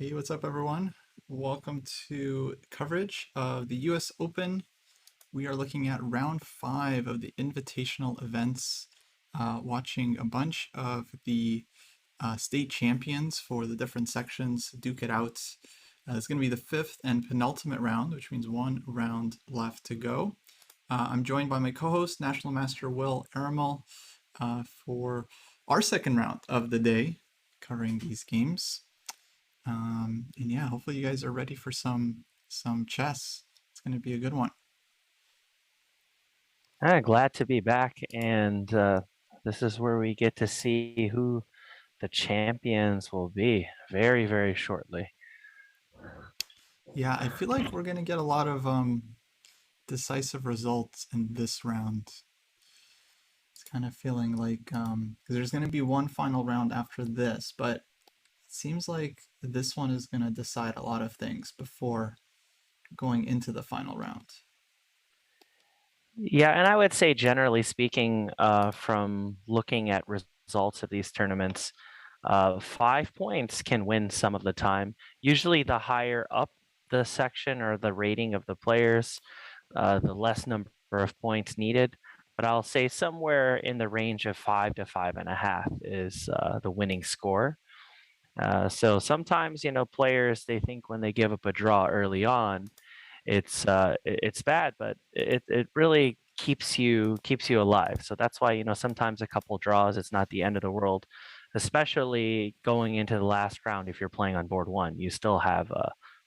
Hey, what's up, everyone? Welcome to coverage of the US Open. We are looking at round 5 of the Invitational events, watching a bunch of the state champions for the different sections duke it out. It's going to be the fifth and penultimate round, which means one round left to go. I'm joined by my co-host, National Master Will Aramel, for our second round of the day, covering these games. And yeah, hopefully you guys are ready for some chess. It's going to be a good one. Glad to be back, and this is where we get to see who the champions will be very, very shortly. Yeah, I feel like we're going to get a lot of decisive results in this round. It's kind of feeling like because there's going to be one final round after this, but it seems like this one is going to decide a lot of things before going into the final round. Yeah, and I would say, generally speaking, from looking at results of these tournaments, 5 points can win some of the time. Usually, the higher up the section or the rating of the players, the less number of points needed. But I'll say somewhere in the range of 5 to 5.5 is the winning score. So sometimes, players, they think when they give up a draw early on, it's bad, but it really keeps you alive. So that's why, sometimes a couple draws, it's not the end of the world, especially going into the last round. If you're playing on board one, you still have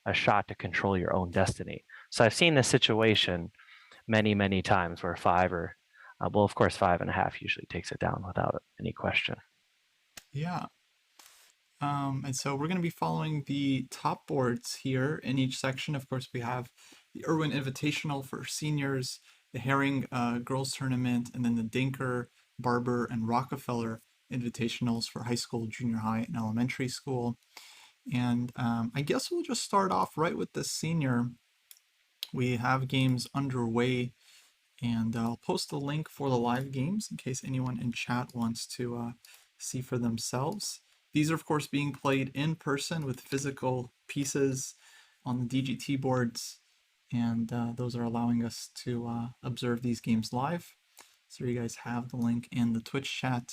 a shot to control your own destiny. So I've seen this situation many, many times where well, of course, 5.5 usually takes it down without any question. Yeah. And so we're going to be following the top boards here in each section. Of course, we have the Irwin Invitational for seniors, the Haring Girls Tournament, and then the Denker, Barber, and Rockefeller Invitationals for high school, junior high, and elementary school. And I guess we'll just start off right with the senior. We have games underway, and I'll post the link for the live games in case anyone in chat wants to see for themselves. These are, of course, being played in person with physical pieces on the DGT boards, and those are allowing us to observe these games live. So you guys have the link in the Twitch chat.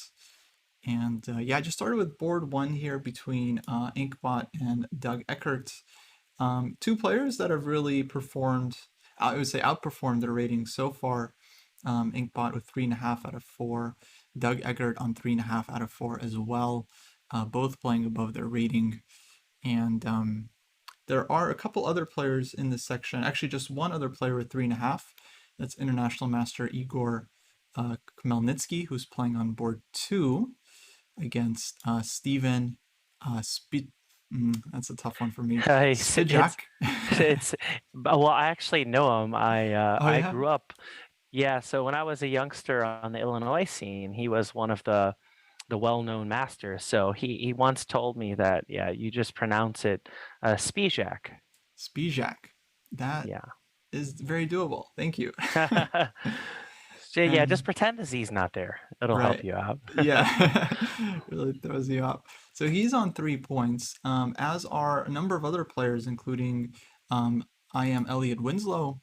And yeah, I just started with board one here between Inkbot and Doug Eckert. Two players that have really performed, I would say outperformed their ratings so far. Inkbot with 3.5 out of 4, Doug Eckert on 3.5 out of 4 as well, both playing above their rating. And there are a couple other players in this section, actually just one other player with 3.5. That's International Master Igor Khmelnytsky, who's playing on board 2 against Steven that's a tough one for me. It's Spijak. it's well, I actually know him. Oh I yeah, grew up. Yeah, so when I was a youngster on the Illinois scene, he was one of the well-known masters. So he once told me that, yeah, you just pronounce it Spijak. Spijak. That Yeah. is very doable. Thank you. So yeah, just And pretend as he's not there. It'll help right, you out. yeah, really throws you up. So he's on 3 points, as are a number of other players, including I am Elliot Winslow,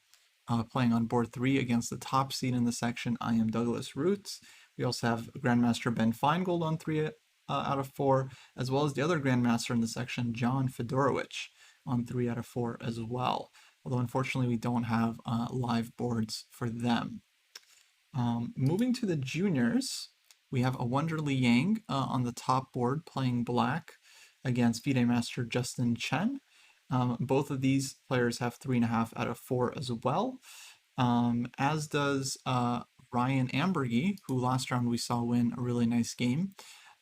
playing on board 3 against the top seed in the section. I am Douglas Roots. We also have Grandmaster Ben Feingold on 3 out of 4, as well as the other Grandmaster in the section, John Fedorowicz, on 3 out of 4 as well. Although unfortunately we don't have live boards for them. Moving to the juniors, we have a Wonderly Yang on the top board playing black against FIDE Master Justin Chen. Both of these players have 3.5 out of 4 as well, as does Ryan Ambergy, who last round we saw win a really nice game,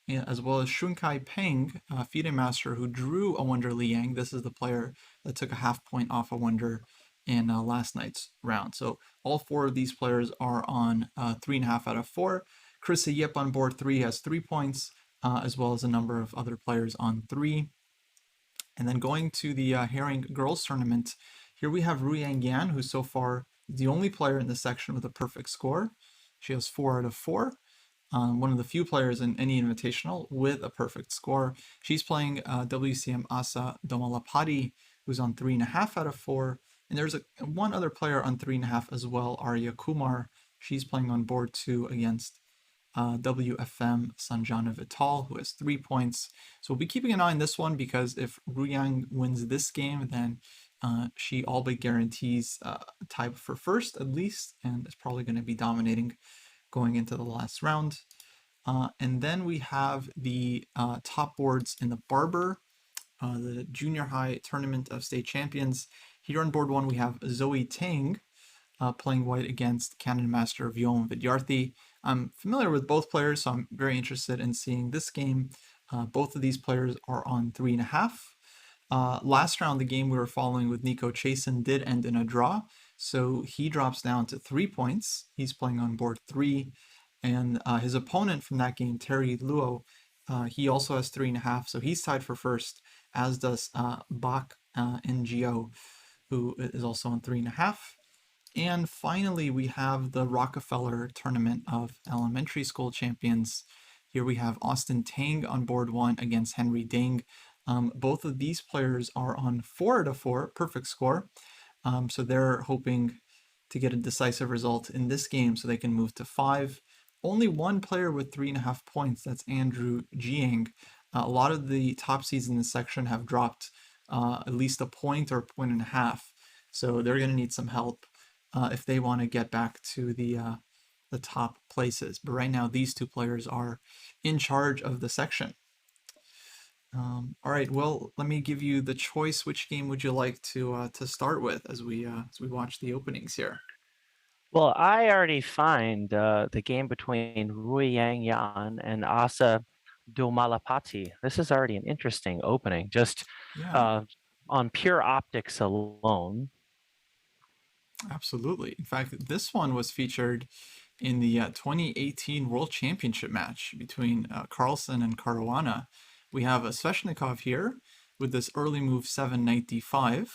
as well as Shunkai Peng, FIDE Master, who drew a Wonderly Yang. This is the player that took a half point off a Wonder in last night's round. So all 4 of these players are on 3.5 out of 4. Chris Yip on board 3 has 3 points, as well as a number of other players on 3. And then going to the Haring Girls Tournament, here we have Ruyang Yan, who's so far the only player in this section with a perfect score. She has 4 out of 4. one of the few players in any invitational with a perfect score. She's playing WCM Asa Domalapati, who's on 3.5 out of 4. And there's one other player on 3.5 as well, Arya Kumar. She's playing on board 2 against WFM Sanjana Vital, who has 3 points. So we'll be keeping an eye on this one because if Ruyang wins this game, then she all but guarantees tie for first at least, and is probably going to be dominating going into the last round. And then we have the top boards in the Barber, the junior high tournament of state champions. Here on board 1, we have Zoe Tang playing white against Canon Master Vyom Vidyarthi. I'm familiar with both players, so I'm very interested in seeing this game. Both of these players are on 3.5. Last round, the game we were following with Nico Chasen did end in a draw, so he drops down to 3 points. He's playing on board 3, and his opponent from that game, Terry Luo, he also has 3.5, so he's tied for first, as does Bak NGO, who is also on 3.5. And finally, we have the Rockefeller Tournament of Elementary School Champions. Here we have Austin Tang on board 1 against Henry Ding. Both of these players are on 4 out of 4, perfect score. So they're hoping to get a decisive result in this game so they can move to 5. Only one player with 3.5 points, that's Andrew Jiang. A lot of the top seeds in this section have dropped at least a point or a point and a half. So they're going to need some help if they want to get back to the top places. But right now, these two players are in charge of the section. All right, well, let me give you the choice. Which game would you like to start with as we watch the openings here? Well, I already find the game between Rui Yang Yan and Asa Domalapati. This is already an interesting opening, just Yeah, on pure optics alone. absolutely. In fact, this one was featured in the 2018 World Championship match between Carlsen and Caruana. We have a Sveshnikov here with this early move 7 knight d5,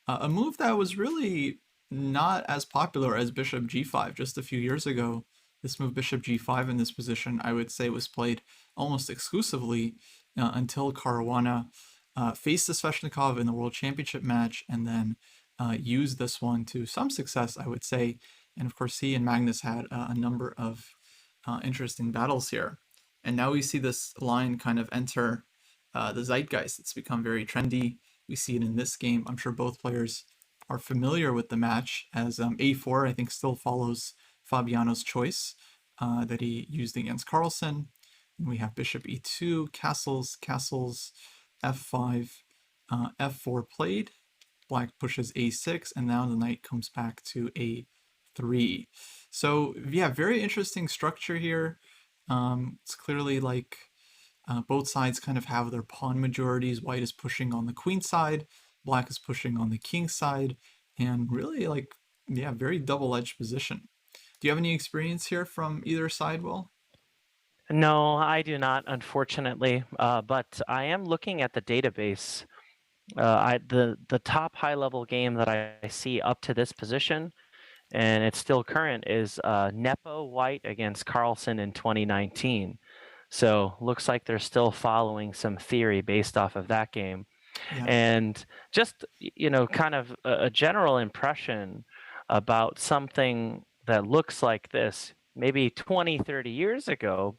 a move that was really not as popular as bishop g5 just a few years ago. This move bishop g5 in this position, I would say, was played almost exclusively until Caruana faced the Sveshnikov in the World Championship match and then used this one to some success, I would say. And of course, he and Magnus had a number of interesting battles here. And now we see this line kind of enter the zeitgeist. It's become very trendy. We see it in this game. I'm sure both players are familiar with the match, as a4, I think, still follows Fabiano's choice that he used against Carlsen. And we have bishop e2, castles, castles, f5, f4 played. Black pushes a6, and now the knight comes back to a3. So yeah, very interesting structure here. It's clearly like both sides kind of have their pawn majorities. White is pushing on the queen side, black is pushing on the king side, and really like, yeah, very double-edged position. Do you have any experience here from either side, Will? No, I do not, unfortunately. But I am looking at the database. The top high level game that I see up to this position, and it's still current, is Nepo White against Carlsen in 2019. So looks like they're still following some theory based off of that game. Yeah. And just, kind of a general impression about something that looks like this, maybe 20, 30 years ago,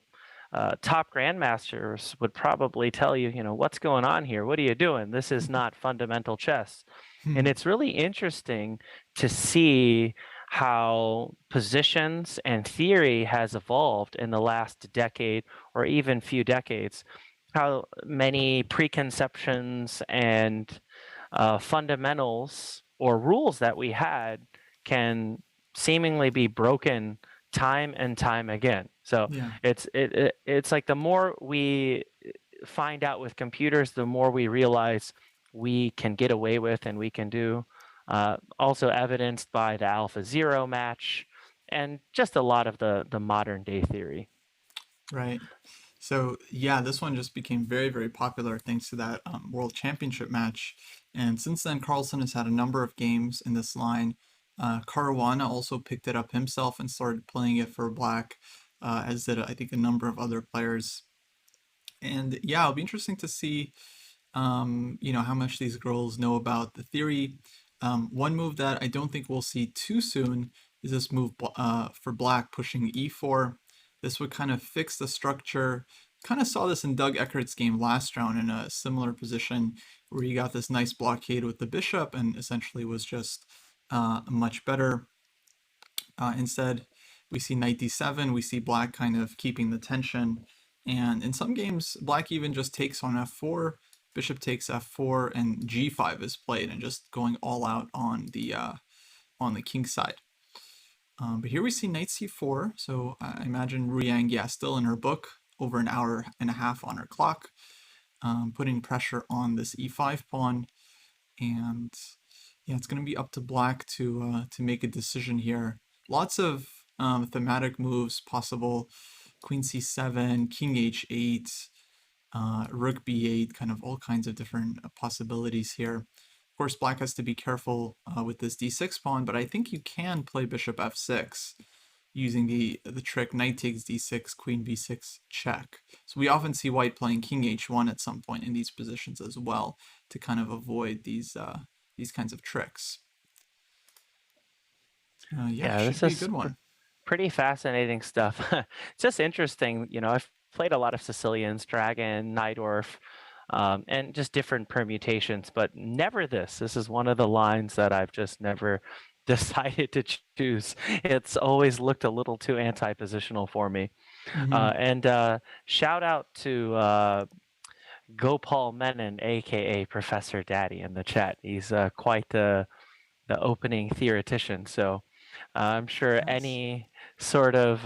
top grandmasters would probably tell you, what's going on here? What are you doing? This is not fundamental chess. And it's really interesting to see how positions and theory has evolved in the last decade or even few decades, how many preconceptions and fundamentals or rules that we had can seemingly be broken time and time again. So Yeah. it's like the more we find out with computers, the more we realize we can get away with and we can do. Also evidenced by the AlphaZero match and just a lot of the modern day theory. Right. So yeah, this one just became very, very popular thanks to that World Championship match. And since then, Carlsen has had a number of games in this line. Caruana also picked it up himself and started playing it for black. as did I think a number of other players. And yeah, it'll be interesting to see, how much these girls know about the theory. One move that I don't think we'll see too soon is this move for black pushing e4. This would kind of fix the structure. Kind of saw this in Doug Eckert's game last round in a similar position where he got this nice blockade with the bishop and essentially was just much better. Instead, we see knight d7, we see black kind of keeping the tension. And in some games, black even just takes on f4, bishop takes f4, and g5 is played, and just going all out on the king side. But here we see knight c4, so I imagine Ruyang, yeah, still in her book, over an hour and a half on her clock, putting pressure on this e5 pawn. And yeah, it's going to be up to black to make a decision here. Lots of thematic moves possible. Queen c7, king h8, rook b8, kind of all kinds of different possibilities here. Of course, black has to be careful with this d6 pawn, but I think you can play bishop f6 using the trick knight takes d6, queen b6, check. So we often see white playing king h1 at some point in these positions as well to kind of avoid these kinds of tricks. Yeah, Yeah, should this be a is good one. pretty fascinating stuff. It's just interesting, I've played a lot of Sicilians, Dragon, Najdorf, and just different permutations, but never this. This is one of the lines that I've just never decided to choose. It's always looked a little too anti-positional for me. Mm-hmm. And shout out to Gopal Menon, aka Professor Daddy, in the chat. He's quite the opening theoretician. So I'm sure Nice. any sort of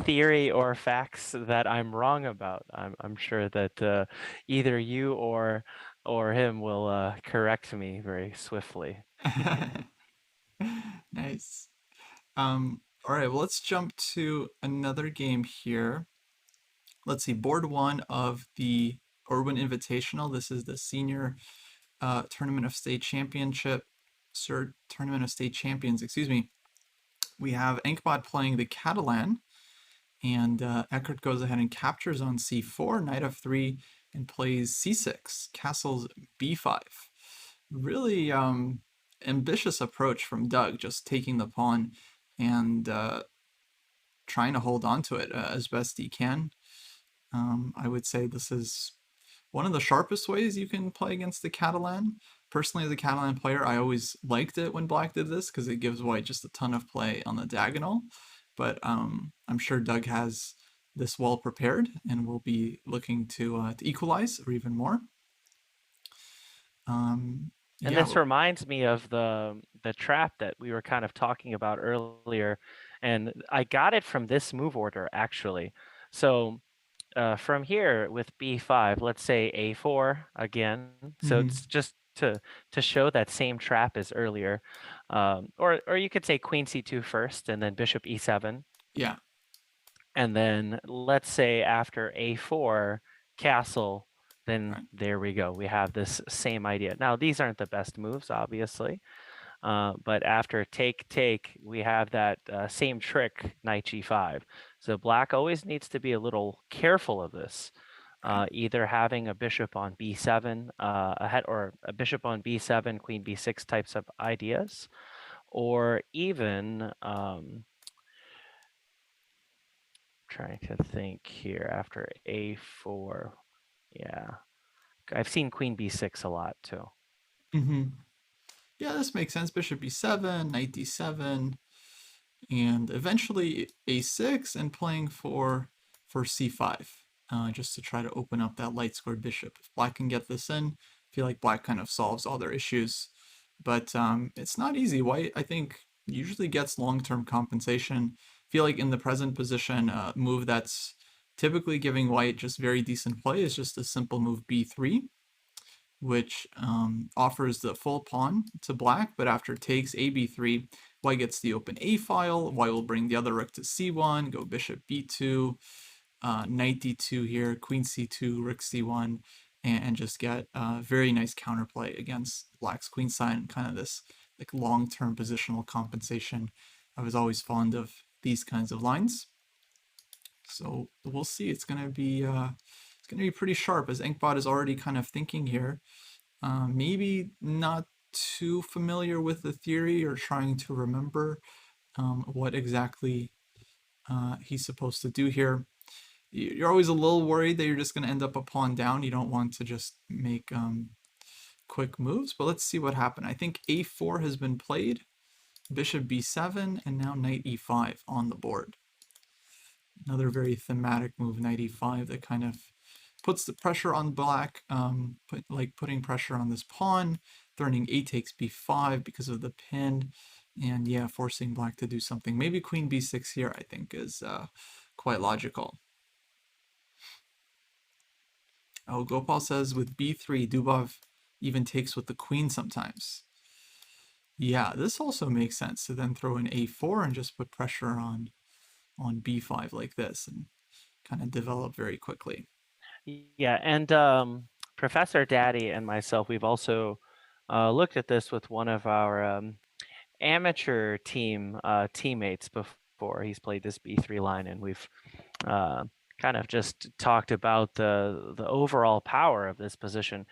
theory or facts that I'm wrong about, I'm sure that either you or him will correct me very swiftly. Nice. All right, well, let's jump to another game here. Let's see, board one of the Irwin Invitational. This is the senior tournament of state championship, tournament of state champions, excuse me. We have Enkbot playing the Catalan, and Eckert goes ahead and captures on c4, knight f3, and plays c6, castles b5. Really ambitious approach from Doug, just taking the pawn and trying to hold on to it as best he can. I would say this is one of the sharpest ways you can play against the Catalan. Personally, as a Catalan player, I always liked it when black did this because it gives white just a ton of play on the diagonal. But I'm sure Doug has this well prepared and will be looking to equalize or even more. And Yeah. this reminds me of the trap that we were kind of talking about earlier, and I got it from this move order actually. So from here with b5, let's say a4 again. So Mm-hmm. it's just to show that same trap as earlier, or you could say queen c2 first, and then bishop e7, Yeah. and then let's say after a4 castle. Then Right. there we go. We have this same idea. Now these aren't the best moves, obviously, but after take, we have that same trick, knight g5. So black always needs to be a little careful of this. Right. Either having a bishop on b7 ahead, or a bishop on b7, queen b6 types of ideas, or even trying to think here after a4. Yeah, I've seen queen b6 a lot too. Mm-hmm. Yeah, this makes sense. Bishop b7, knight d7, and eventually a6, and playing for c5, just to try to open up that light squared bishop. If black can get this in, I feel like black kind of solves all their issues. But it's not easy. White, I think, usually gets long-term compensation. I feel like in the present position, a move that's typically giving white just very decent play is just a simple move b3, which offers the full pawn to black, but after takes ab3, white gets the open a file. White will bring the other rook to c1, go bishop b2, knight d2 here, queen c2, rook c1, and just get very nice counterplay against black's queen side, and kind of this like long-term positional compensation. I was always fond of these kinds of lines. So we'll see. It's gonna be pretty sharp as Inkbot is already kind of thinking here. Maybe not too familiar with the theory or trying to remember what exactly he's supposed to do here. You're always a little worried that you're just going to end up a pawn down. You don't want to just make quick moves, but let's see what happened. I think a4 has been played, bishop b7, and now knight e5 on the board. Another very thematic move, knight e5, that kind of puts the pressure on black, putting pressure on this pawn, threatening a takes b5 because of the pin, and yeah, forcing black to do something. Maybe queen b6 here, I think, is quite logical. Oh, Gopal says with b3, Dubov even takes with the queen sometimes. Yeah, this also makes sense to then throw in a4 and just put pressure on b5 like this and kind of develop very quickly. Yeah, and Professor Daddy and myself, we've also looked at this with one of our amateur teammates before. He's played this b3 line, and we've kind of just talked about the overall power of this position,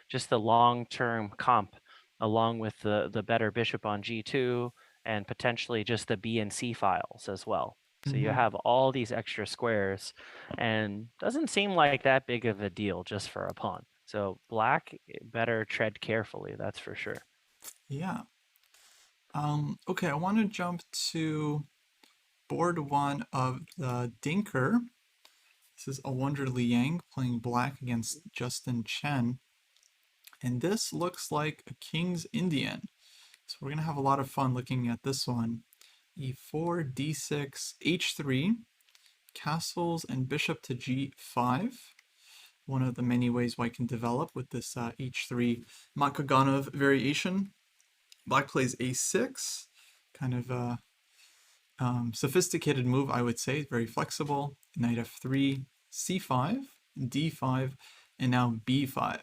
just the long-term comp, along with the better bishop on g2, and potentially just the b and c files as well. So you have all these extra squares, and doesn't seem like that big of a deal just for a pawn. So black better tread carefully, that's for sure. Yeah. Okay, I want to jump to board one of the Denker. This is a Wonder Liang playing black against Justin Chen. And this looks like a King's Indian. So we're going to have a lot of fun looking at this one. e4, d6, h3, castles, and bishop to g5. One of the many ways white can develop with this h3 Makaganov variation. Black plays a6, kind of a sophisticated move, I would say, very flexible. Knight f3, c5, d5, and now b5.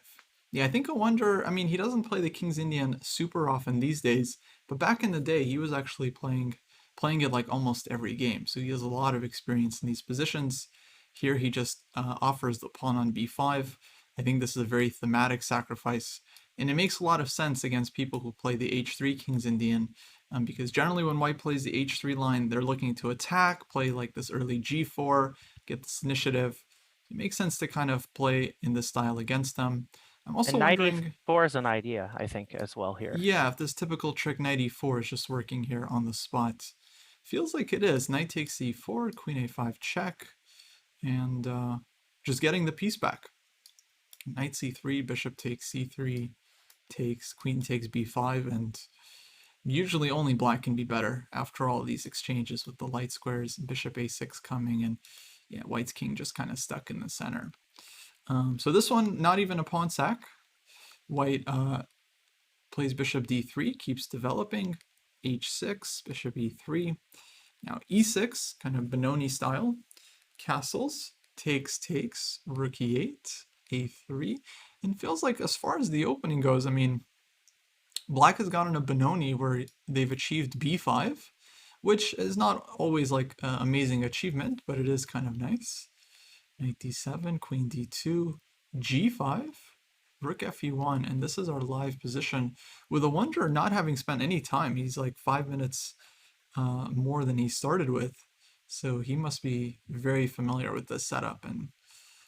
Yeah, I think I wonder, I mean, he doesn't play the King's Indian super often these days, but back in the day, he was actually playing it like almost every game. So he has a lot of experience in these positions. Here he just offers the pawn on b5. I think this is a very thematic sacrifice, and it makes a lot of sense against people who play the h3 King's Indian, because generally when white plays the h3 line, they're looking to attack, play like this early g4, get this initiative. It makes sense to kind of play in this style against them. I'm also And knight wondering, e4 is an idea, I think, as well here. yeah, if this typical trick knight e4 is just working here on the spot. Feels like it is. Knight takes e4, queen a5 check, and just getting the piece back. Knight c3, bishop takes c3, takes, queen takes b5, and usually only black can be better after all these exchanges with the light squares, bishop a6 coming, and yeah, white's king just kind of stuck in the center. So this one, not even a pawn sack. White plays bishop d3, keeps developing, h6, bishop e3. Now e6, kind of Benoni style, castles, takes, rook e8, a3, and feels like as far as the opening goes, I mean, black has gotten a Benoni where they've achieved b5, which is not always like an amazing achievement, but it is kind of nice. Knight d7, queen d2, g5, rook fe1, and this is our live position with a wonder not having spent any time. He's like 5 minutes more than he started with, so he must be very familiar with this setup, and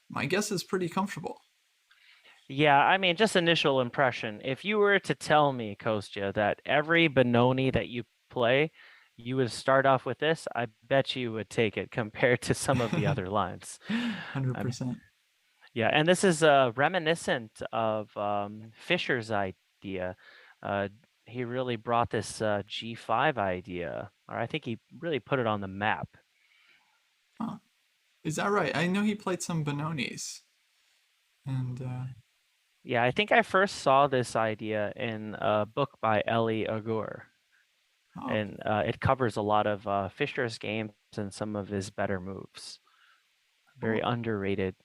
my guess is pretty comfortable. Yeah, I mean, just initial impression. If you were to tell me, Kostya, that every Benoni that you play, you would start off with this, I bet you would take it compared to some of the other lines. I mean, 100%. yeah, and this is reminiscent of Fisher's idea. Uh, he really brought this G5 idea, or I think he really put it on the map. Huh. Is that right? I know he played some Benonis, and Yeah, I think I first saw this idea in a book by Eli Agur, oh, and it covers a lot of Fisher's games and some of his better moves. Very cool. underrated,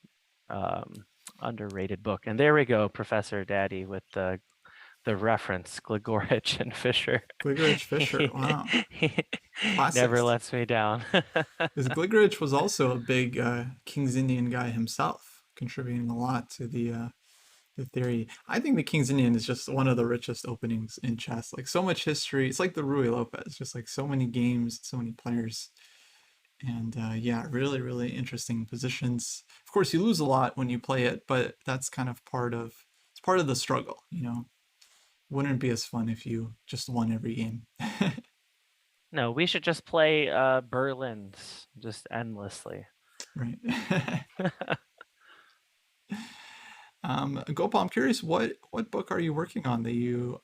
underrated book. And there we go, Professor Daddy with the the reference, Gligorich and Fisher. Gligorich Fisher. he, Wow. he never Classics. lets me down. Because Gligorich was also a big King's Indian guy himself, contributing a lot to the theory. I think the King's Indian is just one of the richest openings in chess. Like so much history. It's like the Rui Lopez, just like so many games, so many players. And yeah, really, really interesting positions. Of course, you lose a lot when you play it, but that's kind of part of the struggle, you know. Wouldn't it be as fun if you just won every game. No, we should just play Berlin's just endlessly. Right. Gopal, I'm curious, what book are you working on that you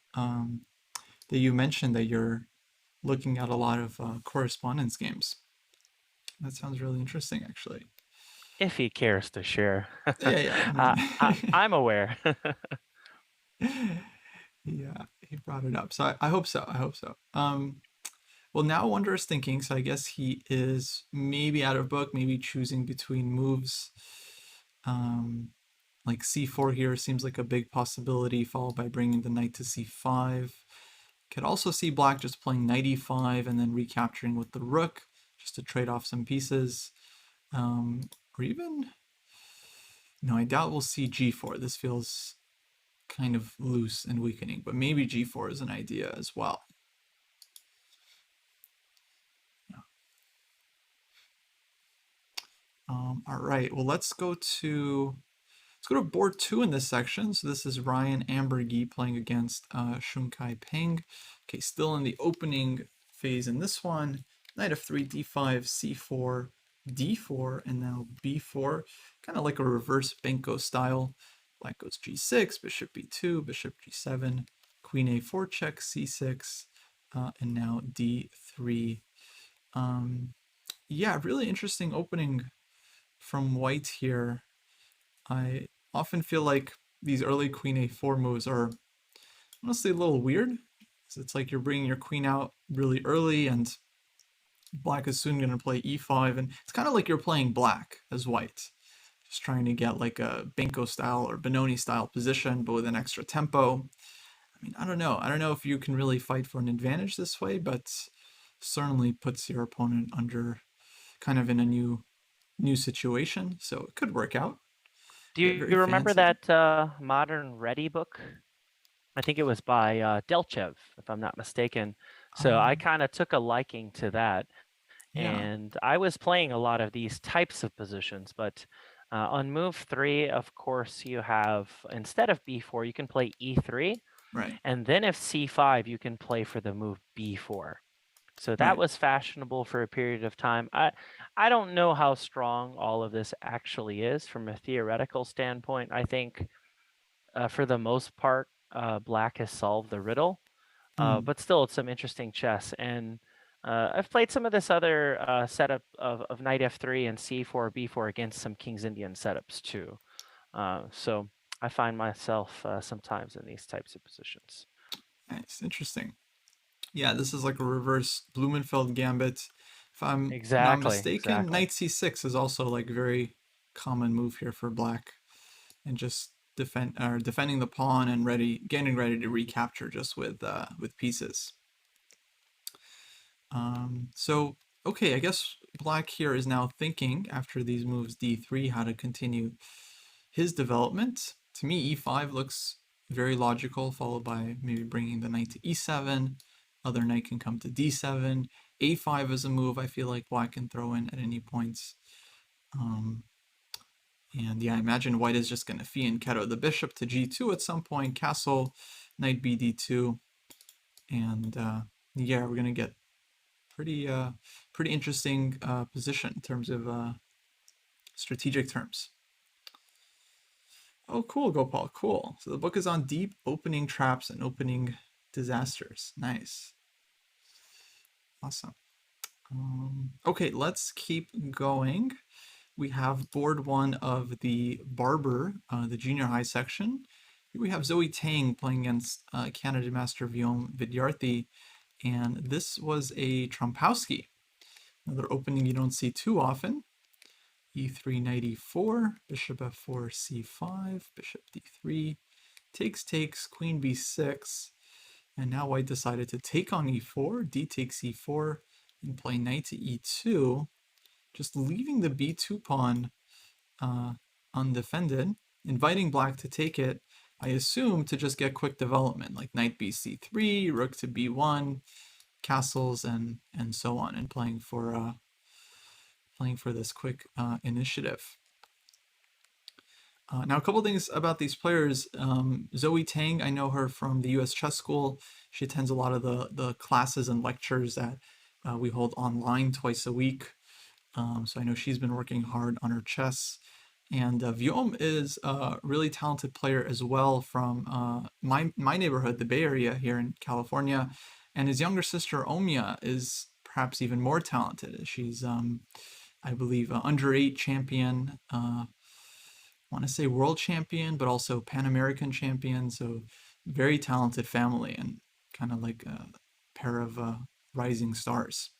mentioned that you're looking at a lot of correspondence games? That sounds really interesting, actually. If he cares to share. Yeah, yeah. I mean, I'm aware. yeah, he brought it up, so I hope so. I hope so. Well, now Wonder is thinking, so I guess he is maybe out of book, maybe choosing between moves. Um, like c4 here seems like a big possibility, followed by bringing the knight to c5. Could also see black just playing knight e5 and then recapturing with the rook just to trade off some pieces. Or even, no, I doubt we'll see g4. This feels kind of loose and weakening, but maybe g4 is an idea as well. All right, well, let's go to board 2 in this section. So this is Ryan Ambergy playing against Shunkai Peng. Okay, still in the opening phase in this one. Knight f3, d5, c4, d4, and now b4. Kind of like a reverse Benko style. Black goes g6, bishop b2, bishop g7, queen a4 check, c6, and now d3. Yeah, really interesting opening from white here. I often feel like these early queen a4 moves are honestly a little weird. So it's like you're bringing your queen out really early and black is soon going to play e5, and it's kind of like you're playing black as white, just trying to get like a Benko style or Benoni style position but with an extra tempo. I mean, I don't know if you can really fight for an advantage this way, but certainly puts your opponent under kind of in a new situation, so it could work out. Do Get you very remember fancy. that Modern Ready book? I think it was by Delchev, if I'm not mistaken. So I Um, kind of took a liking to that. yeah, And I was playing a lot of these types of positions, but on move 3, of course, you have, instead of b4, you can play e3. right, And then if c5, you can play for the move b4. So that right. was fashionable for a period of time. I don't know how strong all of this actually is from a theoretical standpoint. I think for the most part, black has solved the riddle, Hmm. but still, it's some interesting chess. And I've played some of this other setup of knight f3 and c4, b4 against some King's Indian setups too. So I find myself sometimes in these types of positions. Nice, interesting. Yeah, this is like a reverse Blumenfeld gambit. If I'm not Exactly, mistaken, exactly. knight c6 is also like a very common move here for black, and just defending the pawn and getting ready to recapture just with pieces. So okay, I guess black here is now thinking after these moves d3 how to continue his development. To me, e5 looks very logical, followed by maybe bringing the knight to e7. Other knight can come to d7. a5 is a move I feel like black can throw in at any points. Um, and yeah, I imagine white is just going to fianchetto the bishop to g2 at some point, castle, knight bd2, and yeah, we're going to get pretty interesting position in terms of strategic terms. Oh, cool, Gopal, cool. So the book is on deep opening traps and opening disasters. Nice. Awesome. Okay, let's keep going. We have board 1 of the Barber, the junior high section. Here we have Zoe Tang playing against Canada Master Vyom Vidyarthi, and this was a Trompowsky. Another opening you don't see too often. E3, knight e4, bishop f4, c5, bishop d3, takes, queen b6, and now white decided to take on e4, d takes e4, and play knight to e2, just leaving the b2 pawn uh, undefended, inviting black to take it, I assume to just get quick development, like knight bc3, rook to b1, castles, and so on, and playing for this quick initiative. Now, a couple things about these players. Zoe Tang, I know her from the U.S. Chess School. She attends a lot of the classes and lectures that we hold online twice a week. So I know she's been working hard on her chess. And Vyom is a really talented player as well from my neighborhood, the Bay Area here in California. And his younger sister, Omia, is perhaps even more talented. She's, I believe, under 8 champion. Want to say world champion, but also Pan American champion. So very talented family and kind of like a pair of rising stars.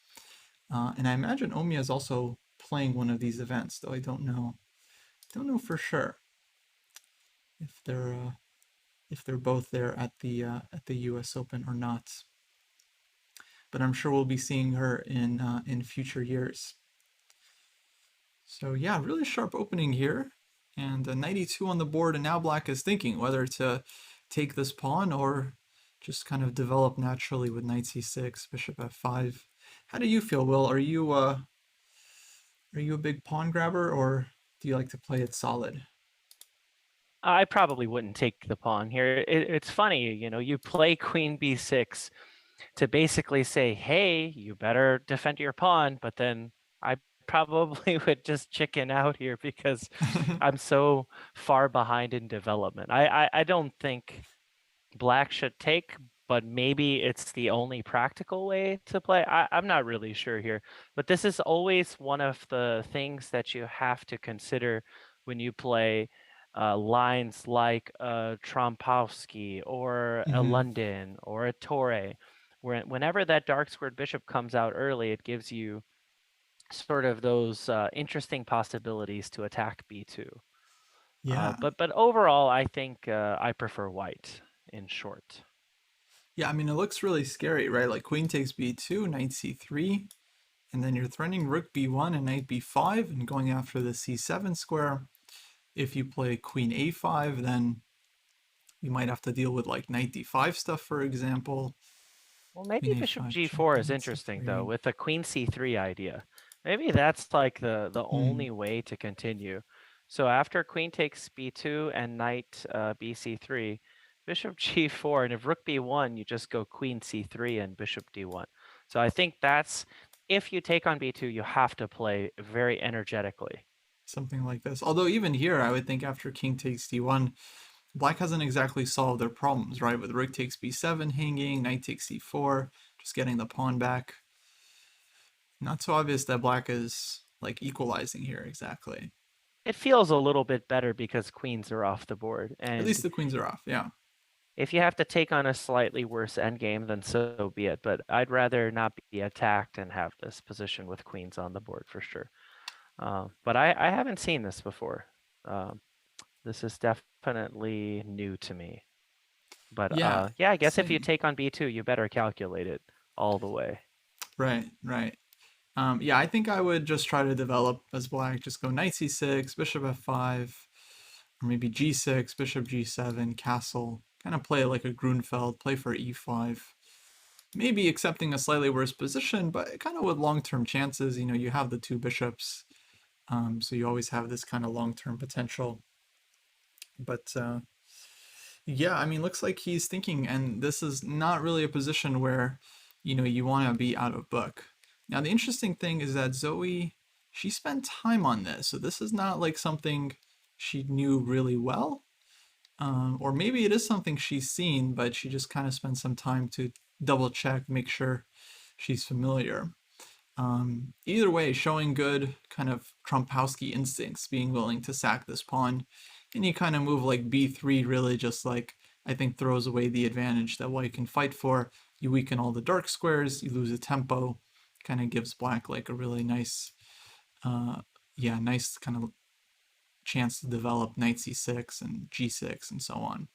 And I imagine Omiya is also playing one of these events, though I don't know. Don't know for sure if they're both there at the U.S. Open or not. But I'm sure we'll be seeing her in future years. So yeah, really sharp opening here, and a knight e2 on the board, and now black is thinking whether to take this pawn or just kind of develop naturally with knight c6, bishop f5. How do you feel, Will? Are you a big pawn grabber, or do you like to play it solid? I probably wouldn't take the pawn here. It's funny, you play queen b6 to basically say, hey, you better defend your pawn, but then I probably would just chicken out here because I'm so far behind in development. I don't think black should take, but maybe it's the only practical way to play. I'm not really sure here, but this is always one of the things that you have to consider when you play lines like a Trompowsky or a Mm-hmm. London or a Torre. Whenever that dark squared bishop comes out early, it gives you sort of those interesting possibilities to attack b2. Yeah. But overall, I think I prefer white in short. Yeah, I mean, it looks really scary, right? Like queen takes b2, knight c3, and then you're threatening rook b1 and knight b5 and going after the c7 square. If you play queen a5, then you might have to deal with like knight d5 stuff, for example. Well, Queen maybe bishop a5, check, g4 is knight interesting though, c3. with the queen c3 idea. Maybe that's like the Hmm. only way to continue. So after queen takes b2 and knight bc3, bishop g4, and if rook b1, you just go queen c3 and bishop d1. So I think that's, if you take on b2, you have to play very energetically. Something like this. Although even here, I would think after king takes d1, black hasn't exactly solved their problems, right? With rook takes b7 hanging, knight takes c4, just getting the pawn back. Not so obvious that black is like equalizing here exactly. It feels a little bit better because queens are off the board. At least And the queens are off, yeah. if you have to take on a slightly worse endgame, then so be it. But I'd rather not be attacked and have this position with queens on the board for sure. But I haven't seen this before. Um, this is definitely new to me. But Yeah, yeah, I guess if you same. take on b2, you better calculate it all the way. Right, right. Yeah, I think I would just try to develop as black. Just go knight c6, bishop f5, or maybe g6, bishop g7, castle. Kind of play like a Grunfeld, play for e5. Maybe accepting a slightly worse position, but kind of with long-term chances. You know, you have the two bishops, so you always have this kind of long-term potential. But yeah, I mean, looks like he's thinking, and this is not really a position where, you want to be out of book. Now, the interesting thing is that Zoe, she spent time on this, so this is not like something she knew really well, or maybe it is something she's seen, but she just kind of spent some time to double check, make sure she's familiar. Either way, showing good kind of Trumpowski instincts, being willing to sack this pawn. Any kind of move like b3 really just like, I think, throws away the advantage that white can fight for. You weaken all the dark squares, you lose a tempo, kind of gives black like a really nice, uh, yeah, nice kind of chance to develop knight c6 and g6 and so on.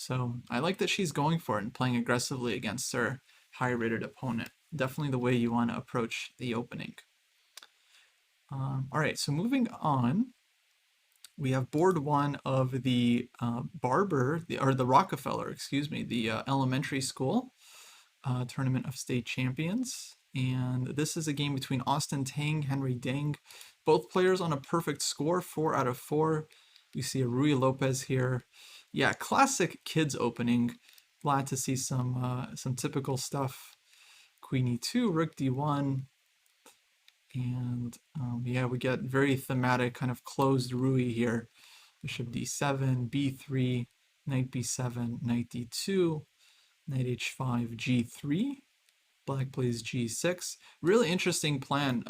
So I like that she's going for it and playing aggressively against her high-rated opponent. Definitely the way you want to approach the opening. All right, so moving on, we have board one of the Barber, or the Rockefeller, excuse me, the elementary school tournament of state champions. And this is a game between Austin Tang, Henry Dang. Both players on a perfect score, 4 out of 4. We see a Rui Lopez here. Yeah, classic kids opening. Glad to see some typical stuff. Queen e2, Rook d1, and yeah, we get very thematic kind of closed Rui here. Bishop d7, b3, knight b7, knight d2, knight h5, g3. Black plays g6. Really interesting plan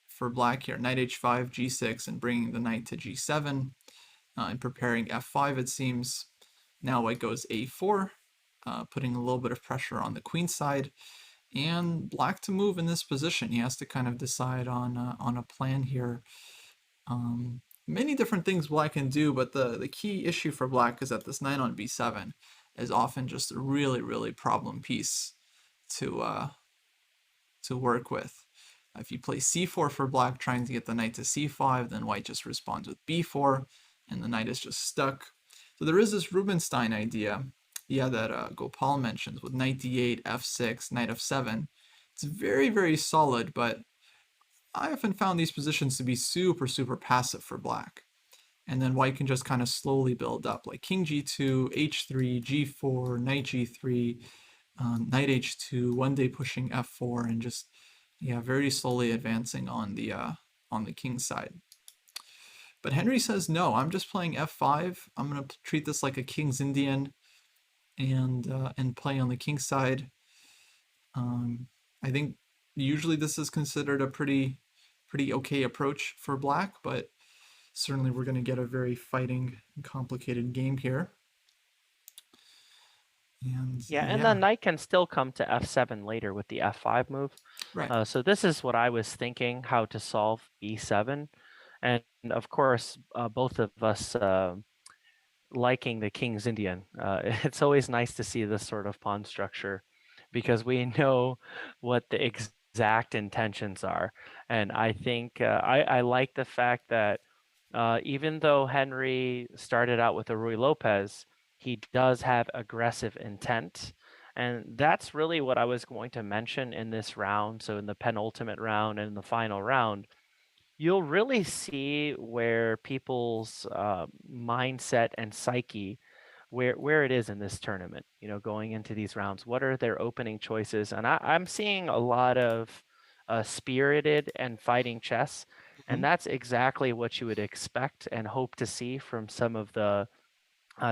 for black here. Knight h5, g6, and bringing the knight to g7 and preparing f5, it seems. Now white goes a4, putting a little bit of pressure on the queen side. And black to move in this position. He has to kind of decide on a plan here. Many different things black can do, but the key issue for black is that this knight on b7 is often just a really, really problem piece to work with. If you play c4 for black, trying to get the knight to c5, then white just responds with b4, and the knight is just stuck. So there is this Rubinstein idea, yeah, that Gopal mentions with knight d8, f6, knight f7. It's very, very solid, but I often found these positions to be super, super passive for black. And then white can just kind of slowly build up, like king g2, h3, g4, knight g3, knight h2, one day pushing f4, and just yeah, very slowly advancing on the king side. But Henry says no. I'm just playing f5. I'm gonna treat this like a king's Indian, and play on the king side. I think usually this is considered a pretty okay approach for black, but certainly we're gonna get a very fighting and complicated game here. And Yeah, and the yeah, knight can still come to f7 later with the f5 move. right. So this is what I was thinking, how to solve b7. And of course, both of us liking the King's Indian. It's always nice to see this sort of pawn structure because we know what the exact intentions are. And I think I like the fact that even though Henry started out with a Rui Lopez, he does have aggressive intent. And that's really what I was going to mention in this round. So in the penultimate round and in the final round, you'll really see where people's mindset and psyche, where it is in this tournament, going into these rounds. What are their opening choices? And I'm seeing a lot of spirited and fighting chess, and Mhm. that's exactly what you would expect and hope to see from some of the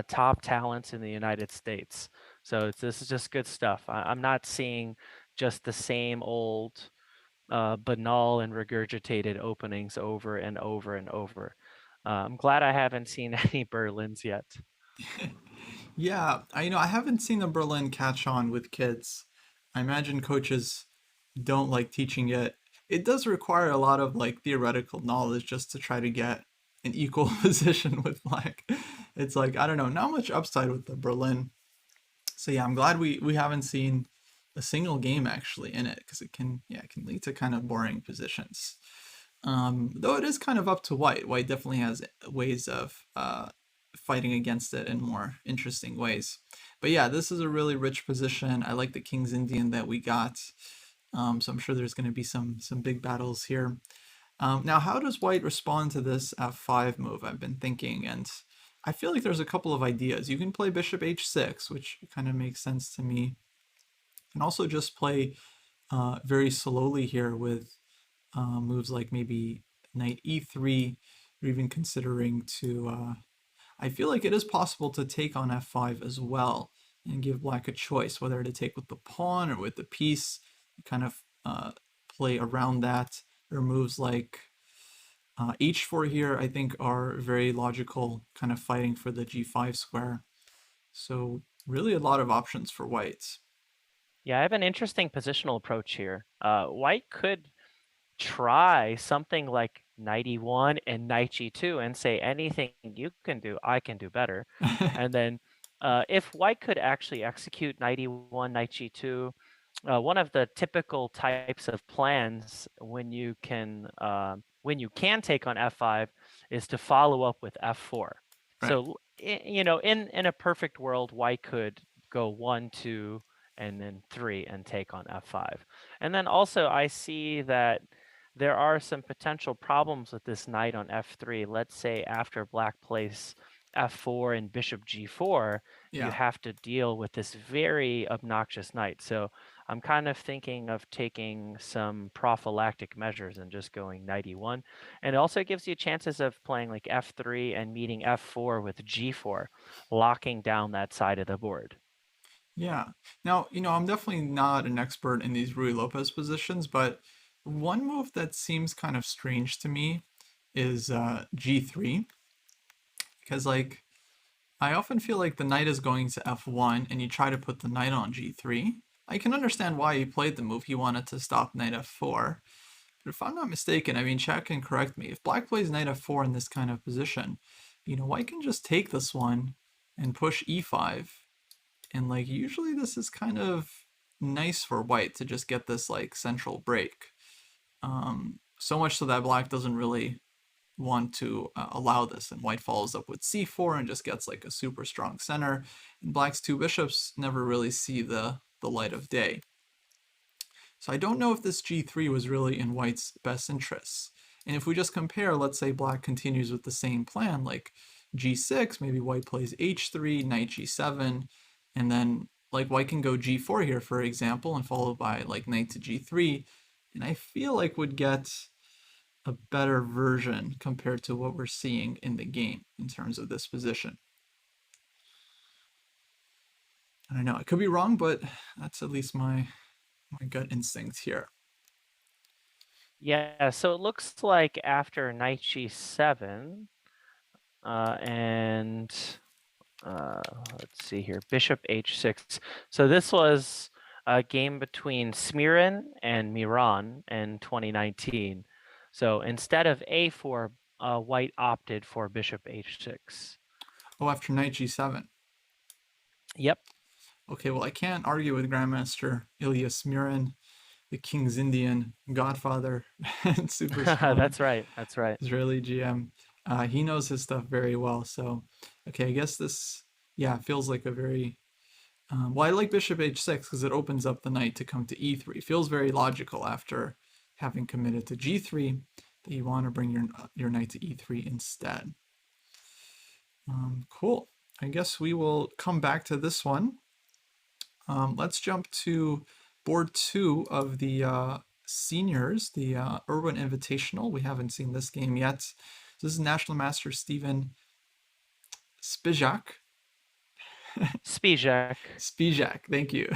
top talents in the United States. So this is just good stuff. I'm not seeing just the same old banal and regurgitated openings over and over and over. I'm glad I haven't seen any Berlins yet. Yeah, I haven't seen the Berlin catch on with kids. I imagine coaches don't like teaching it. It does require a lot of like theoretical knowledge just to try to get an equal position with black. It's like I don't know, not much upside with the Berlin. So yeah, I'm glad we haven't seen a single game actually in it because it can lead to kind of boring positions. Though it is kind of up to white. White definitely has ways of fighting against it in more interesting ways. But yeah, this is a really rich position. I like the King's Indian that we got. So I'm sure there's going to be some big battles here. Now, how does white respond to this f5 move? I've been thinking, and I feel like there's a couple of ideas. You can play bishop h6, which kind of makes sense to me. And also just play very slowly here with moves like maybe knight e3, or even considering to. I feel like it is possible to take on f5 as well and give black a choice whether to take with the pawn or with the piece. Kind of play around that. There are moves like h4 here, I think, are very logical, kind of fighting for the g5 square. So really a lot of options for whites. Yeah, I have an interesting positional approach here. White could try something like knight e1 and knight g2 and say anything you can do, I can do better. And then If white could actually execute knight e1, knight g2, one of the typical types of plans when you can take on f5 is to follow up with f4. Right. So you know, in a perfect world, white could go 1, 2, and then 3 and take on f5. And then also I see that there are some potential problems with this knight on f3. Let's say after black plays f4 and bishop g4, you Yeah. have to deal with this very obnoxious knight. So I'm kind of thinking of taking some prophylactic measures and just going knight e1. And it also gives you chances of playing like f3 and meeting f4 with g4, locking down that side of the board. Yeah. Now, I'm definitely not an expert in these Rui Lopez positions, but one move that seems kind of strange to me is G3, because like I often feel like the knight is going to F1 and you try to put the knight on G3. I can understand why he played the move. He wanted to stop knight F4. But if I'm not mistaken, I mean, chat can correct me. If black plays knight F4 in this kind of position, white can just take this one and push E5. And like usually this is kind of nice for white to just get this like central break. So much so that black doesn't really want to allow this, and white follows up with c4 and just gets like a super strong center. And black's two bishops never really see the light of day. So I don't know if this g3 was really in white's best interests. And if we just compare, let's say black continues with the same plan, like g6, maybe white plays h3, knight g7, and then like white can go g4 here, for example, and followed by like knight to g3. And I feel like would get a better version compared to what we're seeing in the game in terms of this position. I don't know, I could be wrong, but that's at least my gut instinct here. Yeah, so it looks like after knight g7, and let's see here, bishop h6. So this was a game between Smirin and Miran in 2019. So instead of a4, white opted for bishop h6. Oh, after knight g7. Yep. Okay, well, I can't argue with Grandmaster Ilya Smirin, the King's Indian godfather and super strong That's right. That's right. Israeli GM. He knows his stuff very well. So, okay, I guess this, yeah, feels like a very well, I like bishop h6 because it opens up the knight to come to e3. Feels very logical after having committed to g3 that you want to bring your knight to e3 instead. Cool. I guess we will come back to this one. Let's jump to board 2 of the seniors, the Irwin Invitational. We haven't seen this game yet. This is National Master Steven Spizak. Spizak. Spizak, thank you.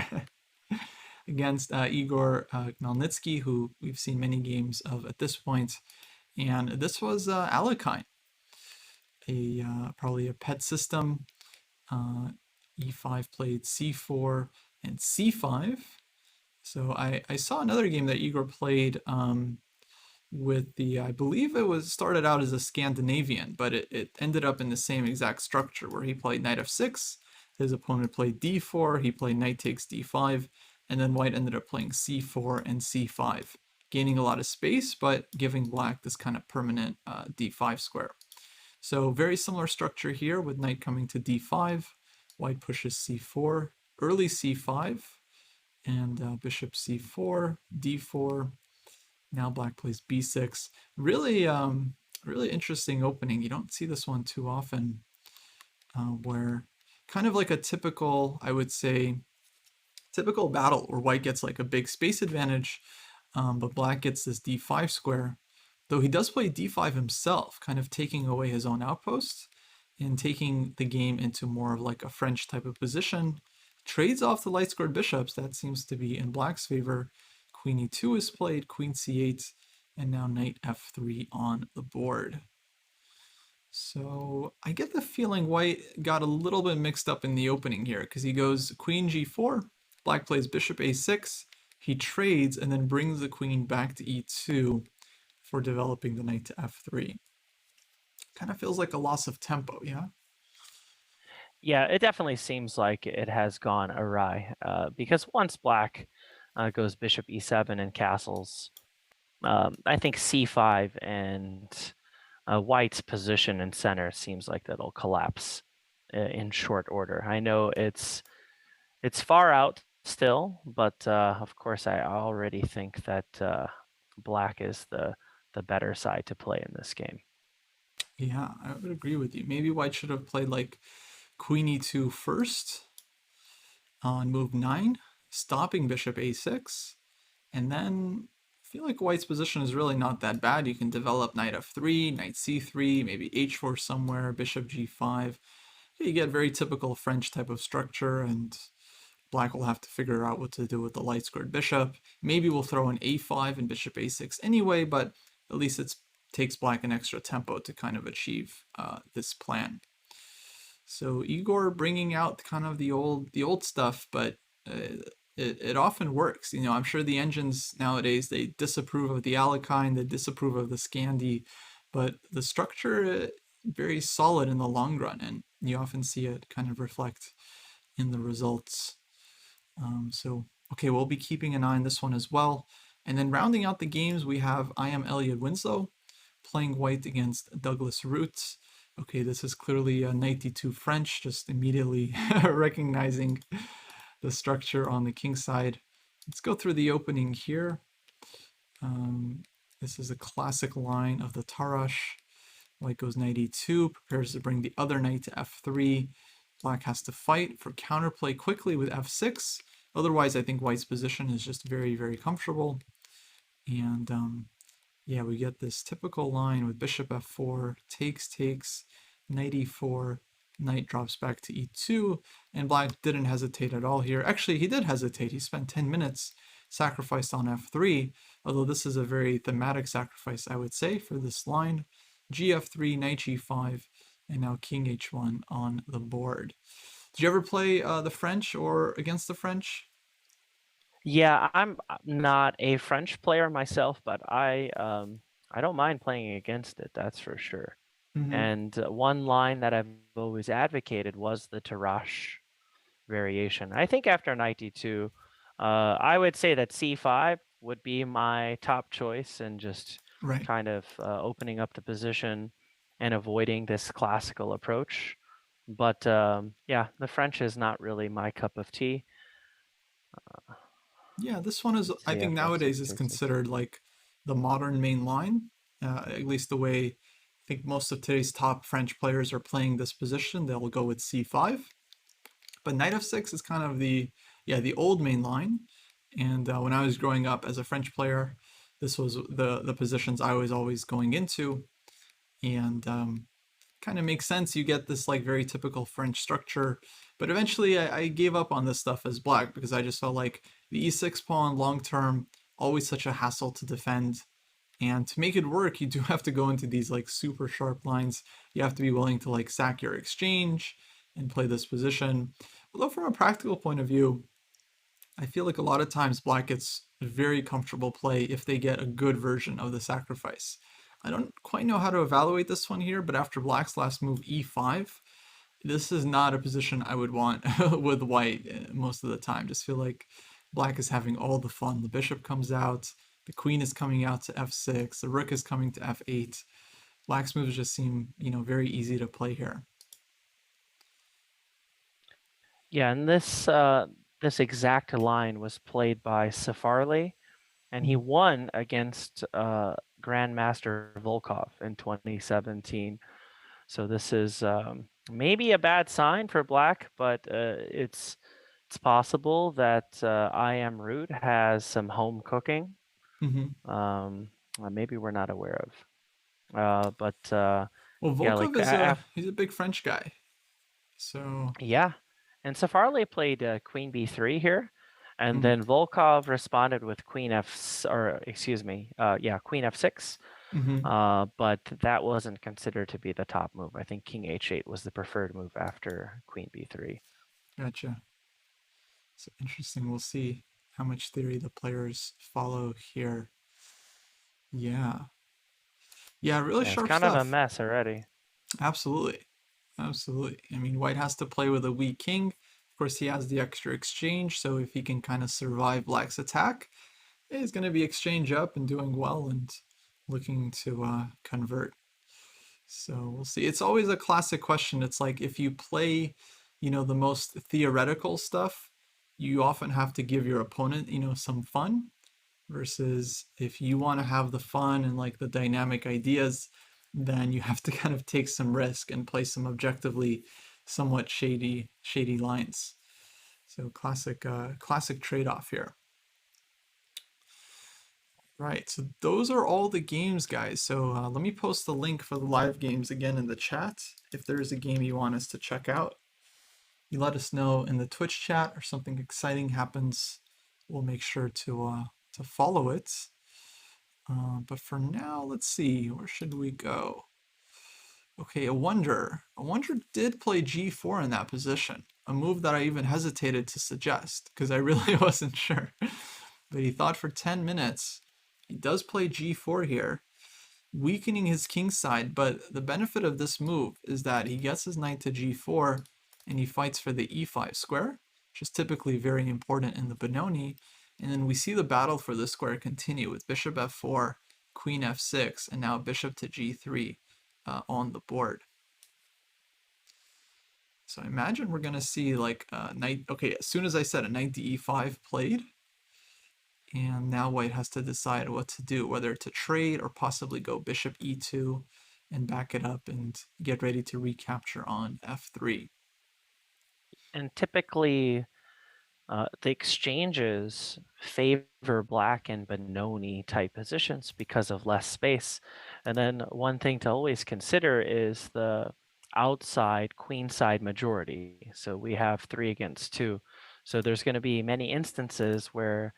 Against Igor Khmelnytsky, who we've seen many games of at this point. And this was Alekhine, probably a pet system. E5 played c4 and c5. So I saw another game that Igor played with I believe it was started out as a Scandinavian, but it ended up in the same exact structure where he played knight f6, his opponent played d4, he played knight takes d5, and then white ended up playing c4 and c5, gaining a lot of space, but giving black this kind of permanent d5 square. So very similar structure here with knight coming to d5, white pushes c4, early c5, and bishop c4, d4. Now black plays b6. Really, really interesting opening. You don't see this one too often, where kind of like a typical, I would say, typical battle where white gets like a big space advantage, but black gets this d5 square. Though he does play d5 himself, kind of taking away his own outposts and taking the game into more of like a French type of position. Trades off the light squared bishops. That seems to be in black's favor. Queen e2 is played, queen c8, and now knight f3 on the board. So I get the feeling white got a little bit mixed up in the opening here because he goes queen g4, black plays bishop a6, he trades and then brings the queen back to e2 for developing the knight to f3. Kind of feels like a loss of tempo, yeah? Yeah, it definitely seems like it has gone awry. Because once black goes bishop e7 and castles, I think c5 and white's position in center seems like that'll collapse in short order. I know it's far out still, but of course I already think that black is the better side to play in this game. Yeah, I would agree with you. Maybe white should have played like queen e2 first on move 9, stopping bishop a6, and then I feel like white's position is really not that bad. You can develop knight f3, knight c3, maybe h4 somewhere, bishop g5. You get very typical French type of structure, and black will have to figure out what to do with the light squared bishop. Maybe we'll throw an a5 and bishop a6 anyway, but at least it takes black an extra tempo to kind of achieve this plan. So Igor bringing out kind of the old stuff, but it often works. I'm sure the engines nowadays they disapprove of the Alekhine, they disapprove of the Scandi, but the structure very solid in the long run, and you often see it kind of reflect in the results. So okay, we'll be keeping an eye on this one as well. And then rounding out the games, we have I am Elliot Winslow playing white against Douglas Root. Okay, this is clearly a 92 French, just immediately recognizing the structure on the king side. Let's go through the opening here. This is a classic line of the Tarash. White goes knight e2, prepares to bring the other knight to f3. Black has to fight for counterplay quickly with f6. Otherwise, I think white's position is just very, very comfortable. And yeah, we get this typical line with bishop f4, takes, knight e4, knight drops back to e2, and black didn't hesitate at all here. Actually, he did hesitate. He spent 10 minutes sacrificed on f3, although this is a very thematic sacrifice, I would say, for this line. gf3, knight g5, and now king h1 on the board. Did you ever play the French or against the French? Yeah, I'm not a French player myself, but I don't mind playing against it. That's for sure. Mm-hmm. And one line that I've always advocated was the Tarrasch variation. I think after knight d2, I would say that c5 would be my top choice, and just Right. kind of opening up the position and avoiding this classical approach. But yeah, the French is not really my cup of tea. Yeah, this one is, I think CFF nowadays is 636. considered like the modern main line, at least the way I think most of today's top French players are playing this position. They'll go with c5, but knight f6 is kind of the old main line. And when I was growing up as a French player, this was the positions I was always going into, and kind of makes sense. You get this like very typical French structure, but eventually I gave up on this stuff as black because I just felt like the e6 pawn long term always such a hassle to defend, and to make it work you do have to go into these like super sharp lines. You have to be willing to like sack your exchange and play this position. Although from a practical point of view, I feel like a lot of times black gets a very comfortable play if they get a good version of the sacrifice. I don't quite know how to evaluate this one here, but after black's last move e5, this is not a position I would want with white most of the time. Just feel like black is having all the fun. The bishop comes out, the queen is coming out to f6, the rook is coming to f8. Black's moves just seem, very easy to play here. Yeah, and this exact line was played by Safarli, and he Mhm. won against Grandmaster Volkov in 2017. So this is maybe a bad sign for black, but it's possible that I Am Root has some home cooking. Mhm. Maybe we're not aware of. But Well, yeah, Volkov like is he's a big French guy, so. yeah, and Safarli played Queen B3 here, and Mhm. then Volkov responded with Queen F, or excuse me, yeah, Queen F6. Mhm. But that wasn't considered to be the top move. I think King H8 was the preferred move after Queen B3. Gotcha. So interesting. We'll see how much theory the players follow here. Yeah. Yeah, really Yeah, it's sharp kind of a stuff. mess already. Absolutely. Absolutely. I mean, white has to play with a weak king. Of course, he has the extra exchange, so if he can kind of survive black's attack, he's going to be exchange up and doing well and looking to convert. So we'll see. It's always a classic question. It's like if you play, the most theoretical stuff, you often have to give your opponent, some fun versus if you want to have the fun and like the dynamic ideas, then you have to kind of take some risk and play some objectively somewhat shady lines. So classic trade-off here. Right, so those are all the games, guys. So let me post the link for the live games again in the chat. If there is a game you want us to check out, you let us know in the Twitch chat, or something exciting happens, we'll make sure to follow it. But for now, let's see, where should we go? Okay, a wonder. A wonder did play g4 in that position, a move that I even hesitated to suggest because I really wasn't sure. But he thought for 10 minutes. He does play g4 here, weakening his king side, but the benefit of this move is that he gets his knight to g4 and he fights for the e5 square, which is typically very important in the Benoni. And then we see the battle for this square continue with bishop f4, queen f6, and now bishop to g3 on the board. So I imagine we're going to see like a knight. Okay, as soon as I said a knight to e5 played, and now white has to decide what to do, whether to trade or possibly go bishop e2 and back it up and get ready to recapture on f3. And typically, the exchanges favor black and Benoni type positions because of less space. And then one thing to always consider is the outside queenside majority. So we have 3 against 2. So there's going to be many instances where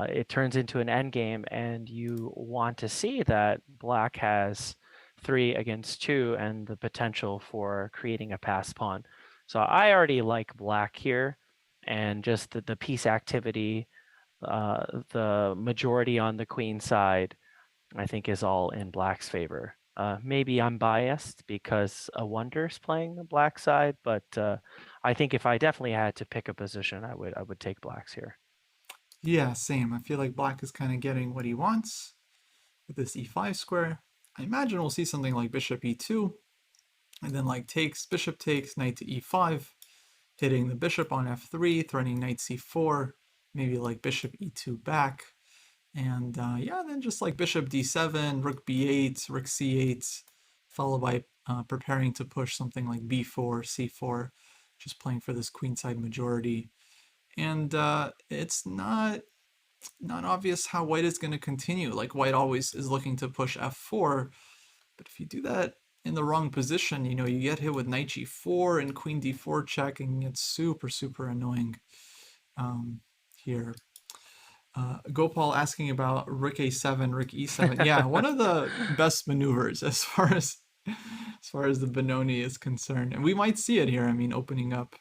it turns into an endgame, and you want to see that black has 3 against 2 and the potential for creating a pass pawn. So I already like black here, and just the piece activity, the majority on the queen side, I think is all in black's favor. Maybe I'm biased because a wonder's playing the black side, but I think if I definitely had to pick a position, I would take blacks here. Yeah, same. I feel like black is kind of getting what he wants with this e5 square. I imagine we'll see something like bishop e2, and then like bishop takes, knight to e5, hitting the bishop on f3, threatening knight c4, maybe like bishop e2 back, and yeah, then just like bishop d7, rook b8, rook c8, followed by preparing to push something like b4, c4, just playing for this queenside majority. And it's not obvious how white is going to continue. Like white always is looking to push f4, but if you do that in the wrong position, you get hit with knight g4 and queen d4 check, and it's super annoying here. Gopal asking about rook a7, rook e7. Yeah, one of the best maneuvers as far as the Benoni is concerned, and we might see it here. I mean, opening up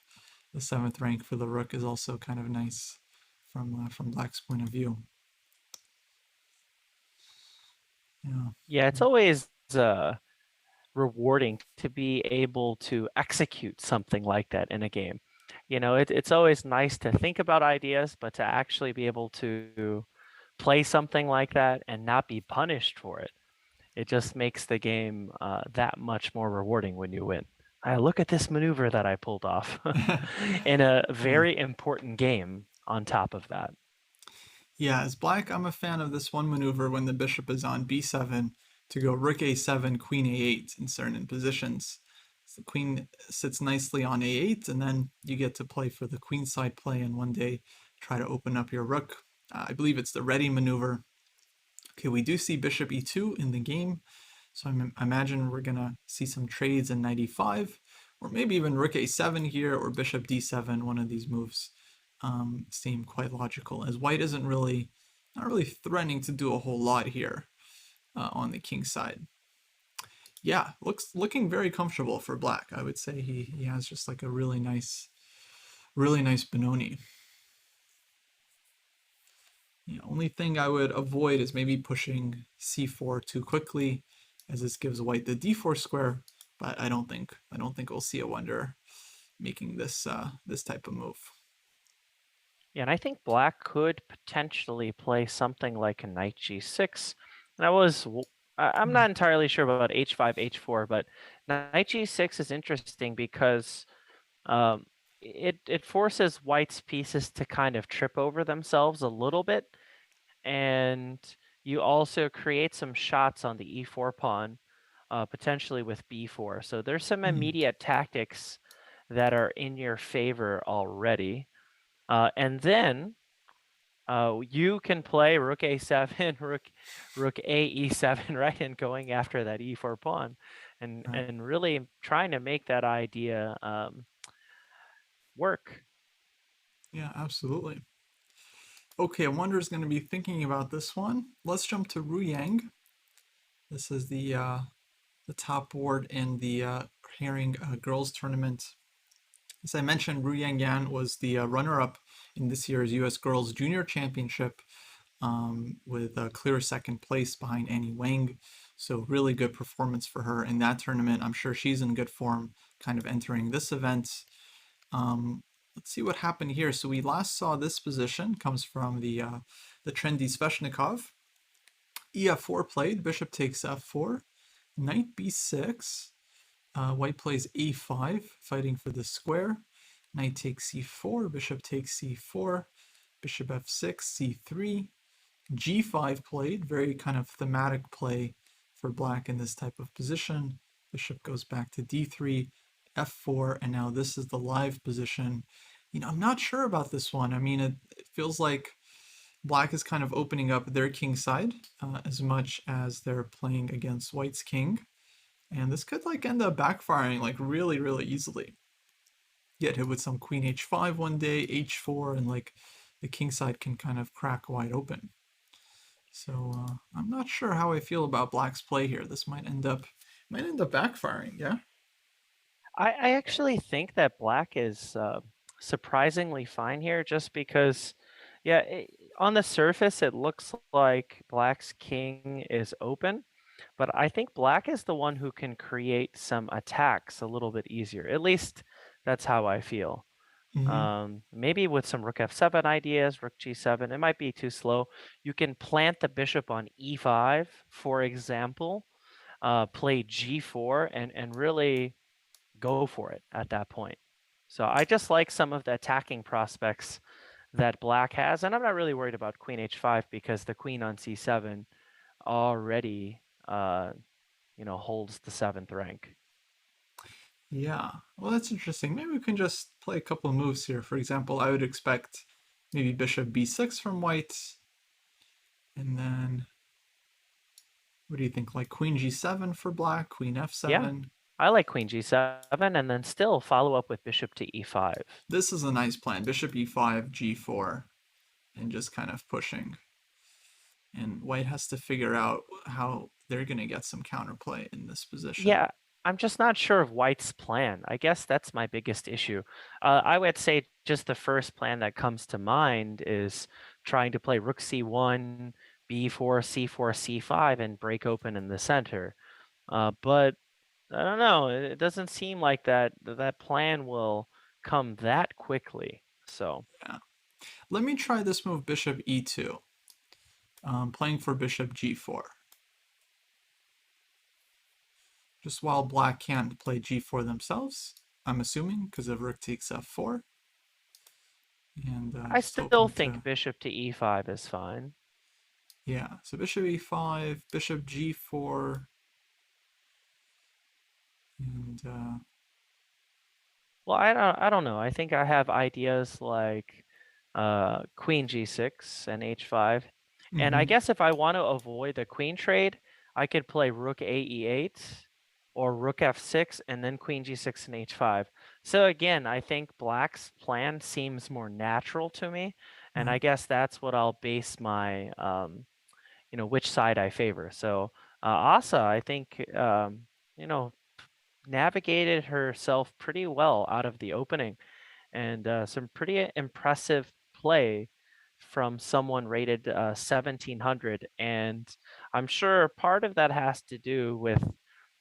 the 7th rank for the rook is also kind of nice from black's point of view. Yeah, it's always rewarding to be able to execute something like that in a game. It's always nice to think about ideas, but to actually be able to play something like that and not be punished for it, it just makes the game that much more rewarding when you win. Look at this maneuver that I pulled off in a very important game on top of that. Yeah, as black, I'm a fan of this one maneuver when the bishop is on b7 to go rook a7, queen a8 in certain positions. So the queen sits nicely on a8, and then you get to play for the queenside play and one day try to open up your rook. I believe it's the ready maneuver. Okay, we do see bishop e2 in the game, so I imagine we're going to see some trades in knight e5, or maybe even rook a7 here, or bishop d7, one of these moves. Seem quite logical, as white isn't not really threatening to do a whole lot here on the king side. Yeah, looking very comfortable for black. I would say he has just like a really nice Benoni. The only thing I would avoid is maybe pushing c4 too quickly, as this gives white the d4 square. but I don't think we'll see a wonder making this type of move. Yeah, and I think black could potentially play something like a knight g6. And I'm Hmm. not entirely sure about h5, h4, but knight g6 is interesting because um, it forces white's pieces to kind of trip over themselves a little bit, and you also create some shots on the e4 pawn, potentially with b4. So there's some Hmm. immediate tactics that are in your favor already. And then you can play rook a7, rook a e7, right, and going after that e4 pawn, Right. and really trying to make that idea work. Yeah, absolutely. Okay, I wonder is going to be thinking about this one. Let's jump to Ru Yang. This is the top board in the Haring girls tournament. As I mentioned, Ru Yang Yan was the runner-up in this year's U.S. Girls Junior Championship with a clear second place behind Annie Wang. So really good performance for her in that tournament. I'm sure she's in good form, kind of entering this event. Um, let's see what happened here. So we last saw this position comes from the trendy Sveshnikov. EF4 played, bishop takes f4, knight b6, white plays a5, fighting for the square. Knight takes c4, bishop takes c4, bishop f6, c3, g5 played, very kind of thematic play for black in this type of position. Bishop goes back to d3, f4, and now this is the live position. I'm not sure about this one. I mean, it feels like black is kind of opening up their king side as much as they're playing against white's king. And this could like end up backfiring like really, really easily. Get hit with some queen h5 one day, h4, and like the king side can kind of crack wide open. So I'm not sure how I feel about black's play here. This might end up backfiring. Yeah. I actually think that black is surprisingly fine here, just because, yeah, on the surface it looks like black's king is open, but I think black is the one who can create some attacks a little bit easier. At least that's how I feel. Hmm. Maybe with some rook f7 ideas, rook g7, it might be too slow. You can plant the bishop on e5, for example, play g4, and really go for it at that point. So I just like some of the attacking prospects that black has, and I'm not really worried about queen h5 because the queen on c7 already, holds the 7th rank. Yeah. Well, that's interesting. Maybe we can just play a couple of moves here. For example, I would expect maybe bishop b6 from white, and then what do you think? Like queen g7 for black, queen Yeah, f7. I like queen g7, and then still follow up with bishop to e5. This is a nice plan. Bishop e5, g4, and just kind of pushing. And white has to figure out how they're going to get some counterplay in this position. Yeah, I'm just not sure of white's plan. I guess that's my biggest issue. I would say just the first plan that comes to mind is trying to play rook c1, b4, c4, c5, and break open in the center. But I don't know. It doesn't seem like that plan will come that quickly. So Yeah. Let me try this move, bishop e2, playing for bishop g4. Just while black can't play g4 themselves, I'm assuming, because of rook takes f4. And I just still hoping think to, bishop to e5 is fine. yeah. So bishop e5, bishop g4, and Well, I don't know. I think I have ideas like queen g6 and h5. And I mm-hmm, guess if I want to avoid the queen trade, I could play rook a e8 or rook f6 and then queen g6 and h5. So again, I think black's plan seems more natural to me, and I right. guess that's what I'll base my which side I favor. So Asa, I think you know navigated herself pretty well out of the opening, and some pretty impressive play from someone rated 1700. And I'm sure part of that has to do with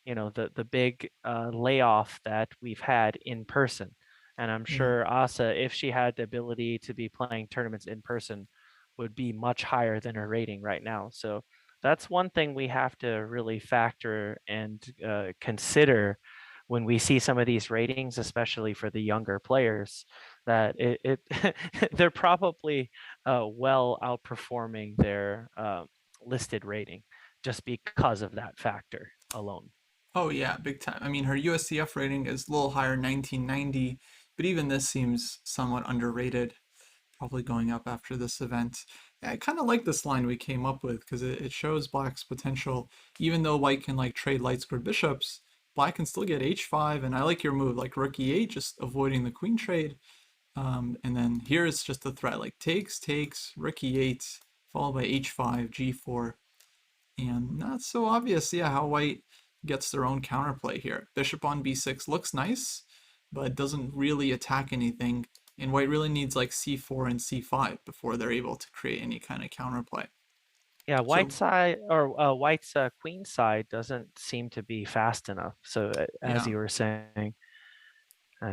the big layoff that we've had in person. And I'm Yeah. sure Asa, if she had the ability to be playing tournaments in person, would be much higher than her rating right now. So that's one thing we have to really factor and consider when we see some of these ratings, especially for the younger players, that they're probably well outperforming their listed rating just because of that factor alone. Oh yeah, big time. I mean, her USCF rating is a little higher, 1990, but even this seems somewhat underrated. Probably going up after this event. Yeah, I kind of like this line we came up with because it shows Black's potential. Even though White can like trade light squared bishops, Black can still get h5, and I like your move, like rook e8, just avoiding the queen trade. And then here it's just a threat, like takes, rook e8, followed by h5, g4, and not so obvious, yeah, how White gets their own counterplay here. Bishop on b6 looks nice, but doesn't really attack anything. And White really needs like c4 and c5 before they're able to create any kind of counterplay. Yeah, So White's queen side doesn't seem to be fast enough. So as yeah, you were saying,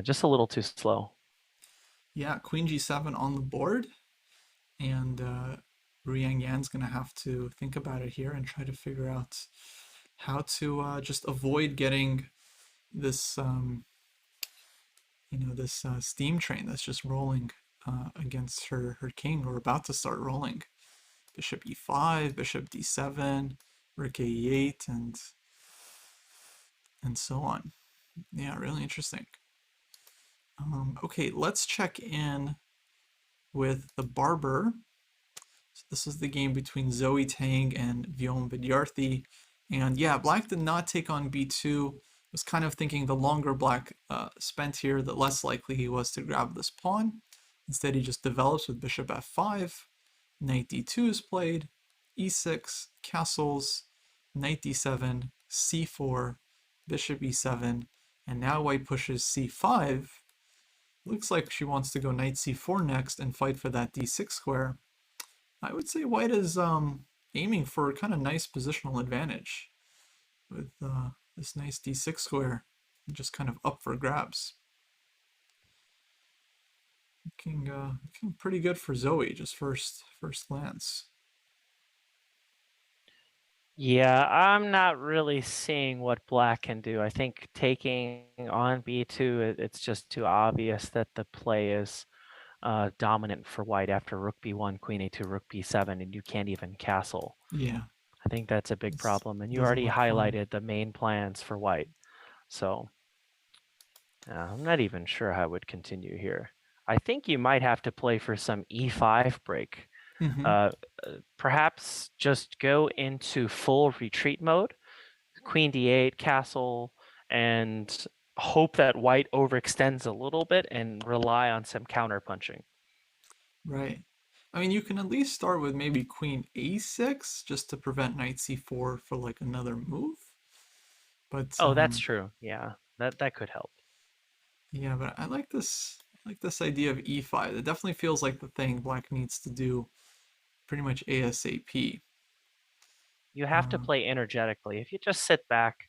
just a little too slow. yeah, queen g7 on the board, and Yang Yan's gonna have to think about it here and try to figure out how to just avoid getting this this steam train that's just rolling against her king, or about to start rolling. Bishop e5, bishop d7, rook e8, and so on. Yeah, really interesting. Okay, let's check in with the Barber. So this is the game between Zoe Tang and Vyom Vidyarthi. And yeah, Black did not take on b2. Was kind of thinking the longer Black spent here, the less likely he was to grab this pawn. Instead, he just develops with bishop f5. Knight d2 is played. e6, castles, knight d7, c4, bishop e7. And now White pushes c5. Looks like she wants to go knight c4 next and fight for that d6 square. I would say White is aiming for a kind of nice positional advantage with this nice d6 square just kind of up for grabs. Looking pretty good for Zoe, just first glance. Yeah, I'm not really seeing what Black can do. I think taking on b2, it's just too obvious that the play is dominant for White after rook b1, queen a2, rook b7, and you can't even castle. Yeah, I think that's a big this problem, and you doesn't already look fun. highlighted the main plans for White. So I'm not even sure how I would continue here. I think you might have to play for some e5 break. Mm-hmm. Uh, Perhaps just go into full retreat mode, queen d8, castle, and hope that White overextends a little bit and rely on some counterpunching. Right. I mean, you can at least start with maybe queen a6 just to prevent knight c4 for like another move. But Oh, that's true. Yeah, that could help. yeah, but I like this. I like this idea of e5. It definitely feels like the thing Black needs to do pretty much ASAP. You have to Uh, play energetically. If you just sit back,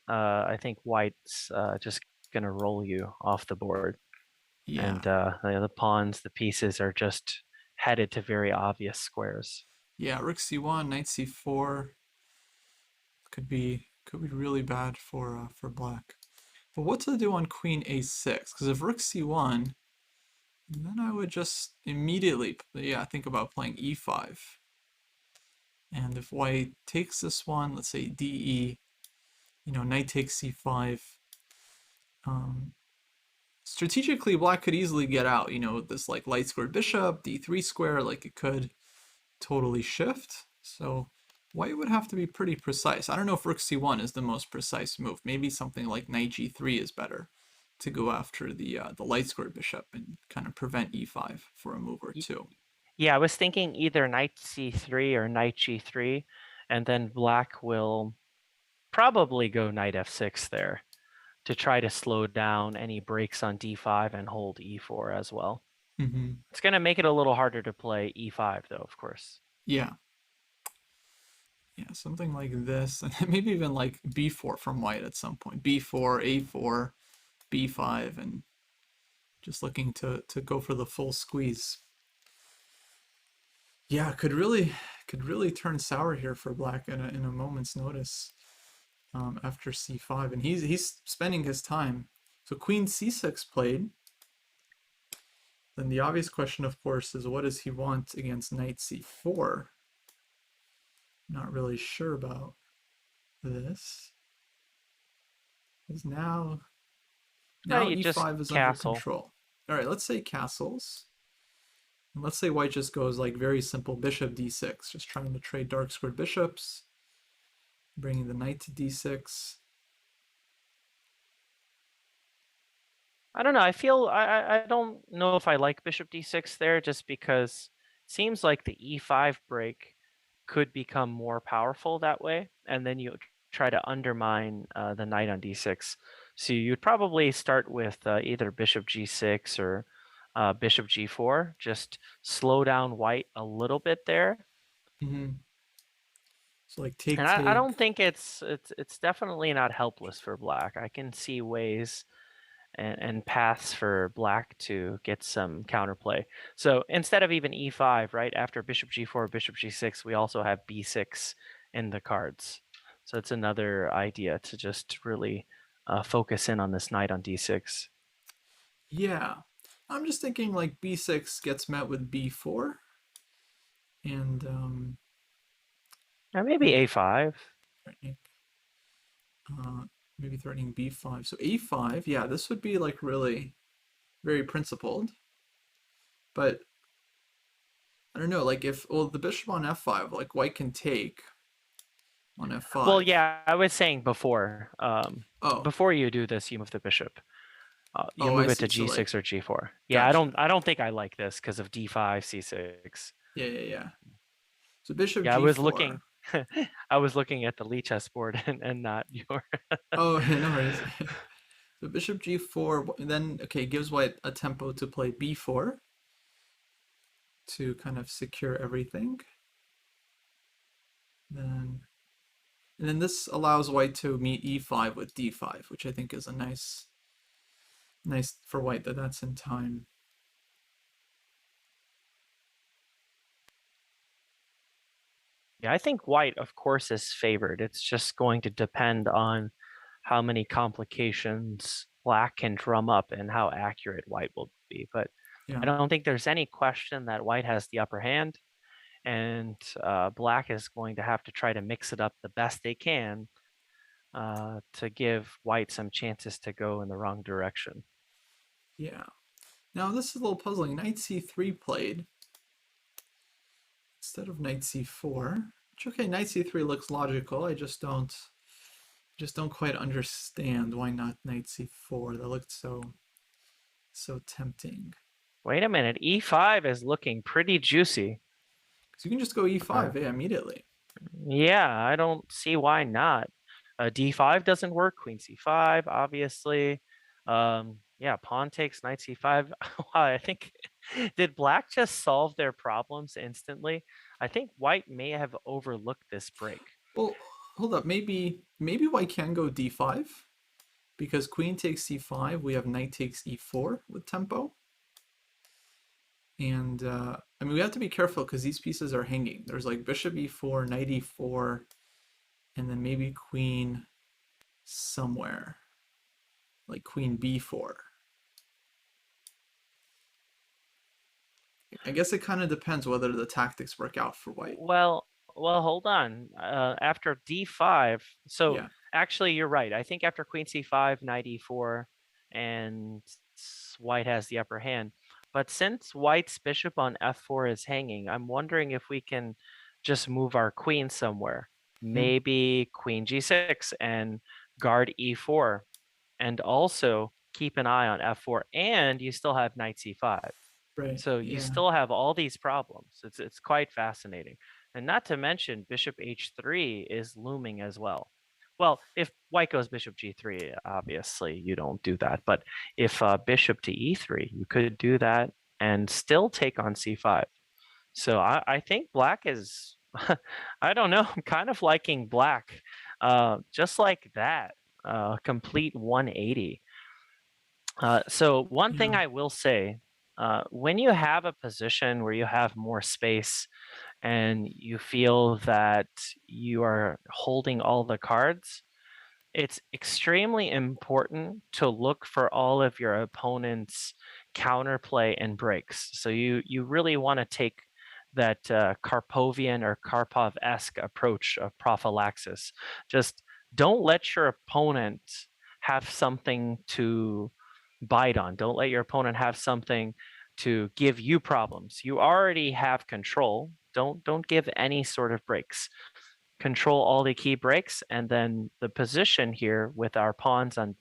I think White's just gonna roll you off the board, yeah, and the pawns, the pieces are just headed to very obvious squares. yeah. Rook c1, knight c4 could be really bad for Black. But what to do on queen a6? Because if rook c1, then I would just immediately, yeah, think about playing e5. And if White takes this one, let's say de, knight takes c5. Um, Strategically, Black could easily get out. This like light squared bishop, d3 square, like it could totally shift. So White would have to be pretty precise. I don't know if rook c1 is the most precise move. Maybe something like knight g3 is better to go after the light squared bishop and kind of prevent e5 for a move or two. Yeah, I was thinking either knight c3 or knight g3, and then Black will probably go knight f6 there to try to slow down any breaks on d5 and hold e4 as well. Mm-hmm. It's going to make it a little harder to play e5 though, of course. Yeah, Yeah, something like this, and then maybe even like b4 from white at some point. b4, a4, b5, and just looking to go for the full squeeze. Yeah, could really turn sour here for black in a moment's notice after c5, and he's spending his time. So queen c6 played. Then the obvious question, of course, is what does he want against knight c4? Not really sure about this. Because now You just e5 is under castle. control. All right, let's say castles. And let's say white just goes like very simple bishop d6, just trying to trade dark squared bishops, bringing the knight to d6. I don't know. I don't know if I like bishop d6 there, just because it seems like the e5 break could become more powerful that way, and then you try to undermine the knight on d6. So you'd probably start with either bishop g6 or bishop g4. Just slow down white a little bit there. Mm-hmm. So like take And I take. don't think it's definitely not helpless for black. I can see ways and paths for black to get some counterplay. So instead of even e5, right, after bishop g4, bishop g6, we also have b6 in the cards. So it's another idea to just really focus in on this knight on d6. Yeah. I'm just thinking like b6 gets met with b4 and Or maybe maybe a5. threatening uh, maybe threatening b5. So a5, yeah, this would be like really very principled. But I don't know, like if well the bishop on f5, like white can take on Well, f5. yeah, I was saying before. Oh, Before you do this, you move the bishop. You oh, I move it to see. So like, g6 or g4. Yeah, I don't. gotcha. I don't think I like this because of d5, c6. Yeah, yeah, yeah. So bishop Yeah, I was g4. looking. I was looking at the Lee chessboard and not your. Oh, no worries. So bishop g4, then okay, gives white a tempo to play b4 to kind of secure everything. Then and then this allows white to meet e5 with d5, which I think is a nice for white that that's in time. Yeah, I think white, of course, is favored. It's just going to depend on how many complications black can drum up and how accurate white will be. But I Yeah. don't think there's any question that white has the upper hand, and black is going to have to try to mix it up the best they can to give white some chances to go in the wrong direction. Yeah. Now this is a little puzzling. Knight c3 played instead of knight c4. Which okay, knight c3 looks logical. I just don't quite understand why not knight c4. That looked so tempting. Wait a minute, e5 is looking pretty juicy. Because you can just go Uh, e5, yeah, immediately. yeah, I don't see why not. D5 doesn't work, queen c5, obviously. Yeah, pawn takes knight c5. Wow, I think, did black just solve their problems instantly? I think white may have overlooked this break. Well, hold up. Maybe white can go d5 because queen takes c5. We have knight takes e4 with tempo. And I mean, we have to be careful because these pieces are hanging. There's like bishop e4, knight e4, and then maybe queen somewhere, like queen b4. I guess it kind of depends whether the tactics work out for white. Well, well, hold on. After d5, so Yeah. actually you're right. I think after queen c5, knight e4, and white has the upper hand. But since white's bishop on f4 is hanging, I'm wondering if we can just move our queen somewhere. Hmm. Maybe queen g6 and guard e4, and also keep an eye on f4, and you still have knight c5. Right. So you Yeah. still have all these problems. It's quite fascinating. And not to mention bishop h3 is looming as well. Well, if white goes bishop g3, obviously you don't do that. But if bishop to e3, you could do that and still take on c5. So I think black is I don't know. I'm kind of liking black. Just like that, complete 180. So one thing Yeah. I will say, when you have a position where you have more space and you feel that you are holding all the cards, it's extremely important to look for all of your opponent's counterplay and breaks. So you really want to take that Karpovian or Karpov-esque approach of prophylaxis. Just don't let your opponent have something to bite on. Don't let your opponent have something to give you problems. You already have control. Don't give any sort of breaks. Control all the key breaks, and then the position here with our pawns on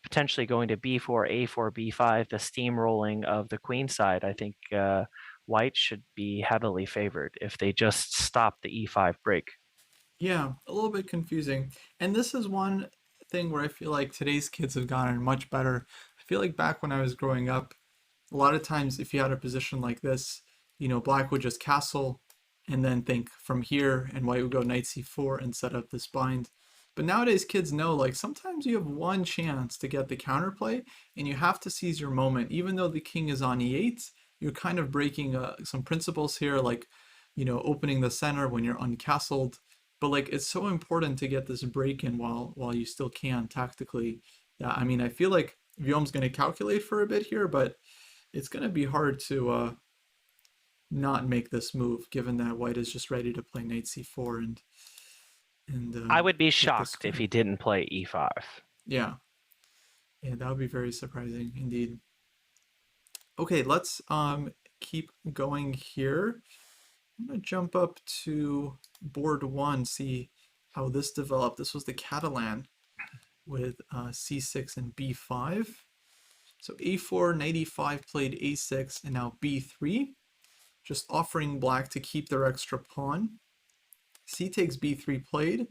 potentially going to b4, a4, b5, the steamrolling of the queen side. I think white should be heavily favored if they just stop the e5 break. Yeah, a little bit confusing. And this is one thing where I feel like today's kids have gotten much better. I feel like back when I was growing up, a lot of times if you had a position like this, black would just castle and then think from here, and white would go knight c4 and set up this bind. But nowadays kids know, like, sometimes you have one chance to get the counterplay and you have to seize your moment. Even though the king is on e8, you're kind of breaking some principles here, like, opening the center when you're uncastled. But like, it's so important to get this break in while you still can tactically. Yeah, I mean, I feel like Viom's going to calculate for a bit here, but it's going to be hard to not make this move, given that white is just ready to play knight c4 and I would be take the shocked if square. he didn't play e5. Yeah, yeah, that would be very surprising indeed. Okay, let's keep going here. I'm gonna jump up to board one, see how this developed. This was the Catalan with c6 and b5. So a4, knight e5 played a6, and now b3, just offering black to keep their extra pawn. C takes b3 played.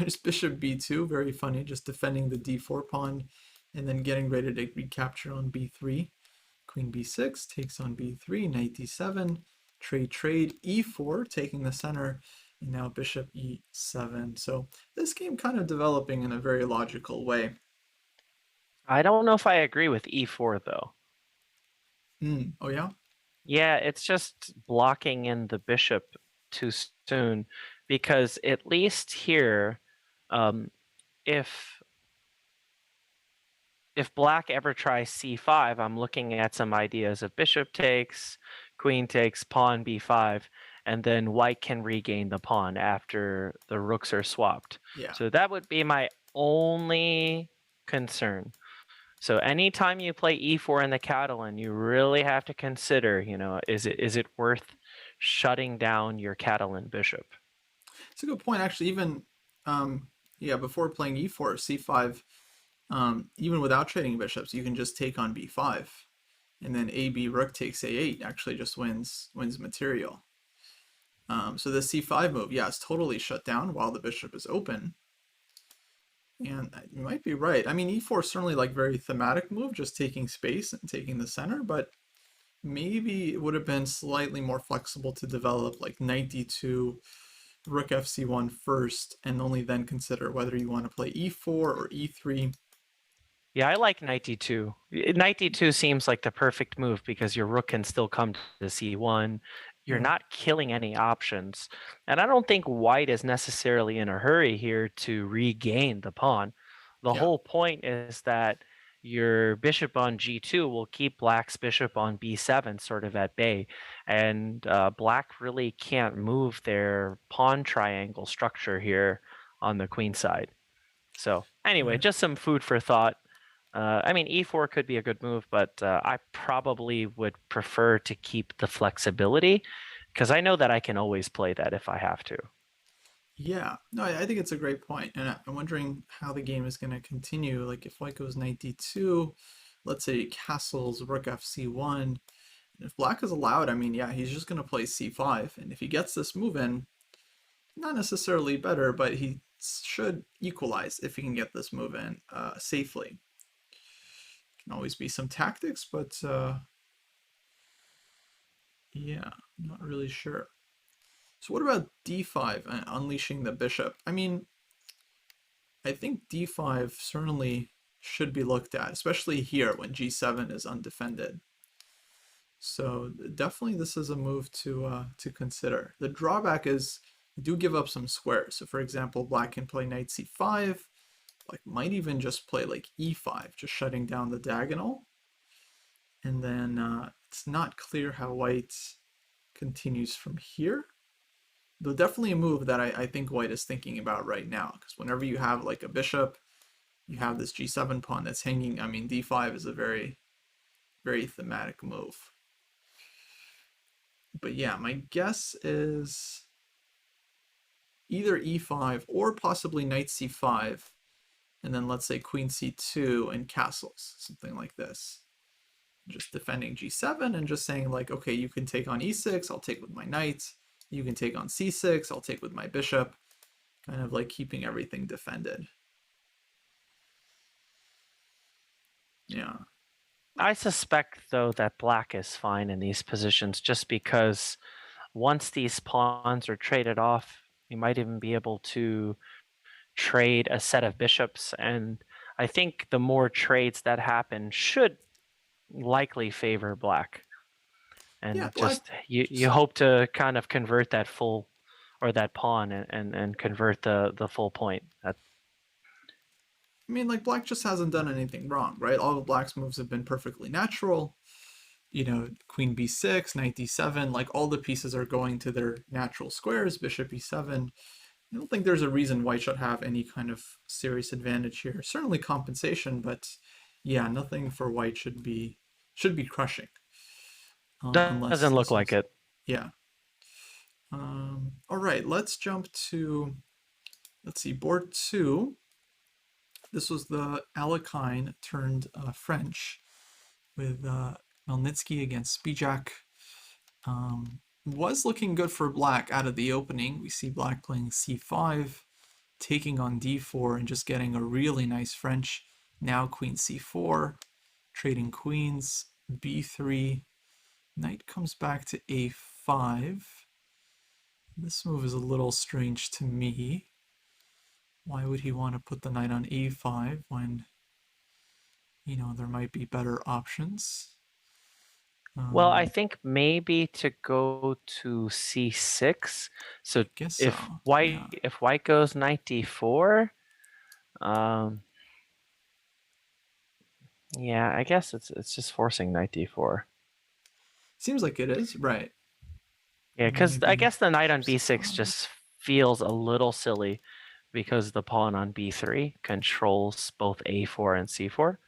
Just bishop b2, very funny, just defending the d4 pawn and then getting ready to recapture on b3. Queen b6 takes on b3, knight d7, trade, e4, taking the center, and now bishop e7. So this game kind of developing in a very logical way. I don't know if I agree with e4 though. Oh yeah? Yeah, it's just blocking in the bishop too soon, because at least here, um, if if black ever tries c5, I'm looking at some ideas of bishop takes, queen takes, pawn b5, and then white can regain the pawn after the rooks are swapped. Yeah. So that would be my only concern. So anytime you play e4 in the Catalan, you really have to consider, is it worth shutting down your Catalan bishop? It's a good point, actually. Even, yeah, before playing e4, c5, even without trading bishops, you can just take on b5, and then ab rook takes a8 actually just wins material. So the c5 move, yeah, it's totally shut down while the bishop is open. And you might be right. I mean, e4 is certainly like very thematic move, just taking space and taking the center, but maybe it would have been slightly more flexible to develop like knight d2, rook fc1 first, and only then consider whether you want to play e4 or e3. Yeah, I like knight d2. Knight d2 seems like the perfect move because your rook can still come to c1. You're Yeah, not killing any options. And I don't think white is necessarily in a hurry here to regain the pawn. The yeah, whole point is that your bishop on g2 will keep black's bishop on b7 sort of at bay. And black really can't move their pawn triangle structure here on the queen side. So anyway, right. just some food for thought. I mean, e4 could be a good move, but I probably would prefer to keep the flexibility because I know that I can always play that if I have to. Yeah, no, I think it's a great point, and I'm wondering how the game is going to continue. Like if white goes knight d2, let's say castles rook fc1, and if black is allowed, I mean, yeah, he's just going to play c5, and if he gets this move in, not necessarily better, but he should equalize if he can get this move in safely. Can always be some tactics, but yeah, not really sure. So what about d5, unleashing the bishop? I mean, I think d5 certainly should be looked at, especially here when g7 is undefended. So definitely this is a move to consider. The drawback is you do give up some squares. So for example, black can play knight c5, like might even just play like e5, just shutting down the diagonal. And then it's not clear how white continues from here. Though definitely a move that I think white is thinking about right now, because whenever you have like a bishop, you have this g7 pawn that's hanging. I mean, d5 is a very, very thematic move. But yeah, my guess is either e5 or possibly knight c5, and then let's say queen c2 and castles, something like this. Just defending g7 and just saying like, okay, you can take on e6, I'll take with my knight. You can take on c6, I'll take with my bishop. Kind of like keeping everything defended. Yeah. I suspect, though, that black is fine in these positions just because once these pawns are traded off, you might even be able to trade a set of bishops. And I think the more trades that happen should likely favor black. Yeah, And black just you just hope to kind of convert that full or that pawn and convert the full point. I mean like black just hasn't done anything wrong, right? All of black's moves have been perfectly natural. You know, queen b6, knight d7, like all the pieces are going to their natural squares, bishop e7. I don't think there's a reason white should have any kind of serious advantage here. Certainly compensation, but yeah, nothing for white should be crushing. Unless Doesn't look this like was, it. yeah. All right, let's jump to, let's see, board two. This was the Alekhine turned French with Melnitsky against Spijak. Was looking good for black out of the opening. We see black playing c5, taking on d4, and just getting a really nice French. Now queen c4, trading queens, b3, knight comes back to a5. This move is a little strange to me. Why would he want to put the knight on a5 when, there might be better options? Well, I Um, think maybe to go to c6. So guess if so. Yeah. white goes knight d4, um, yeah, I guess it's just forcing knight d4. Seems like it is, right. Yeah, because I Maybe guess the knight on bishop b6 c5. just feels a little silly because the pawn on b3 controls both a4 and c4.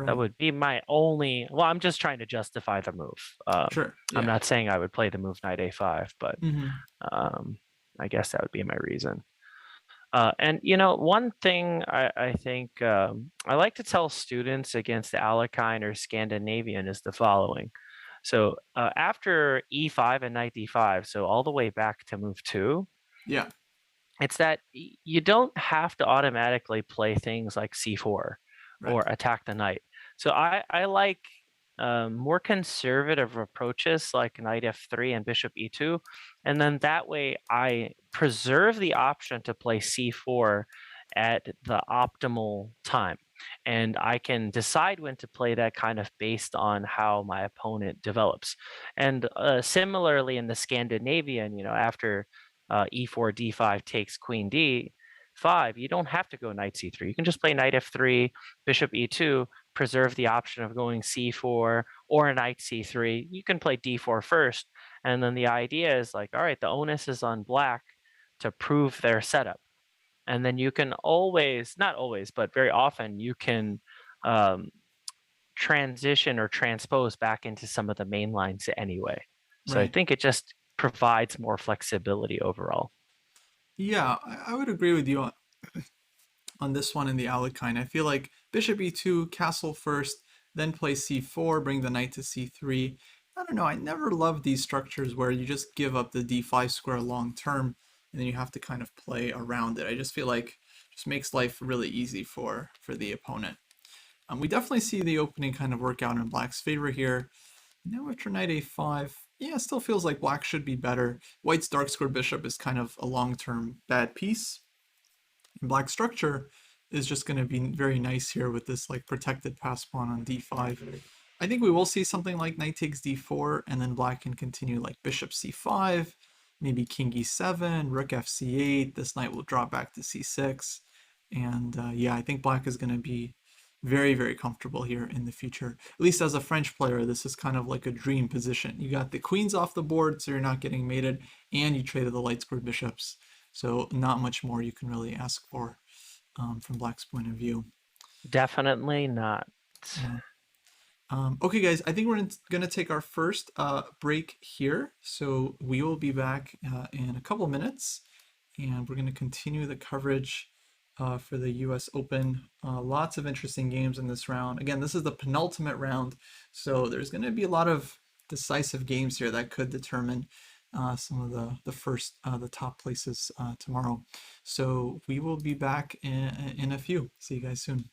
That Right. would be my only. Well, I'm just trying to justify the move. Sure. I'm Yeah. not saying I would play the move knight a5, but Mm-hmm. um, I guess that would be my reason. And one thing I think I like to tell students against the Alekhine or Scandinavian is the following. So after e5 and knight d5, so all the way back to move 2, Yeah. it's that you don't have to automatically play things like c4 Right. or attack the knight. So I like more conservative approaches like knight f3 and bishop e2, and then that way I preserve the option to play c4 at the optimal time, and I can decide when to play that kind of based on how my opponent develops. And similarly in the Scandinavian, after e4 d5 takes queen d5, you don't have to go knight c3. You can just play knight f3, bishop e2, preserve the option of going c4 or knight c3. You can play d4 first, and then the idea is like, all right, the onus is on black to prove their setup. And then you can always, not always, but very often, you can um, transition or transpose back into some of the main lines anyway. So I Right. think it just provides more flexibility overall. Yeah, I would agree with you on this one in the Alekhine. I feel like bishop e2, castle first, then play c4, bring the knight to c3. I don't know. I never loved these structures where you just give up the d5 square long term and then you have to kind of play around it. I just feel like it just makes life really easy for the opponent. We definitely see the opening kind of work out in black's favor here. Now after knight a5, Yeah, it still feels like black should be better. White's dark square bishop is kind of a long-term bad piece. And black structure is just going to be very nice here with this like protected pass pawn on d5. I think we will see something like knight takes d4, and then black can continue like bishop c5, maybe king e7, rook fc8. This knight will drop back to c6. And yeah, I think black is going to be very, very comfortable here in the future. At least as a French player, this is kind of like a dream position. You got the queens off the board, so you're not getting mated, and you traded the light squared bishops. So not much more you can really ask for from Black's point of view. Definitely not. Yeah. Okay, guys, I think we're going to take our first break here. So we will be back in a couple minutes, and we're going to continue the coverage for the US Open. Lots of interesting games in this round. Again, this is the penultimate round, so there's going to be a lot of decisive games here that could determine some of the top places tomorrow. So we will be back in a few. See you guys soon.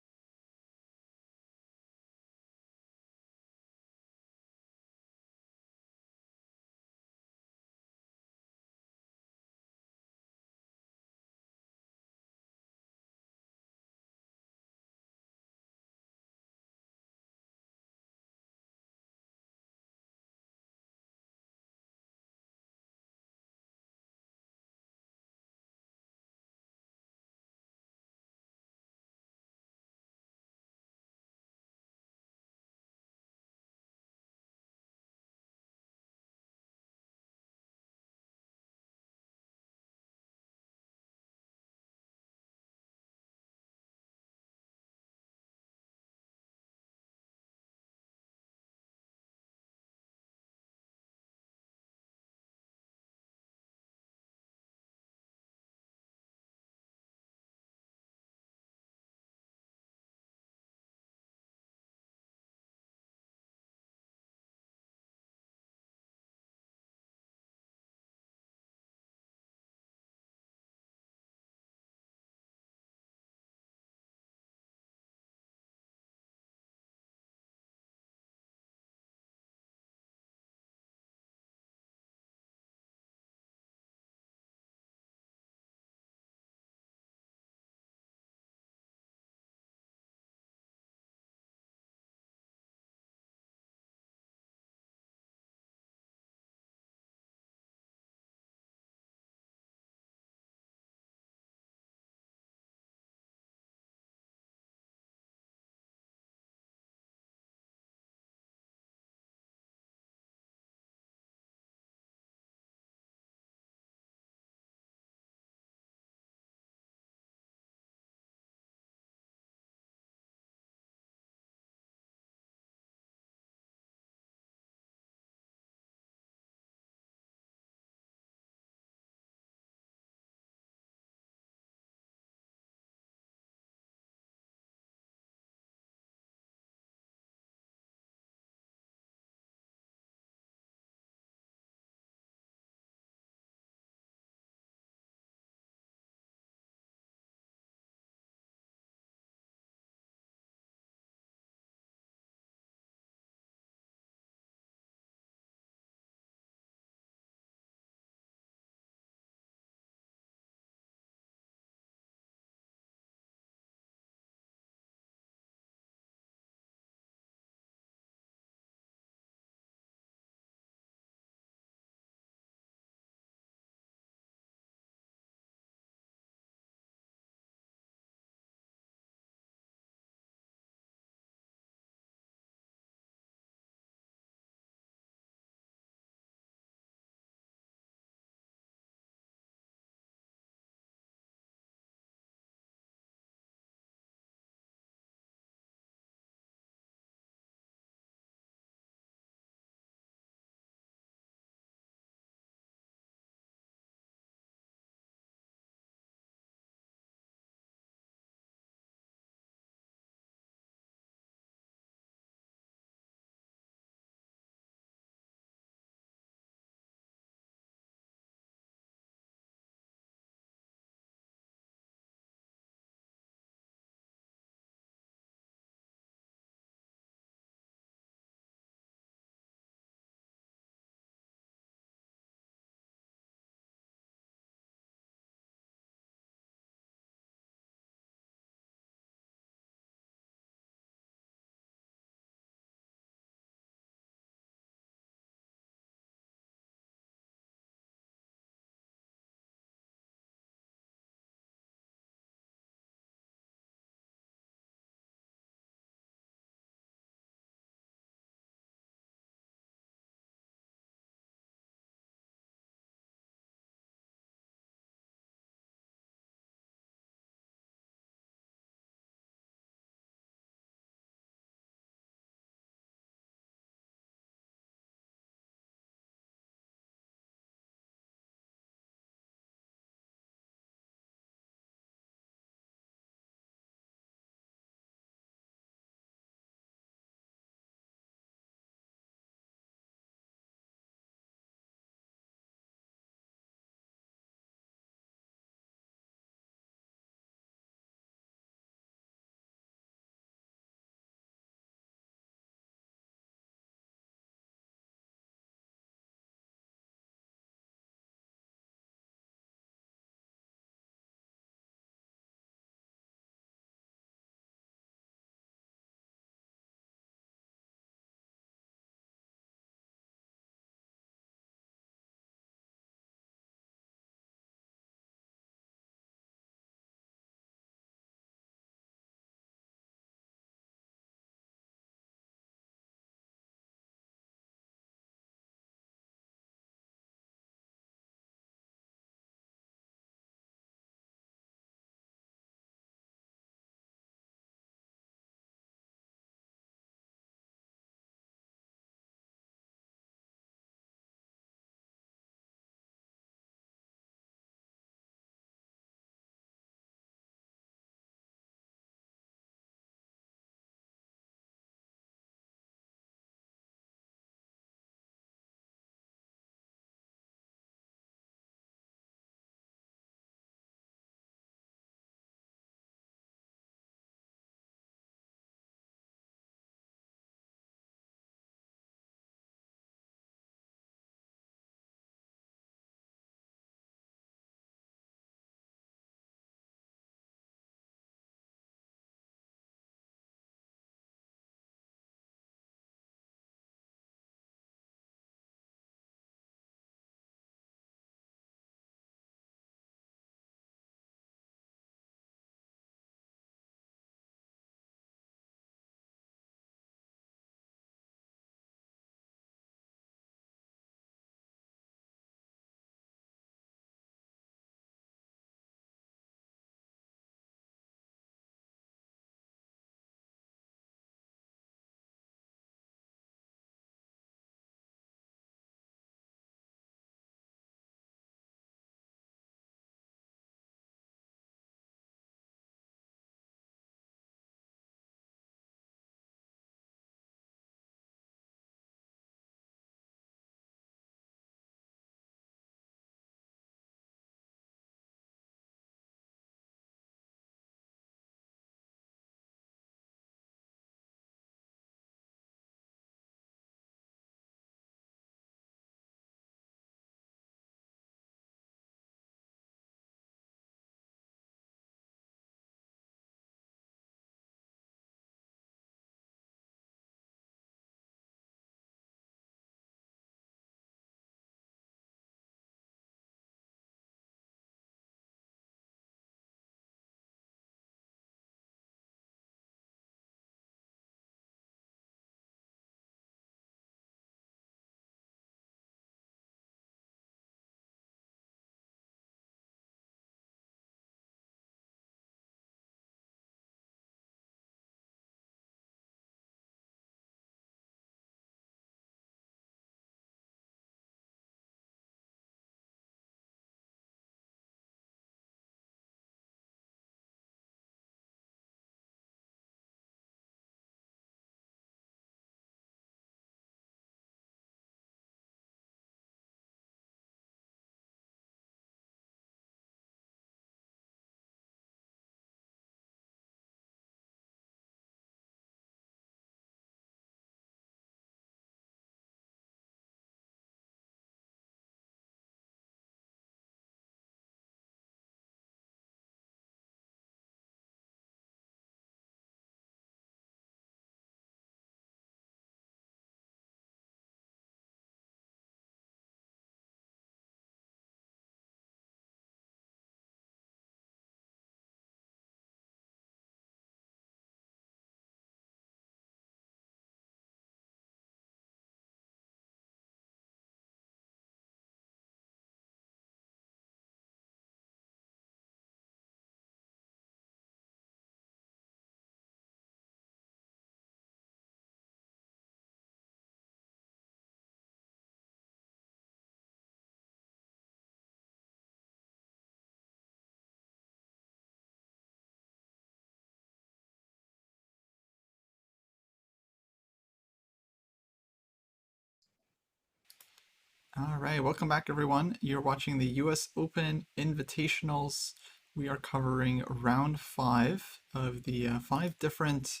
All right, welcome back, everyone. You're watching the US Open Invitationals. We are covering round five of the five different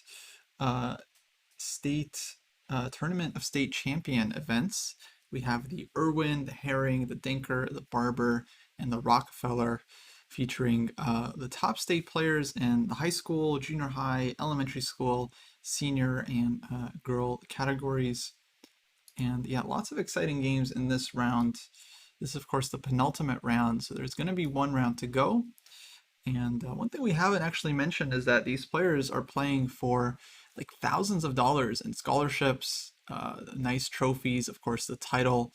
uh, state tournament of state champion events. We have the Irwin, the Haring, the Denker, the Barber, and the Rockefeller, featuring the top state players in the high school, junior high, elementary school, senior, and girl categories. And yeah, lots of exciting games in this round. This is, of course, the penultimate round, so there's going to be one round to go. And one thing we haven't actually mentioned is that these players are playing for like thousands of dollars in scholarships, nice trophies, of course, the title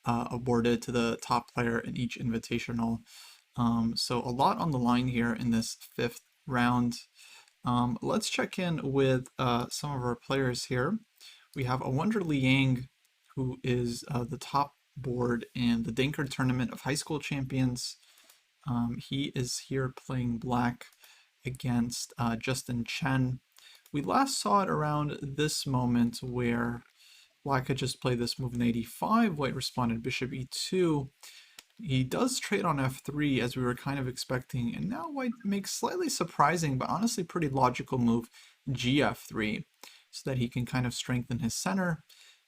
awarded to the top player in each invitational. So a lot on the line here in this fifth round. Let's check in with some of our players here. We have a Wonder Liang, who is the top board in the Denker Tournament of High School Champions. He is here playing black against Justin Chen. We last saw it around this moment where black had just played this move in 85, white responded bishop e2. He does trade on f3 as we were kind of expecting, and now white makes slightly surprising but honestly pretty logical move gf3 so that he can kind of strengthen his center.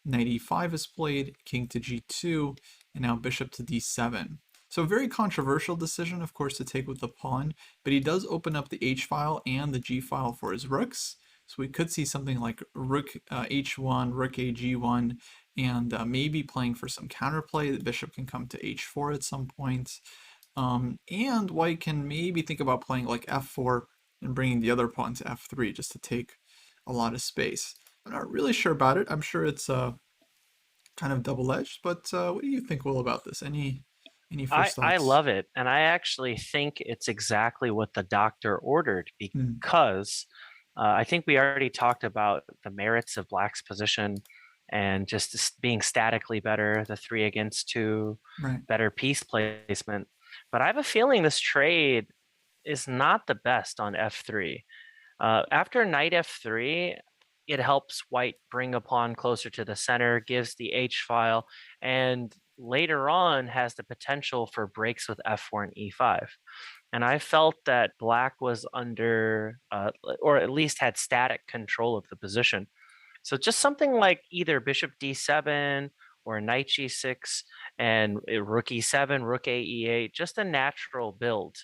Knight e5 is played, king to g2, and now bishop to d7. So a very controversial decision, of course, to take with the pawn, but he does open up the h-file and the g-file for his rooks. So we could see something like rook h1, rook a g1, and maybe playing for some counterplay. The bishop can come to h4 at some point. And white can maybe think about playing like f4 and bringing the other pawn to f3 just to take a lot of space. I'm not really sure about it. I'm sure it's kind of double-edged, but what do you think, Will, about this? Any I first I thoughts? love it, and I actually think it's exactly what the doctor ordered Mm, because I think we already talked about the merits of Black's position and just being statically better, the 3 against 2, right. better piece placement. But I have a feeling this trade is not the best on f3. After knight f3, it helps white bring a pawn closer to the center, gives the h-file, and later on has the potential for breaks with f4 and e5. And I felt that black was under, or at least had static control of the position. So just something like either bishop d7 or knight g6 and rook e7, rook a e8, just a natural build.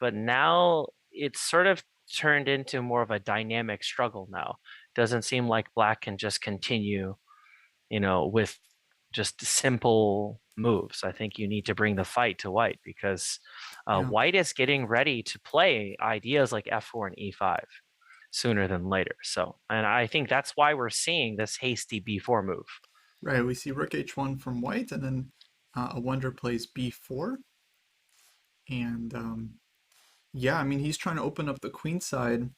But now it's sort of turned into more of a dynamic struggle now. Doesn't seem like black can just continue, with just simple moves. I think you need to bring the fight to white because Yeah. white is getting ready to play ideas like f4 and e5 sooner than later. So, and I think that's why we're seeing this hasty b4 move. Right. We see rook h1 from white, and then a wonder plays b4. And yeah, I mean, he's trying to open up the queen side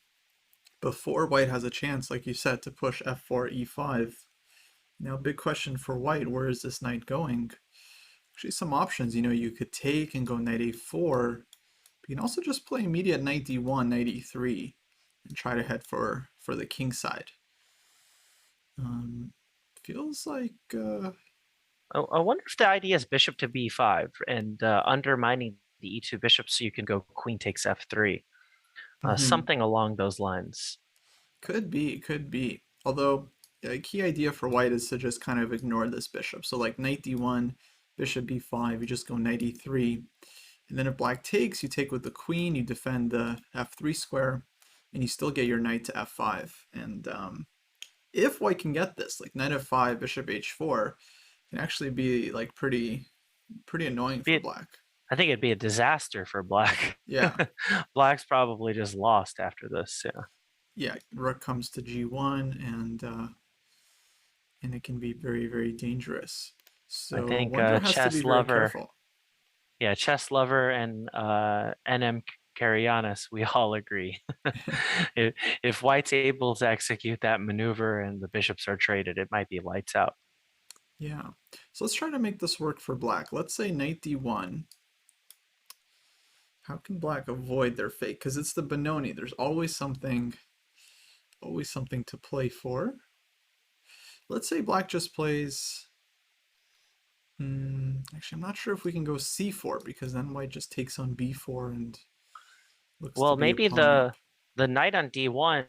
before white has a chance, like you said, to push f4, e5. Now, big question for white, where is this knight going? Actually, some options, you could take and go knight a4. But you can also just play immediate knight d1, knight e3, and try to head for the king side. Um, feels like, I wonder if the idea is bishop to b5 and undermining the e2 bishop so you can go queen takes f3, mhm. something along those lines. Could be, could be. Although a key idea for white is to just kind of ignore this bishop. So like knight d1, bishop b5, you just go knight e3. And then if black takes, you take with the queen, you defend the f3 square, and you still get your knight to f5. And if white can get this, like knight f5, bishop h4, can actually be like pretty annoying Be for it, black. I think it'd be a disaster for black. Yeah, Black's probably just lost after this. Yeah, yeah. Rook comes to g1, and it can be very dangerous. I So think Wonder has to be chess very lover, careful. yeah, chess lover and NM Carianis, we all agree. if, if White's able to execute that maneuver and the bishops are traded, it might be lights out. Yeah. So let's try to make this work for black. Let's say knight d1. How can black avoid their fate? Because it's the Benoni. There's always something to play for. Let's say black just plays Actually, I'm not sure if we can go c4 because then white just takes on b4 and looks to Well, be a maybe pawn up. the knight on d1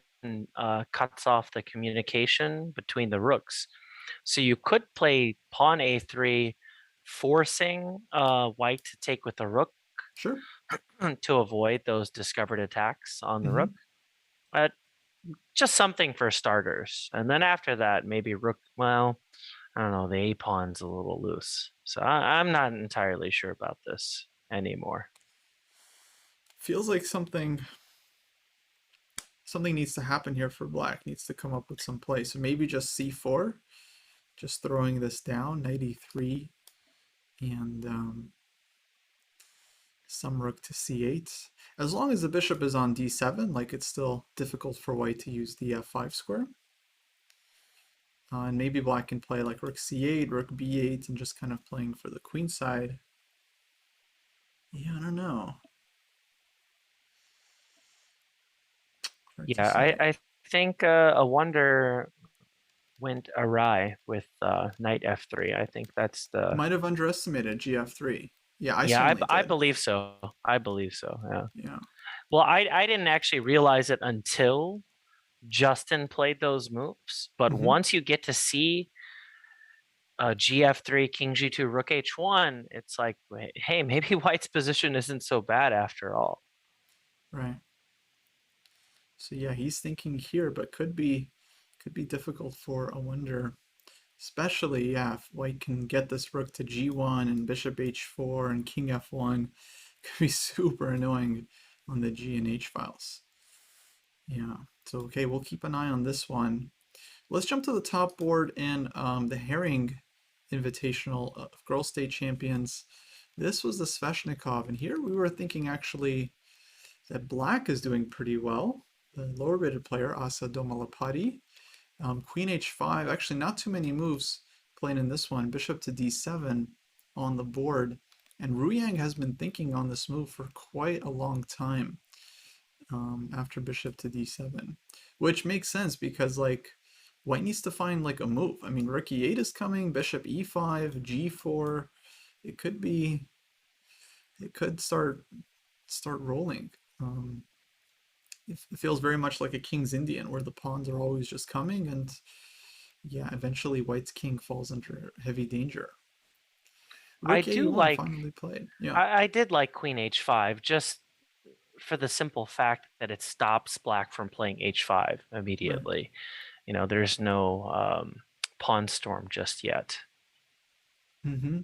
cuts off the communication between the rooks. So you could play pawn a3, forcing white to take with the rook Sure. to avoid those discovered attacks on the rook. Hmm. But just something for starters. And then after that, maybe rook, well, I don't know, the a pawn's a little loose. So I'm not entirely sure about this anymore. Feels like something needs to happen here for black. Needs to come up with some play. So maybe just c4, just throwing this down, knight e3, and some rook to c8. As long as the bishop is on d7, like it's still difficult for white to use the f5 square. And maybe black can play like rook c8, rook b8, and just kind of playing for the queen side. Yeah, I don't know. Hard to Yeah, say. I think a wonder went awry with knight f3. I think that's the Might have underestimated gf3. Yeah, I yeah, certainly I did. believe so. I believe so. Yeah. Yeah. Well, I didn't actually realize it until Justin played those moves, but Hmm. once you get to see gf3, king g2, rook h1, it's like, hey, maybe white's position isn't so bad after all. Right. So yeah, he's thinking here, but could be difficult for a wonder. Especially, yeah, if white can get this rook to g1 and bishop h4 and king f1, could be super annoying on the g and h files. Yeah. So okay, we'll keep an eye on this one. Let's jump to the top board in the Haring Invitational of Girl State Champions. This was the Sveshnikov, and here we were thinking actually that black is doing pretty well. The lower rated player, Asa Domalapati. Queen h5, actually not too many moves playing in this one. Bishop to d7 on the board. And Ruyang has been thinking on this move for quite a long time after bishop to d7, which makes sense because like white needs to find like a move. I mean, rook e8 is coming, bishop e5, g4. It could be, it could start rolling. It feels very much like a King's Indian where the pawns are always just coming and yeah, eventually white's king falls under heavy danger. I Rook do a1 like, finally played. Yeah, I did like queen h5, just for the simple fact that it stops black from playing h5 right. immediately. You know, there's no pawn storm just yet. Mm-hmm.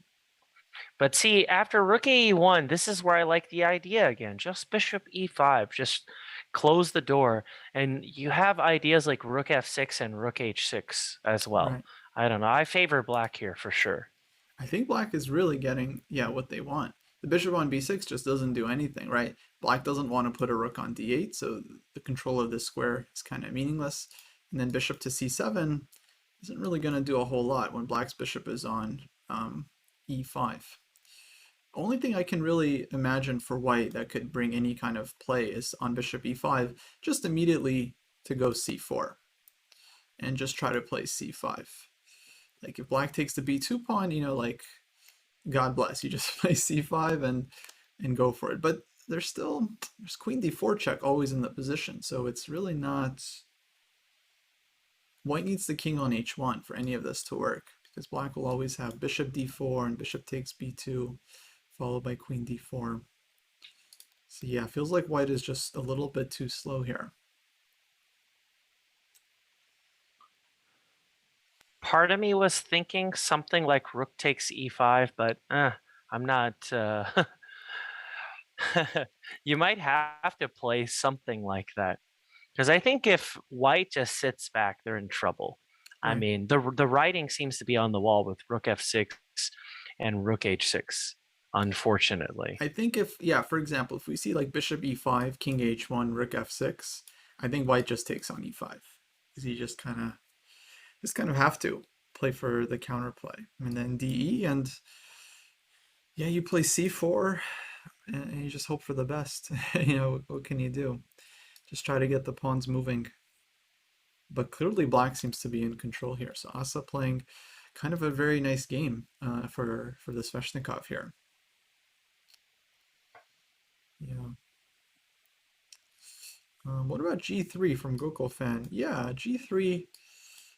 But see, after rook e1, this is where I like the idea again. Just bishop e5, just close the door, and you have ideas like rook f6 and rook h6 as well. Right. I don't know. I favor black here for sure. I think black is really getting, yeah, what they want. The bishop on b6 just doesn't do anything, right? Black doesn't want to put a rook on d8, so the control of this square is kind of meaningless. And then bishop to c7 isn't really going to do a whole lot when black's bishop is on e5. Only thing I can really imagine for white that could bring any kind of play is on bishop e5, just immediately to go c4 and just try to play c5. Like if black takes the b2 pawn, like God bless, you just play c5 and go for it. But there's queen d4 check always in the position, so it's really not. White needs the king on h1 for any of this to work because black will always have bishop d4 and bishop takes b2 followed by queen d4. So yeah, feels like white is just a little bit too slow here. Part of me was thinking something like rook takes e5, but I'm not. You might have to play something like that. Because I think if white just sits back, they're in trouble. I Right. mean, the writing seems to be on the wall with rook f6 and rook h6, unfortunately. I think if, yeah, for example, if we see like bishop e5, king h1, rook f6, I think white just takes on e5 because you just kind of have to play for the counterplay. And then de, and yeah, you play c4 and you just hope for the best. What can you do? Just try to get the pawns moving. But clearly black seems to be in control here. So Asa playing kind of a very nice game for the Sveshnikov here. Yeah. What about G3 from Gokul Fan? Yeah, G3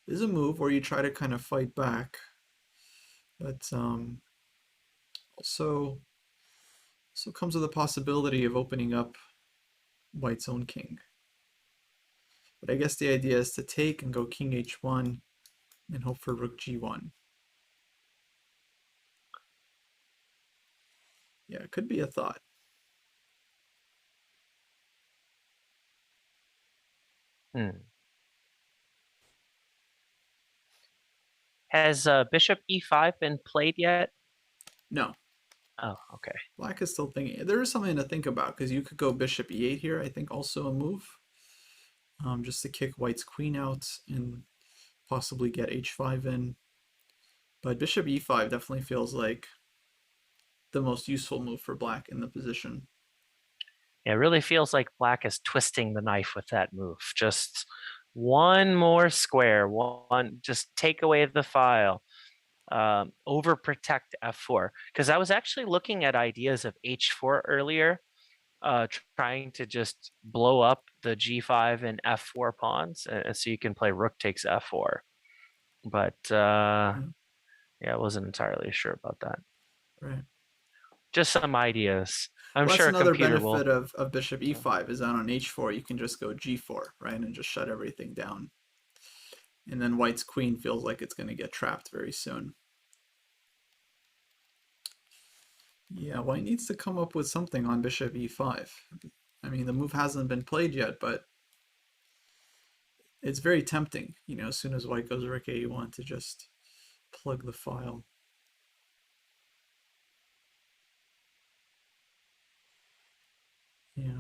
is a move where you try to kind of fight back, but also comes with the possibility of opening up White's own king. But I guess the idea is to take and go King H1 and hope for Rook G1. Yeah, it could be a thought. Hmm. Has bishop e5 been played yet? No, Oh, okay. Black is still thinking. There is something to think about because you could go Bishop E8 here. I think also a move, just to kick White's queen out and possibly get H5 in. But Bishop E5 definitely feels like the most useful move for Black in the position. It really feels like Black is twisting the knife with that move. Just one more square, just take away the file, overprotect f4. Because I was actually looking at ideas of h4 earlier, trying to just blow up the g5 and f4 pawns, so you can play rook takes f4. But yeah, I wasn't entirely sure about that. Right. Just some ideas. I'm Well, that's sure a another computer benefit will. of Bishop E5 is that on H4 you can just go G4, right, and just shut everything down. And then White's queen feels like it's going to get trapped very soon. Yeah, White needs to come up with something on Bishop E5. I mean, the move hasn't been played yet, but it's very tempting, as soon as White goes Rook A1 to just plug the file. Yeah.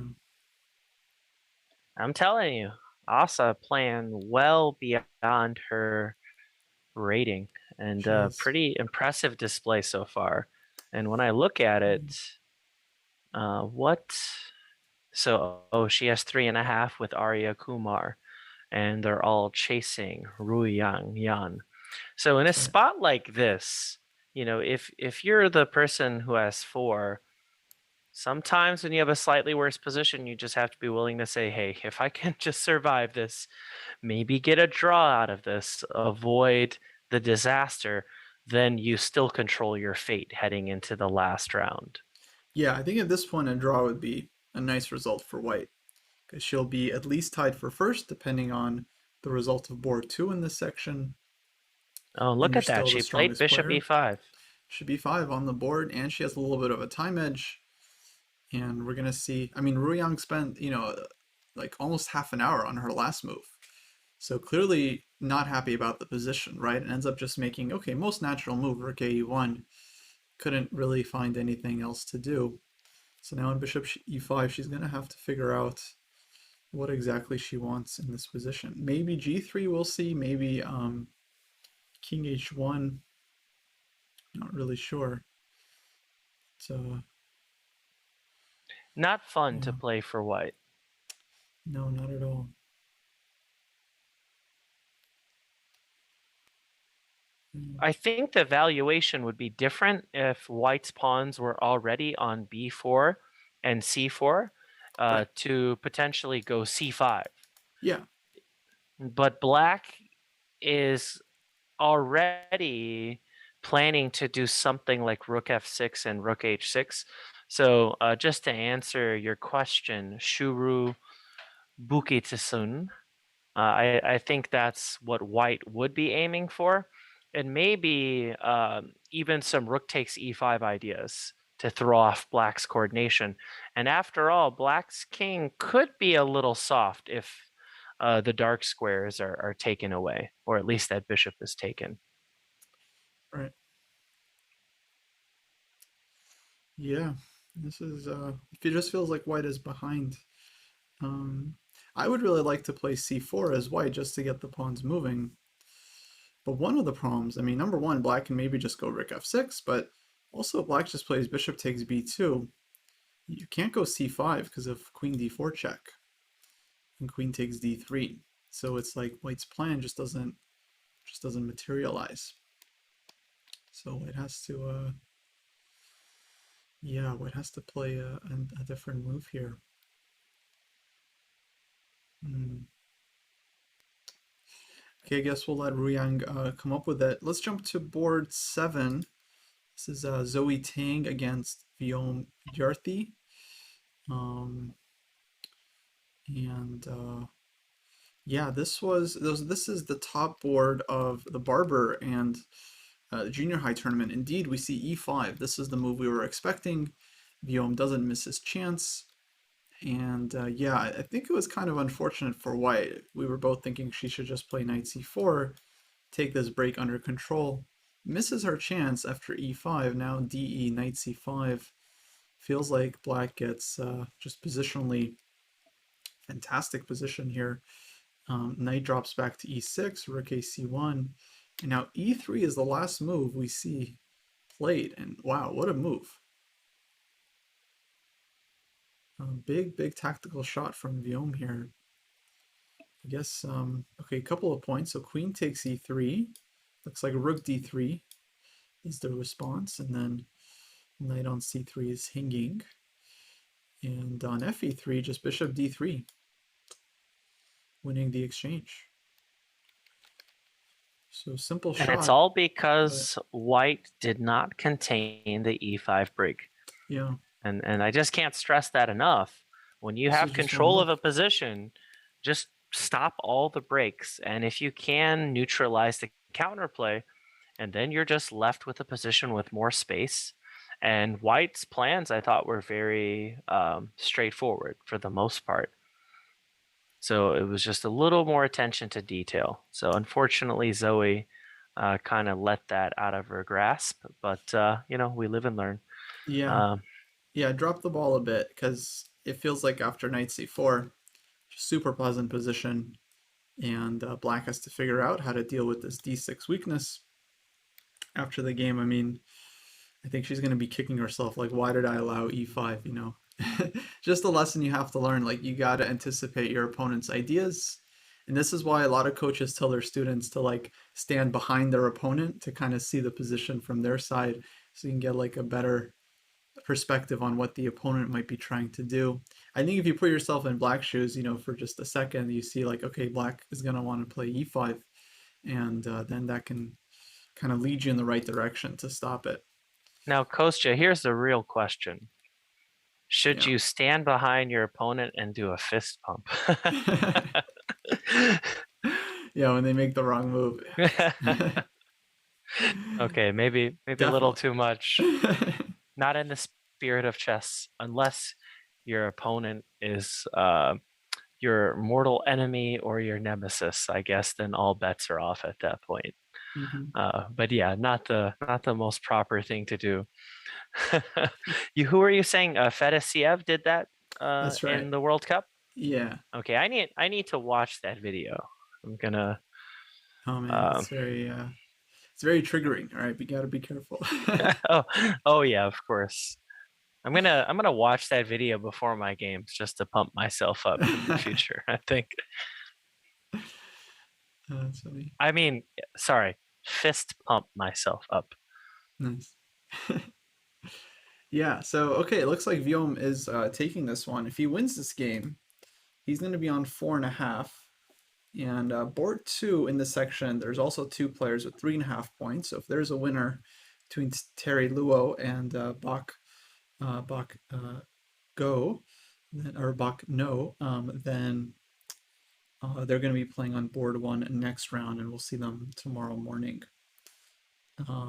I'm telling you, Asa playing well beyond her rating, and She is. pretty impressive display so far. And when I look at it, what? So, she has 3.5 with Arya Kumar, and they're all chasing Ruyang Yan. So in a That's right. spot like this, if you're the person who has 4, sometimes when you have a slightly worse position, you just have to be willing to say, hey, if I can just survive this, maybe get a draw out of this, avoid the disaster, then you still control your fate heading into the last round. Yeah, I think at this point a draw would be a nice result for White because she'll be at least tied for first, depending on the result of board 2 in this section, Oh, and look you're at that. still the She played strongest bishop player. e5. Should be 5 on the board, and she has a little bit of a time edge. And we're gonna see. I mean, Ruyang spent like almost half an hour on her last move, so clearly not happy about the position, right? And ends up just making most natural move Rook A1. Couldn't really find anything else to do. So now in Bishop E5, she's gonna have to figure out what exactly she wants in this position. Maybe G3 we'll see. Maybe King H1. Not really sure. So Not fun to yeah, play for white. no, not at all. Yeah, I think the valuation would be different if white's pawns were already on b4 and c4, right. to potentially go c5. Yeah, But black is already planning to do something like rook f6 and rook h6. So just to answer your question, Shuru Bukitsun, I think that's what white would be aiming for. And maybe even some rook takes e5 ideas to throw off black's coordination. And after all, black's king could be a little soft if the dark squares are taken away, or at least that bishop is taken. right. Yeah, this is it just feels like white is behind. Um, I would really like to play c4 as white just to get the pawns moving. But one of the problems, I mean, number one, black can maybe just go rook f6, but also black just plays bishop takes b2. You can't go c5 because of queen d4 check and queen takes d3. So it's like white's plan just doesn't materialize. So white has to, yeah, white has to play a different move here. Hmm. Okay, I guess we'll let Ruyang come up with it. Let's jump to board 7. This is Zoe Tang against Viom Vidyarthi. Um, and yeah, this is the top board of the Barber and the junior high tournament. Indeed, we see E5. This is the move we were expecting. Viom doesn't miss his chance. And yeah, I think it was kind of unfortunate for white. We were both thinking she should just play knight c4, take this break under control. Misses her chance after e5. Now de knight c5. Feels like black gets just positionally fantastic position here. Knight drops back to e6, rook a c1. And now e3 is the last move we see played. And wow, what a move. Big tactical shot from Viom here. I guess, okay, a couple of points. So queen takes e3. Looks like rook d3 is the response. And then knight on c3 is hinging. And on fe3, just bishop d3, winning the exchange. So simple And it's shot, all but because white did not contain the e5 break. yeah, And I just can't stress that enough. When you this is have just one control of move. a position, just stop all the breaks. And if you can neutralize the counterplay, and then you're just left with a position with more space. And white's plans, I thought, were very straightforward for the most part. So it was just a little more attention to detail. So unfortunately, Zoe kind of let that out of her grasp. But we live and learn. Yeah, Um, yeah, drop the ball a bit because it feels like after knight c4, super pleasant position, and black has to figure out how to deal with this d6 weakness after the game. I mean, I think she's going to be kicking herself like, why did I allow e5, you know? Just a lesson you have to learn. Like, you got to anticipate your opponent's ideas. And this is why a lot of coaches tell their students to like stand behind their opponent to kind of see the position from their side so you can get like a better perspective on what the opponent might be trying to do. I think if you put yourself in black shoes, you know, for just a second, you see like, okay, black is going to want to play e5, and then that can kind of lead you in the right direction to stop it. Now, Kostya, here's the real question. Should Yeah. you stand behind your opponent and do a fist pump? Yeah, when they make the wrong move. Okay, maybe a little Definitely. too much. Not in the spirit of chess, unless your opponent is your mortal enemy or your nemesis. I guess then all bets are off at that point. Hmm. But yeah, not the most proper thing to do. Who are you saying? Fedosiev did that That's right. in the World Cup? Yeah. Okay, I need to watch that video. I'm gonna. Oh man, Um, it's very triggering. All right, we gotta be careful. oh, oh yeah, of course. I'm gonna watch that video before my games just to pump myself up in the future. I think. That's funny. I mean, sorry, fist pump myself up. Nice. Yeah. So okay, it looks like Viom is taking this one. If he wins this game, he's going to be on 4.5. And board 2 in this section, there's also two players with 3.5 points. So if there's a winner between Terry Luo and Bach Go, or Bach No, then they're going to be playing on board 1 next round, and we'll see them tomorrow morning.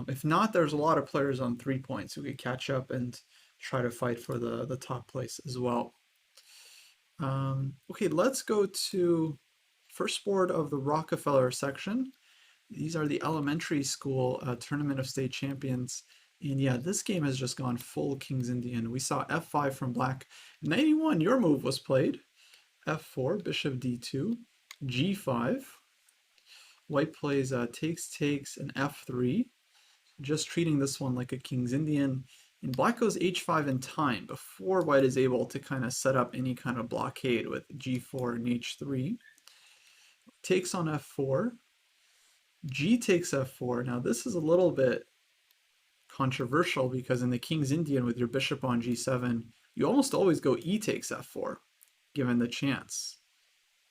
If not, there's a lot of players on 3 points who could catch up and try to fight for the top place as well. Okay, let's go to first board of the Rockefeller section. These are the elementary school Tournament of State Champions. And yeah, this game has just gone full King's Indian. We saw f5 from black. 91, your move was played. f4, bishop d2, g5. White plays takes, and f3. Just treating this one like a King's Indian. And black goes h5 in time before white is able to kind of set up any kind of blockade with g4 and h3. Takes on f4. G takes f4. Now this is a little bit controversial because in the King's Indian with your bishop on g7, you almost always go e takes f4, given the chance.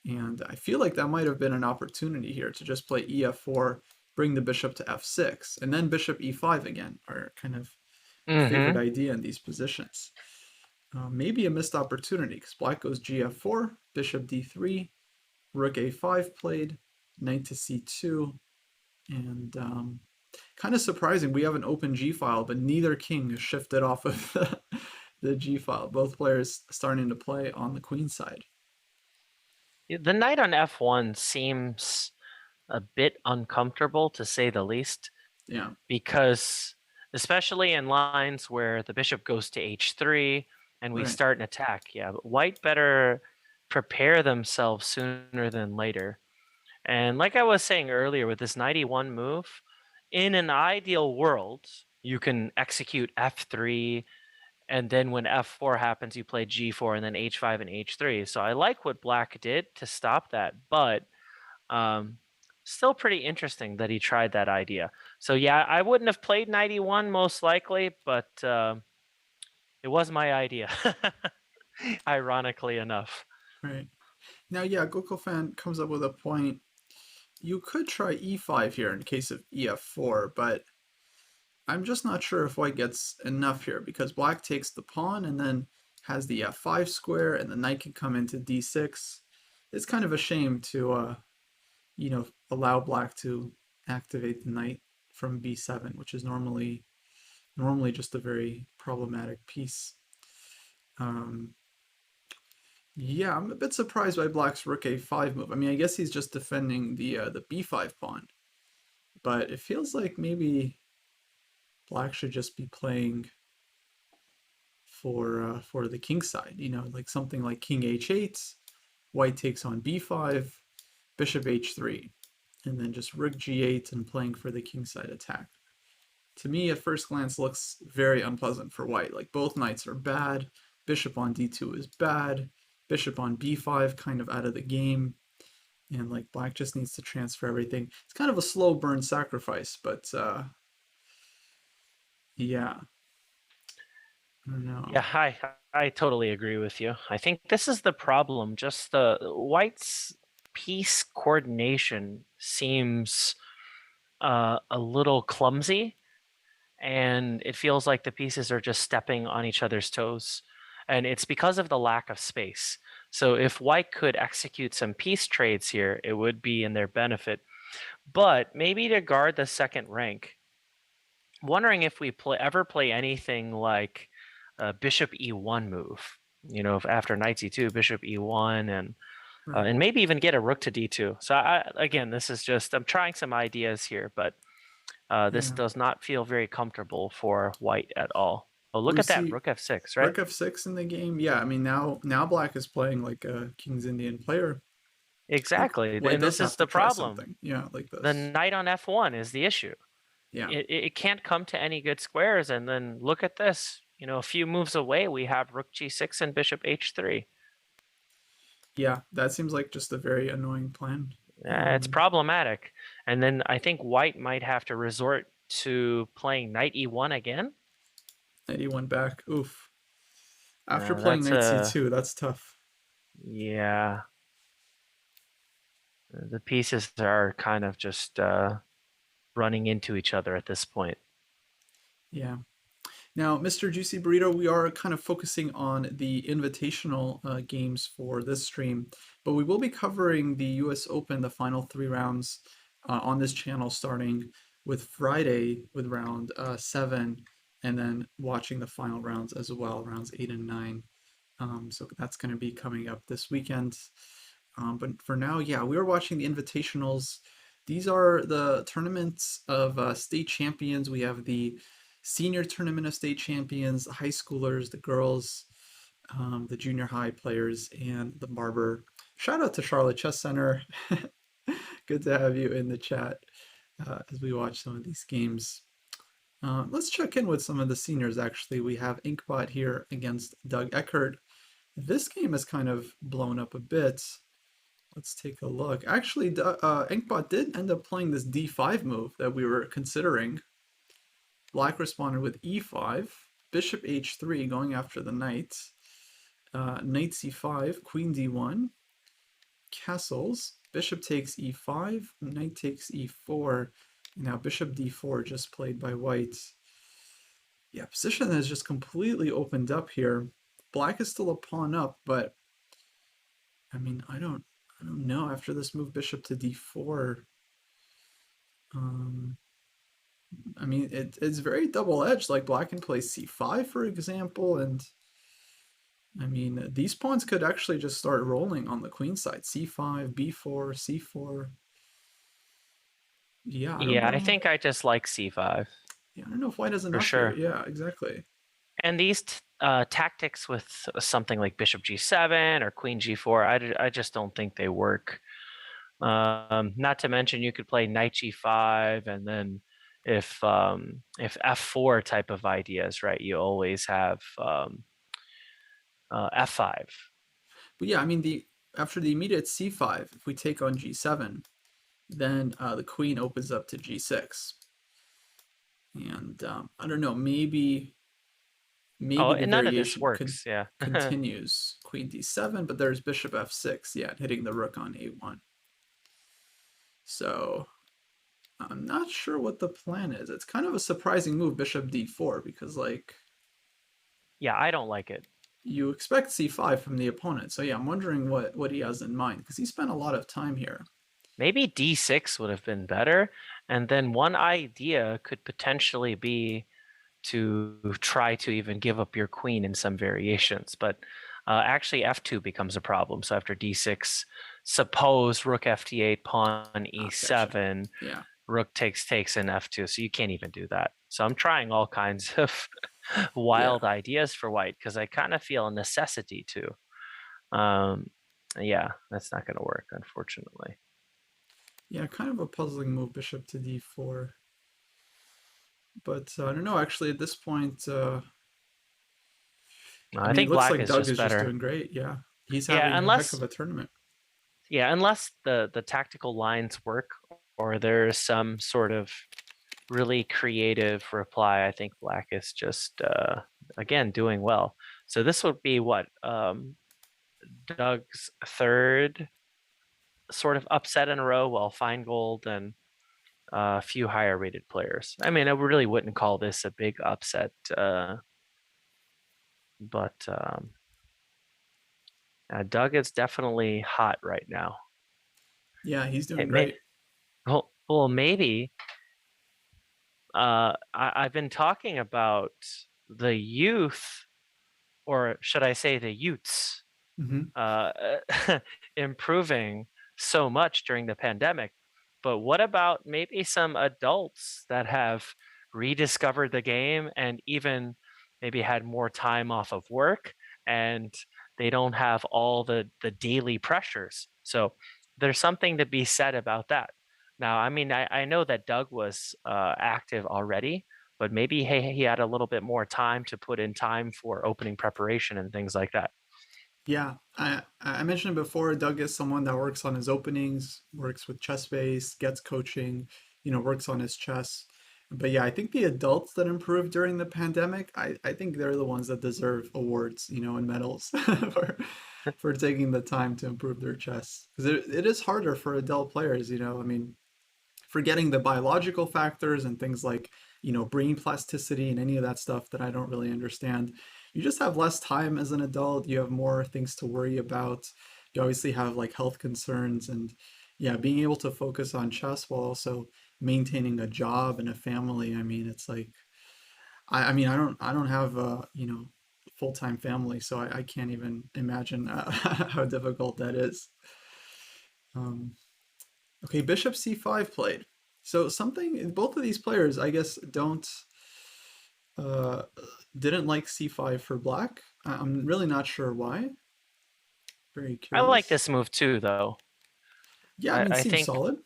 And I feel like that might have been an opportunity here to just play ef4, bring the bishop to f6, and then bishop e5 again, are kind of favorite Mm-hmm. idea in these positions. Maybe a missed opportunity because black goes gf4, bishop d3, rook a5 played, knight to c2, and kind of surprising. We have an open g file, but neither king has shifted off of the g file. Both players starting to play on the queen side. The knight on f1 seems a bit uncomfortable, to say the least, Yeah, because especially in lines where the bishop goes to h3 and we right. start an attack, yeah, but white better prepare themselves sooner than later. And like I was saying earlier with this knight e1 move, in an ideal world, you can execute f3, and then when f4 happens, you play g4 and then h5 and h3. So I like what black did to stop that, but um, still pretty interesting that he tried that idea. So yeah, I wouldn't have played 91 most likely, but it was my idea, ironically enough. Right. Now, yeah, Gokul comes up with a point. You could try e5 here in case of ef4, but I'm just not sure if white gets enough here because black takes the pawn and then has the f5 square and the knight can come into d6. It's kind of a shame to, allow black to activate the knight from b7, which is normally just a very problematic piece. Um, yeah, I'm a bit surprised by black's rook a5 move. I mean, I guess he's just defending the b5 pawn, but it feels like maybe black should just be playing for the king side. Like something like king h8, white takes on b5, bishop h3, and then just rook g8 and playing for the king side attack. To me, at first glance, looks very unpleasant for white. Like both knights are bad. Bishop on d2 is bad. Bishop on b5 kind of out of the game. And like black just needs to transfer everything. It's kind of a slow burn sacrifice, but yeah, I don't know. Yeah, I totally agree with you. I think this is the problem. Just the white's piece coordination seems a little clumsy, and it feels like the pieces are just stepping on each other's toes. And it's because of the lack of space. So if white could execute some piece trades here, it would be in their benefit. But maybe to guard the second rank, wondering if we ever play anything like a bishop e1 move. If after knight c2, bishop e1, Right. and maybe even get a rook to d2. So again, this is just I'm trying some ideas here, but this Yeah. does not feel very comfortable for white at all. Oh, look We at that see rook f6, right? rook f6 in the game. Yeah, I mean now black is playing like a King's Indian player. I think Exactly, white and does this have is to the try problem. something. Yeah, like The this. knight on f1 is the issue. Yeah. It can't come to any good squares, and then look at this. A few moves away, we have rook g6 and bishop h3. Yeah, that seems like just a very annoying plan. It's problematic. And then I think white might have to resort to playing knight e1 again. Knight e1 back. Oof. After playing That's knight a c2, that's tough. yeah. The pieces are kind of just running into each other at this point. Yeah. Now, Mr. Juicy Burrito, we are kind of focusing on the invitational games for this stream, but we will be covering the US Open, the final 3 rounds, on this channel, starting with Friday with round 7, and then watching the final rounds as well, rounds 8 and 9. So that's going to be coming up this weekend. But for now, yeah, we are watching the invitationals. These are the tournaments of state champions. We have the senior tournament of state champions, the high schoolers, the girls, the junior high players, and the Barber. Shout out to Charlotte Chess Center. Good to have you in the chat as we watch some of these games. Let's check in with some of the seniors, actually. We have Inkbot here against Doug Eckert. This game has kind of blown up a bit. Let's take a look. Actually, Inkbot did end up playing this d5 move that we were considering. Black responded with e5, bishop h3, going after the knight, knight c5, queen d1, castles, bishop takes e5, knight takes e4. Now bishop d4 just played by white. Yeah, position has just completely opened up here. Black is still a pawn up, but I mean, I don't know. After this move, bishop to d4, um, I mean, it's very double-edged. Like black can play c5, for example, and I mean, these pawns could actually just start rolling on the queen side. c5, b4, c4. Yeah, I don't Yeah, I know. think I just like c5 Yeah, I don't know if white has for enough here. sure. Yeah, exactly. And these tactics with something like bishop g7 or queen g4, I just don't think they work. Not to mention you could play knight g5, and then if f4 type of ideas, right? You always have f5. But yeah, I mean, the after the immediate c5, if we take on g7, then the queen opens up to g6. And I don't know, maybe Oh, the and none of this variation could works. Yeah. continues queen d7, but there's bishop f6, yeah, hitting the rook on a1. So I'm not sure what the plan is. It's kind of a surprising move, bishop d4, because like Yeah, I don't like it. you expect c5 from the opponent. So yeah, I'm wondering what he has in mind because he spent a lot of time here. Maybe d6 would have been better. And then one idea could potentially be to try to even give up your queen in some variations. But actually, f2 becomes a problem. So after d6, suppose rook ft8, pawn Gotcha. e7, Yeah. rook takes in f2. So you can't even do that. So I'm trying all kinds of Yeah. wild ideas for white because I kind of feel a necessity to. Um, yeah, that's not going to work, unfortunately. Yeah, kind of a puzzling move, bishop to d4. But I don't know, actually, at this point, I I mean, it think looks black like is Doug just is just better. doing great. Yeah. He's Yeah, having a heck of a tournament. unless the tactical lines work or there's some sort of really creative reply, I think black is just again doing well. So this would be what Doug's third sort of upset in a row, while Feingold and a few higher rated players. I mean, I really wouldn't call this a big upset, but Doug is definitely hot right now. Yeah, he's doing It may great. well maybe I've been talking about the youth, or should I say the youths, Hmm. uh, improving so much during the pandemic. But what about maybe some adults that have rediscovered the game and even maybe had more time off of work, and they don't have all the daily pressures? So there's something to be said about that. Now, I mean, I know that Doug was active already, but maybe he had a little bit more time to put in time for opening preparation and things like that. Yeah, I mentioned it before. Doug is someone that works on his openings, works with chess base, gets coaching, works on his chess. But yeah, I think the adults that improved during the pandemic, I think they're the ones that deserve awards, and medals for taking the time to improve their chess. Because it is harder for adult players, I mean, forgetting the biological factors and things like, brain plasticity and any of that stuff that I don't really understand. You just have less time as an adult. You have more things to worry about. You obviously have like health concerns and yeah, being able to focus on chess while also maintaining a job and a family. I mean, it's like I mean, I don't have a, full-time family, so I can't even imagine how difficult that is. Um, Okay, bishop c5 played. So something both of these players, I guess, don't uh, didn't like c5 for black. I'm really not sure why. Very I like curious. this move too, though. Yeah, I I, mean, I seems think, solid.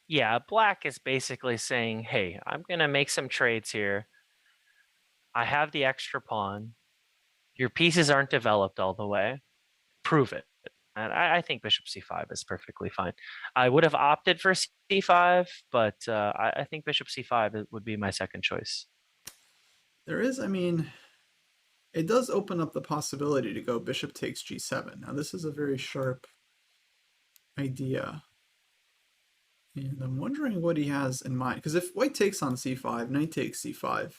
yeah, black is basically saying, hey, I'm going to make some trades here. I have the extra pawn. Your pieces aren't developed all the way. Prove it. And I think bishop c5 is perfectly fine. I would have opted for c5, but I think bishop c5 would be my second choice. There is, I mean, it does open up the possibility to go bishop takes g7. Now, this is a very sharp idea. And I'm wondering what he has in mind. Because if white takes on c5, knight takes c5,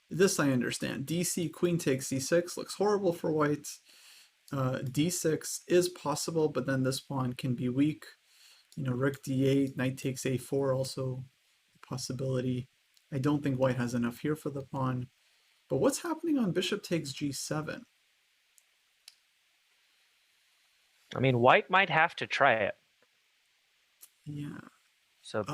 this I understand. dc, queen takes c6 looks horrible for white. D6 is possible, but then this pawn can be weak. You know, rook d8, knight takes a4, also a possibility. I don't think white has enough here for the pawn. But what's happening on bishop takes g7? I mean, white might have to try it. Yeah. So Um,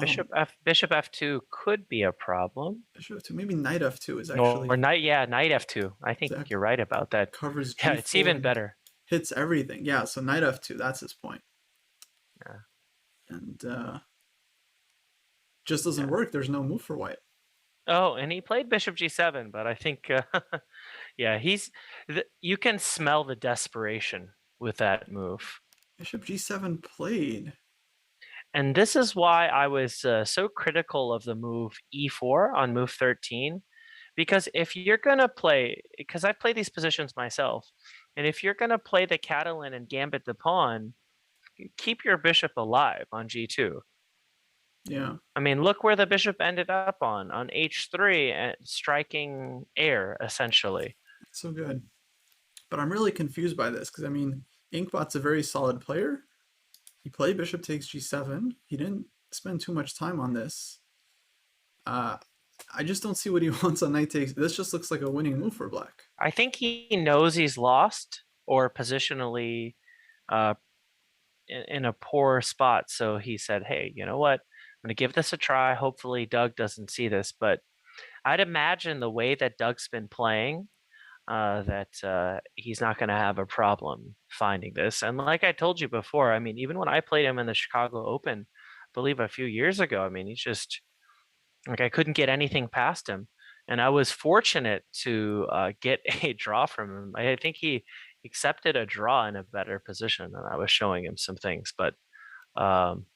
bishop f2 could be a problem. bishop f2, maybe knight f2 is Or actually knight, yeah, knight f2. I think that you're right about that. covers Yeah, it's g4 even and better. hits everything. Yeah, so knight f2, that's his point. Yeah, And just doesn't yeah. work. There's no move for white. Oh, and he played bishop g7, but I think, yeah, you can smell the desperation with that move. Bishop g7 played. And this is why I was so critical of the move e4 on move 13, because if you're going to play, because I've played these positions myself, and if you're going to play the Catalan and gambit the pawn, keep your bishop alive on g2. Yeah. I mean, look where the bishop ended up on h3, and striking air, essentially. It's so good. But I'm really confused by this because, I mean, Inkbot's a very solid player. He played bishop takes g7. He didn't spend too much time on this. I just don't see what he wants on knight takes. This just looks like a winning move for black. I think he knows he's lost or positionally uh, in a poor spot. So he said, hey, you know what? I'm going to give this a try. Hopefully Doug doesn't see this, but I'd imagine the way that Doug's been playing, that he's not going to have a problem finding this. And like I told you before, I mean, even when I played him in the Chicago Open, I believe a few years ago, I mean, he's just like, I couldn't get anything past him. And I was fortunate to get a draw from him. I think he accepted a draw in a better position, and I was showing him some things. But um,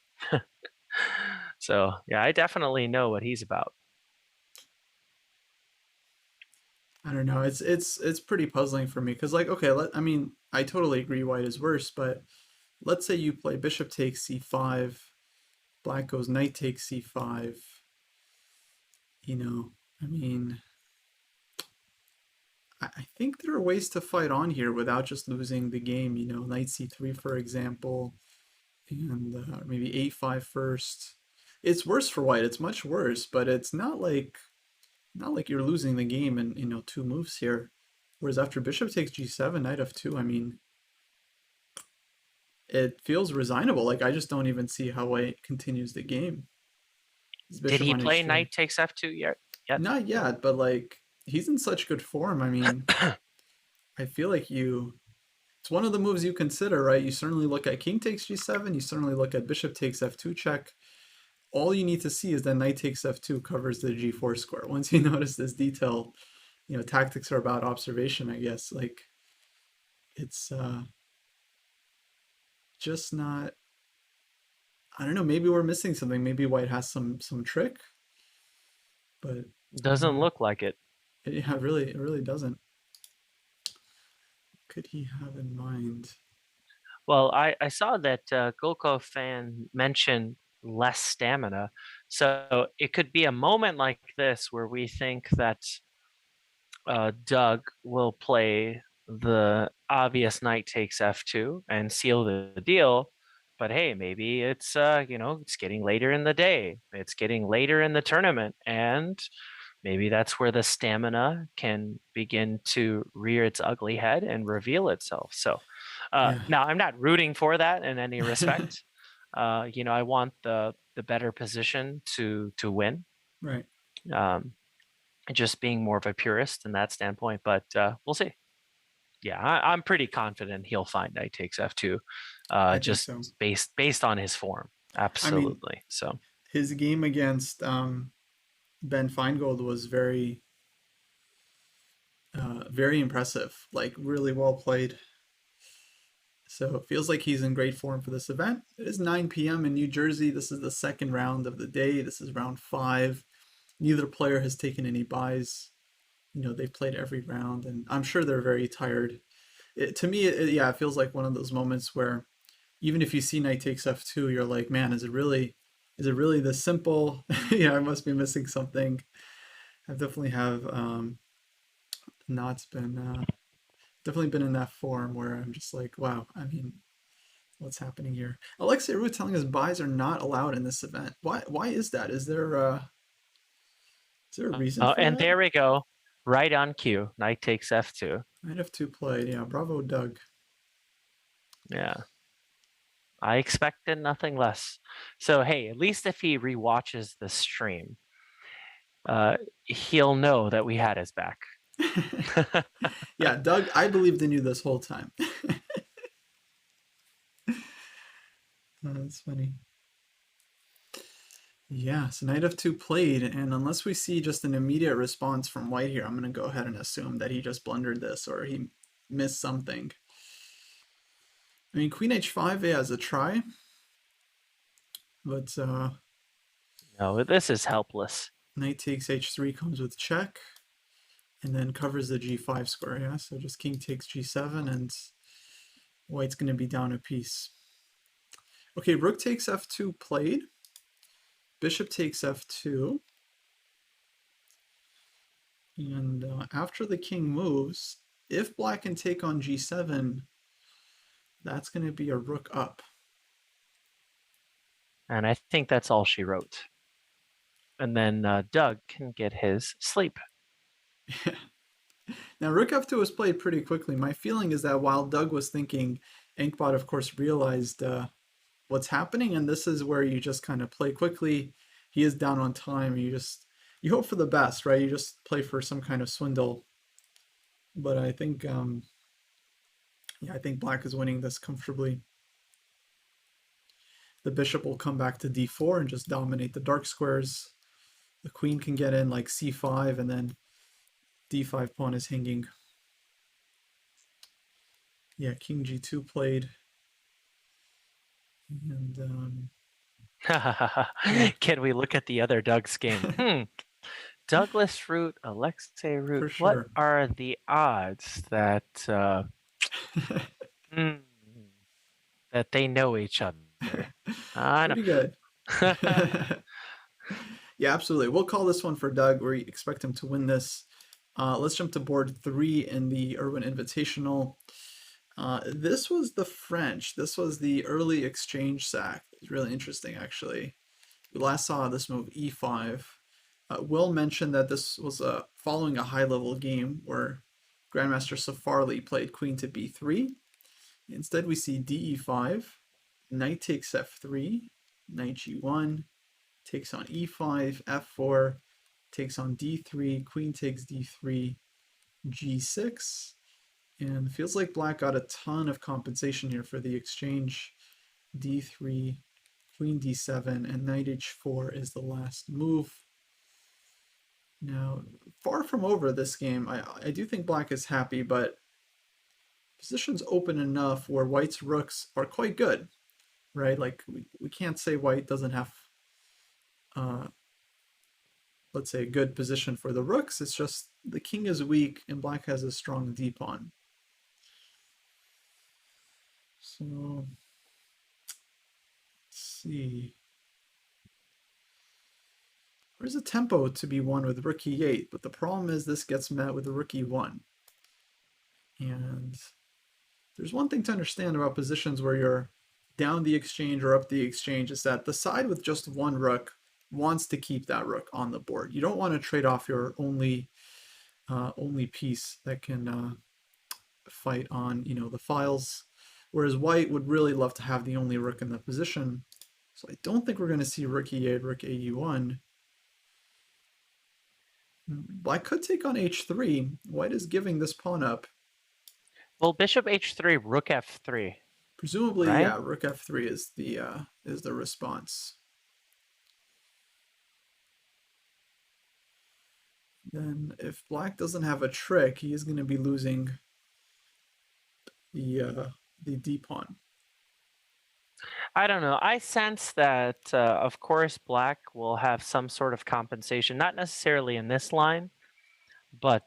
so yeah, I definitely know what he's about. I don't know. It's pretty puzzling for me because, like, okay, I mean, I totally agree white is worse, but let's say you play bishop takes c5, black goes knight takes c5. You know, I mean, I think there are ways to fight on here without just losing the game. You know, knight c3, for example, and maybe a5 first. It's worse for white. It's much worse, but it's not like you're losing the game in, you know, two moves here. Whereas after bishop takes g7, knight f2, I mean, it feels resignable. Like I just don't even see how white continues the game. His Did bishop he on play h3. knight takes f2 yet? Not yet, but like he's in such good form. I mean, I feel like it's one of the moves you consider, right? You certainly look at king takes g7, you certainly look at bishop takes f2 check. All you need to see is that knight takes f2 covers the g4 square. Once you notice this detail, you know, tactics are about observation, I guess. Like it's just not, I don't know, maybe we're missing something. Maybe white has some trick, but Doesn't look like it. yeah, it really doesn't. Could he have in mind? Well, I saw that Golko fan mentioned less stamina. So it could be a moment like this where we think that Doug will play the obvious knight takes f2 and seal the deal. But hey, maybe it's it's getting later in the day. It's getting later in the tournament, and maybe that's where the stamina can begin to rear its ugly head and reveal itself. So Yeah. now I'm not rooting for that in any respect. I want the better position to win. Right. Um, just being more of a purist in that standpoint, but we'll see. Yeah, I'm pretty confident he'll find knight takes f2, I think just so. based on his form. I mean, Absolutely. So his game against Ben Feingold was very impressive. Like really well played. So it feels like he's in great form for this event. It is 9 p.m. in New Jersey. This is the second round of the day. This is round 5. Neither player has taken any buys. They've played every round, and I'm sure they're very tired. To me, yeah, it feels like one of those moments where even if you see knight takes f2, you're like, man, is it really this simple? Yeah, I must be missing something. I've definitely have not been definitely been in that form where I'm just like, wow, I mean, what's happening here? Alexei Roux telling us buys are not allowed in this event. Why is that? Is there a reason for And that? there we go. Right on cue. Knight takes f2. Knight f2 played. Yeah, bravo, Doug. Yeah. I expected nothing less. So hey, at least if he rewatches the stream, he'll know that we had his back. Yeah, Doug, I believed in you this whole time. That's funny. Yeah, so knight f2 played, and unless we see just an immediate response from white here, I'm going to go ahead and assume that he just blundered this or he missed something. I mean, queen h5 has a try, but No, this is helpless. knight takes h3 comes with check, and then covers the g5 square, yeah? So just king takes g7, and white's going to be down a piece. Okay, rook takes f2 played. Bishop takes f2. And after the king moves, if black can take on g7, that's going to be a rook up. And I think that's all she wrote. And then Doug can get his sleep. Now, rook f2 was played pretty quickly. My feeling is that while Doug was thinking, Enkbot, of course, realized what's happening, and this is where you just kind of play quickly. He is down on time. You hope for the best, right? You just play for some kind of swindle. But I think, yeah, I think black is winning this comfortably. The bishop will come back to d4 and just dominate the dark squares. The queen can get in like c5, and then d5 pawn is hanging. Yeah, king g2 played. And yeah, Can we look at the other Doug's game? Douglas Root, Alexei Root. for What sure. are the odds that mm, that they know each other? I Pretty good. know. Yeah, absolutely. We'll call this one for Doug. We expect him to win this. Let's jump to board 3 in the Irwin Invitational. This was the French. This was the early exchange sack. It's really interesting, actually. We last saw this move e5. Will mentioned that this was following a high-level game where Grandmaster Safarli played queen to b3. Instead, we see de5, knight takes f3, knight g1, takes on e5, f4, takes on d3, queen takes d3, g6, and feels like black got a ton of compensation here for the exchange. d3, queen d7, and knight h4 is the last move. Now, far from over this game. I do think black is happy, but position's open enough where white's rooks are quite good, right? Like, we can't say white doesn't have, let's say, a good position for the rooks. It's just the king is weak and black has a strong d pawn. So, let's see. There's a tempo to be won with rook e8, but the problem is this gets met with rook e1. And there's one thing to understand about positions where you're down the exchange or up the exchange is that the side with just one rook wants to keep that rook on the board. You don't want to trade off your only piece that can fight on the files, whereas white would really love to have the only rook in the position. So I don't think we're going to see rook e8, rook ae1. Black could take on h3. White is giving this pawn up. Well, bishop h3, rook f3. Presumably, Right? yeah, rook f3 is the response. Then if black doesn't have a trick, he is going to be losing the the d pawn. I don't know. I sense that, of course, black will have some sort of compensation, not necessarily in this line, but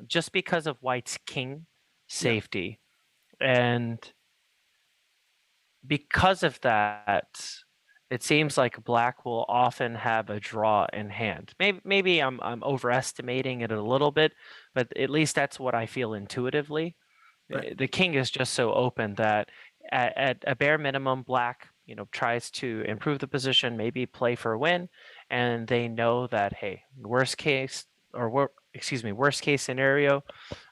just because of white's king Yeah, safety. And because of that, it seems like black will often have a draw in hand. Maybe I'm overestimating it a little bit, but at least that's what I feel intuitively. right. The king is just so open that at a bare minimum, black tries to improve the position, maybe play for a win, and they know that hey, worst case excuse me, worst case scenario.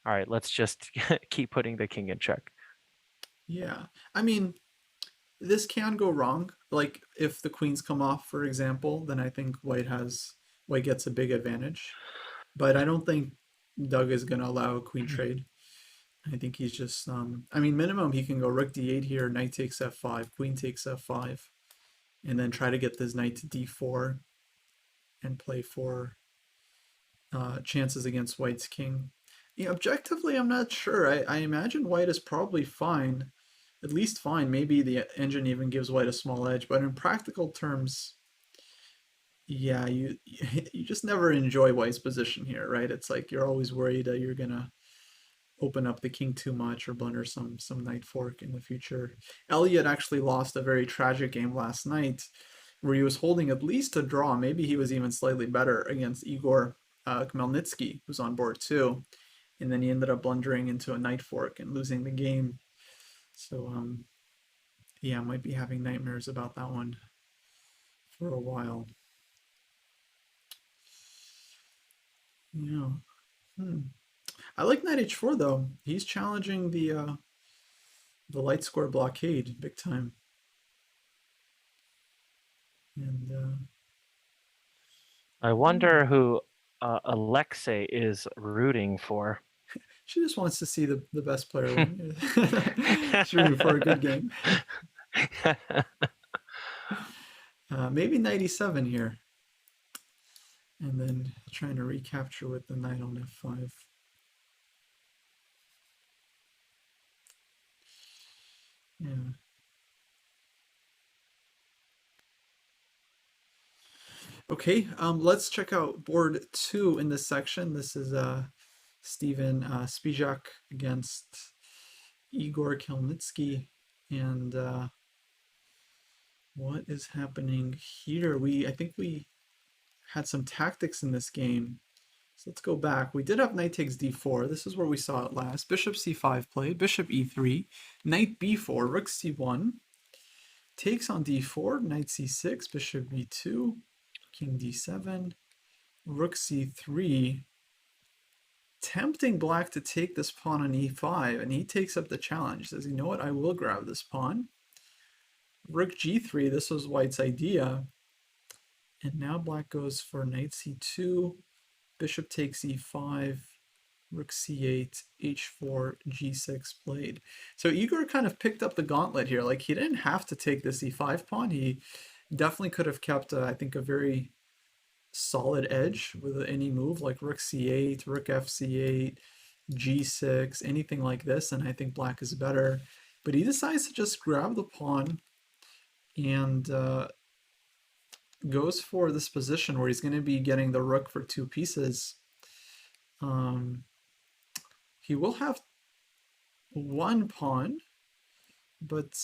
All right, let's just keep putting the king in check. Yeah, I mean, this can go wrong. Like if the queens come off, for example, then I think white gets a big advantage. But I don't think Doug is going to allow a queen trade. I think he's just I mean minimum he can go rook d8 here, knight takes f5, queen takes f5, and then try to get this knight to d4 and play for chances against white's king. Yeah, objectively, I'm not sure. I imagine white is probably fine, at least fine. Maybe the engine even gives white a small edge, but in practical terms, yeah, you just never enjoy white's position here, right? It's like you're always worried that you're gonna open up the king too much or blunder some knight fork in the future. Elliot actually lost a very tragic game last night where he was holding at least a draw. Maybe he was even slightly better against Igor Khmelnytsky, who's on board too. And then he ended up blundering into a knight fork and losing the game. So yeah, I might be having nightmares about that one for a while. Yeah. Hmm. I like knight h4 though. He's challenging the light square blockade big time. And I yeah, wonder who Alexei is rooting for. she just wants to see the best player win. She's rooting for a good game. Maybe knight e7 here. And then trying to recapture with the knight on f5. Yeah. Okay, let's check out board 2 in this section. This is Steven Spijak against Igor Kelnitsky. And what is happening here? I think we had some tactics in this game. So let's go back. We did have knight takes d4. This is where we saw it last. Bishop c5 played, bishop e3, knight b4, rook c1, takes on d4, knight c6, bishop b2, king d7, rook c3, tempting black to take this pawn on e5, and he takes up the challenge. Says, you know what, I will grab this pawn. Rook g3, this was white's idea. And now black goes for knight c2, bishop takes e5, rook c8, h4, g6 played. So Igor kind of picked up the gauntlet here. Like he didn't have to take this e5 pawn. He definitely could have kept, I think, a very solid edge with any move like rook c8, rook fc8, g6, anything like this, and I think black is better. But he decides to just grab the pawn and goes for this position where he's going to be getting the rook for two pieces. He will have one pawn, but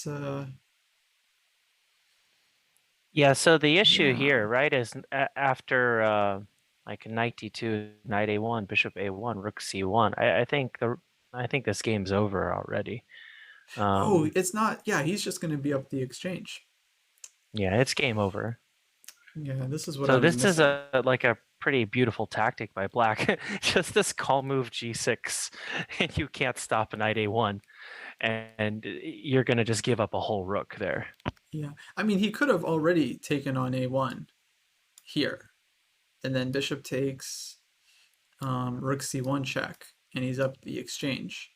Yeah, so the issue yeah. here, right, is after like knight d2, knight a1, bishop a1, rook c1. I think this game's over already. Oh, it's not. Yeah, he's just going to be up the exchange. Yeah, it's game over. Yeah, this is what I So was this is missing. a pretty beautiful tactic by black. Just this call move g6, and you can't stop knight a1, and you're gonna just give up a whole rook there. Yeah, I mean, he could have already taken on a1 here, and then bishop takes, rook c1 check, and he's up the exchange.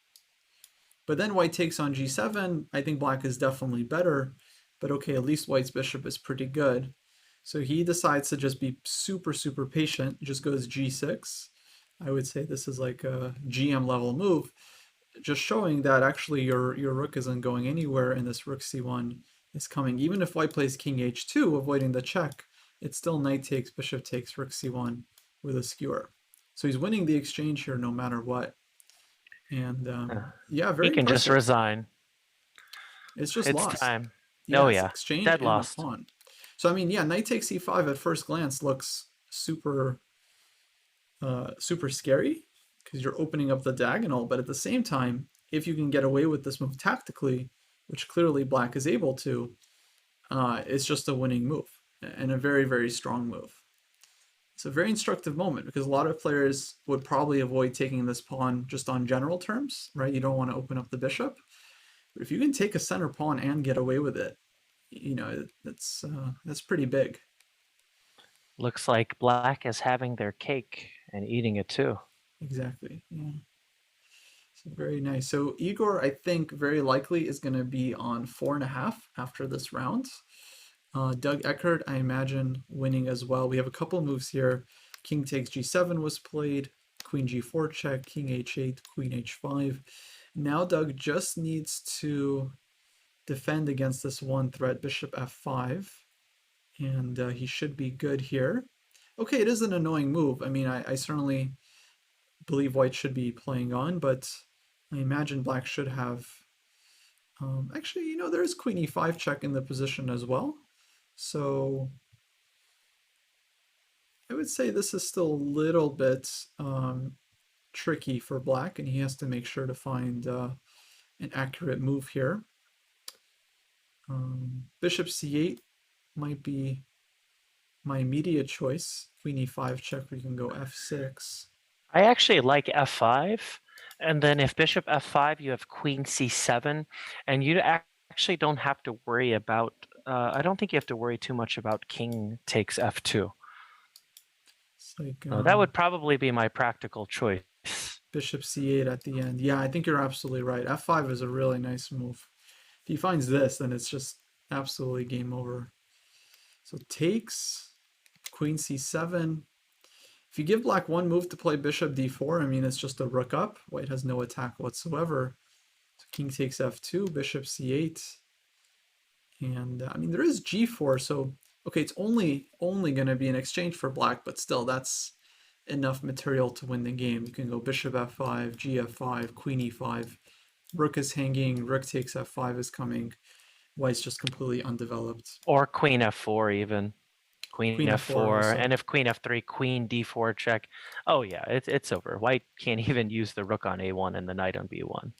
But then white takes on g7. I think black is definitely better, but okay, at least white's bishop is pretty good. So he decides to just be super, super patient, just goes g6. I would say this is like a GM level move. just showing that actually your rook isn't going anywhere, and this rook c1 is coming. Even if white plays king h2, avoiding the check, it's still knight takes, bishop takes, rook c1 with a skewer. So he's winning the exchange here no matter what. And yeah, He very can just impressive. resign. It's just It's lost. time. Yeah, Oh it's yeah, exchange dead and a lost. pawn. So I mean, yeah, knight takes e5 at first glance looks super scary because you're opening up the diagonal, but at the same time, if you can get away with this move tactically, which clearly black is able to, it's just a winning move and a very, very strong move. It's a very instructive moment because a lot of players would probably avoid taking this pawn just on general terms, right? You don't want to open up the bishop. But if you can take a center pawn and get away with it, that's pretty big. Looks like black is having their cake and eating it too. Exactly. Yeah. So very nice. So Igor, I think very likely is going to be on 4.5 after this round. Doug Eckert, I imagine winning as well. We have a couple moves here. King takes g7 was played. Queen g4 check. King h8. Queen h5. Now Doug just needs to defend against this one threat, bishop f5, and he should be good here. Okay, it is an annoying move. I mean, I certainly believe white should be playing on, but I imagine black should have. Actually, there is queen e5 check in the position as well. So I would say this is still a little bit tricky for black, and he has to make sure to find an accurate move here. Bishop c8 might be my immediate choice. Queen e5 check, we can go f6. I actually like f5, and then if bishop f5, you have queen c7, and you actually don't have to worry about. I don't think you have to worry too much about king takes f2. It's like That would probably be my practical choice. bishop c8 at the end. Yeah, I think you're absolutely right. f5 is a really nice move. If he finds this, then it's just absolutely game over. So takes, queen c7. If you give black one move to play bishop d4, I mean, it's just a rook up. White has no attack whatsoever. So king takes f2, bishop c8. And I mean, there is g4, so okay, it's only going to be an exchange for black, but still, that's enough material to win the game. You can go bishop f5, gf5, queen e5. Rook is hanging, rook takes f5 is coming. White's just completely undeveloped. Or queen f4 even. Queen f4 f4, also. and if queen f3, queen d4 check. Oh yeah, it's over. White can't even use the rook on a1 and the knight on b1.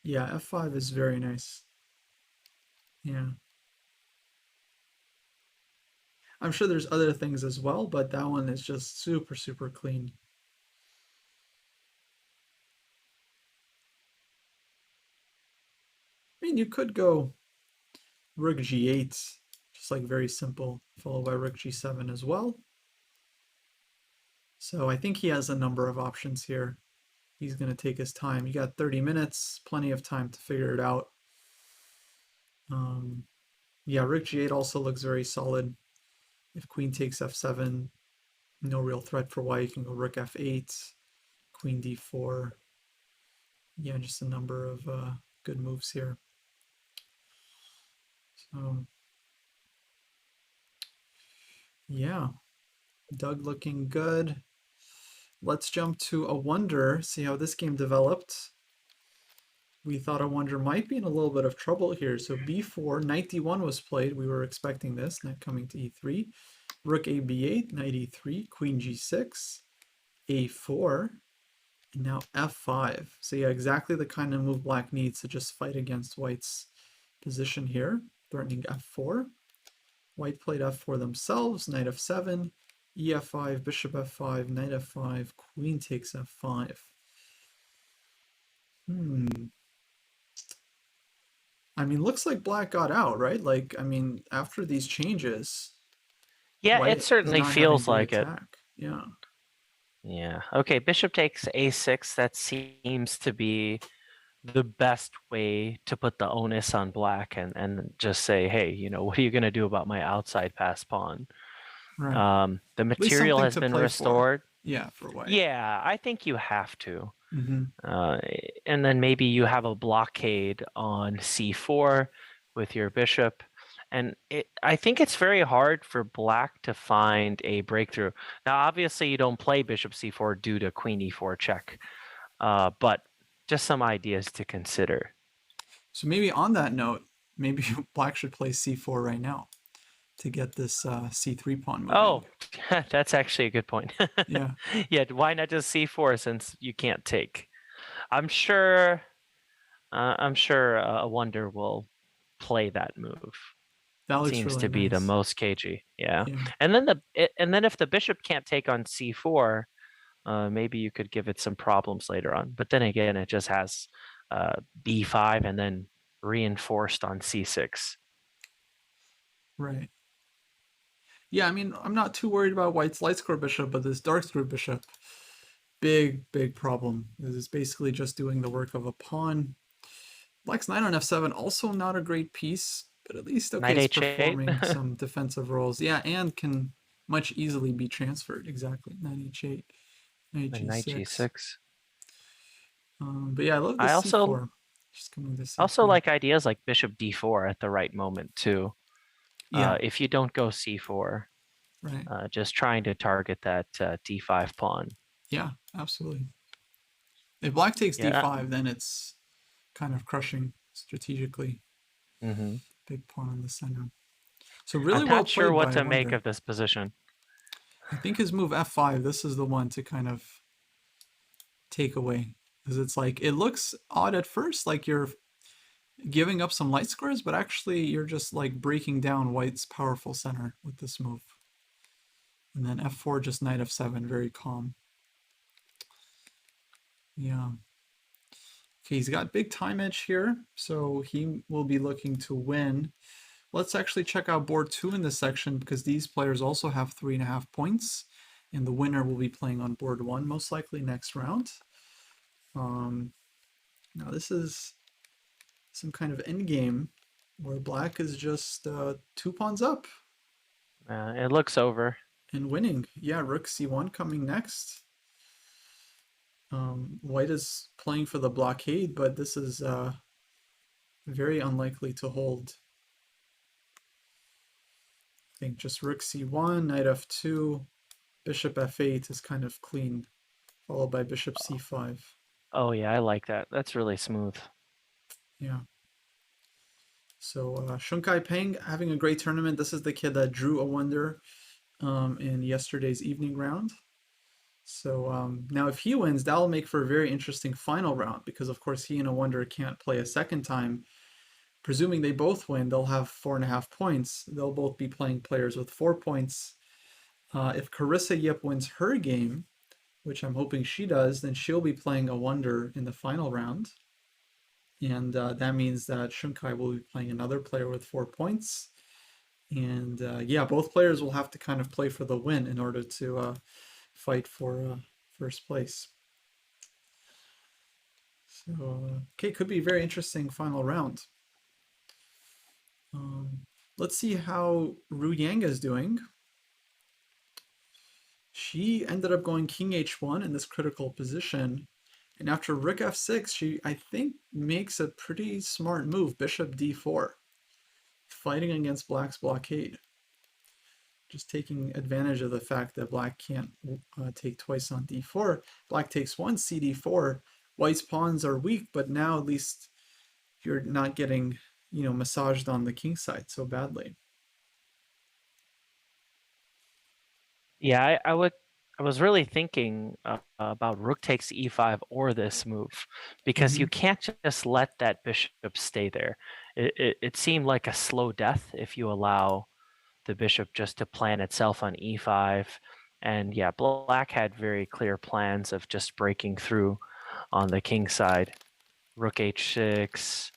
Yeah, f5 is very nice. Yeah. I'm sure there's other things as well, but that one is just super, super clean. I mean, you could go rook g8, just like very simple, followed by rook g7 as well. So I think he has a number of options here. He's going to take his time. You got 30 minutes, plenty of time to figure it out. Yeah, rook g8 also looks very solid. If queen takes f7, no real threat for white. You can go rook f8, queen d4. Yeah, just a number of good moves here. So, yeah, Doug looking good. Let's jump to a wonder, see how this game developed. We thought a wonder might be in a little bit of trouble here. So b4, knight d1 was played. We were expecting this, knight coming to e3. Rook a b8, knight e3, queen g6, a4, and now f5. So yeah, exactly the kind of move black needs to just fight against white's position here, threatening f4. White played f4 themselves, knight f7, ef5, bishop f5, knight f5, queen takes f5. I mean, looks like black got out, right? Like, I mean, after these changes, Yeah, it white is certainly not having feels to like it. attack. Yeah. Yeah. Okay, bishop takes a6. That seems to be the best way to put the onus on black and just say, hey, what are you going to do about my outside pass pawn? Right. The At least material something has to been play for. restored. Yeah, for white. Yeah, I think you have to. Mm-hmm. Uh, and then maybe you have a blockade on c4 with your bishop. And I think it's very hard for black to find a breakthrough. Now, obviously, you don't play bishop c4 due to queen e4 check, but just some ideas to consider. So maybe on that note, maybe black should play c4 right now to get this c3 pawn moving. Oh, that's actually a good point. Yeah, Yeah, why not just c4 since you can't take? I'm sure. I'm sure a wonder will play that move. that looks Seems really to be the nice. most cagey. Yeah, Yeah, and then if the bishop can't take on c4, maybe you could give it some problems later on. But then again, it just has b5 and then reinforced on c6. right. Yeah, I mean, I'm not too worried about white's light square bishop, but this dark square bishop, big problem. This is basically just doing the work of a pawn. Black's knight on f7, also not a great piece, but at least, okay, Knight it's h8. performing some defensive roles. Yeah, and can much easily be transferred. Exactly, knight h8, knight And knight g6. g6. But yeah, I love I this also c4. Just coming to also c3. like ideas like bishop d4 at the right moment too. Yeah, If you don't go c4, right. just trying to target that d5 pawn. Yeah, absolutely. If black takes Yeah. d5, then it's kind of crushing strategically. Mm-hmm. Big pawn in the center. So I'm really well not sure played what by to make Wonder. of this position. I think his move f5, this is the one to kind of take away. Because it's like, it looks odd at first, like you're giving up some light squares, but actually you're just like breaking down white's powerful center with this move. And then f4, just knight f7, very calm. Yeah. Okay, he's got big time edge here, so he will be looking to win. Let's actually check out board 2 in this section because these players also have 3.5 points, and the winner will be playing on board 1 most likely next round. Now this is some kind of endgame where black is just 2 pawns up It looks over. and winning. Yeah, rook c1 coming next. White is playing for the blockade, but this is very unlikely to hold. I think just rook c1, knight f2, bishop f8 is kind of clean, followed by bishop c5. Oh yeah, I like that. That's really smooth. Yeah. So Shunkai Peng having a great tournament. This is the kid that drew a wonder in yesterday's evening round. So now if he wins, that'll make for a very interesting final round because of course he and a wonder can't play a second time. Presuming they both win, they'll have 4.5 points. They'll both be playing players with 4 points. If Carissa Yip wins her game, which I'm hoping she does, then she'll be playing a wonder in the final round. And that means that Shunkai will be playing another player with 4 points. And yeah, both players will have to kind of play for the win in order to fight for first place. So, okay, could be a very interesting final round. Let's see how Ru Yang is doing. She ended up going king h1 in this critical position. And after rook f6, she, I think, makes a pretty smart move, bishop d4, fighting against black's blockade. Just taking advantage of the fact that black can't take twice on d4. Black takes one, cd4. White's pawns are weak, but now at least you're not getting, massaged on the king side so badly. Yeah, I was really thinking about rook takes e5 or this move because you Mm-hmm. can't just let that bishop stay there. It seemed like a slow death if you allow the bishop just to plant itself on e5. And yeah, black had very clear plans of just breaking through on the king side. Rook h6,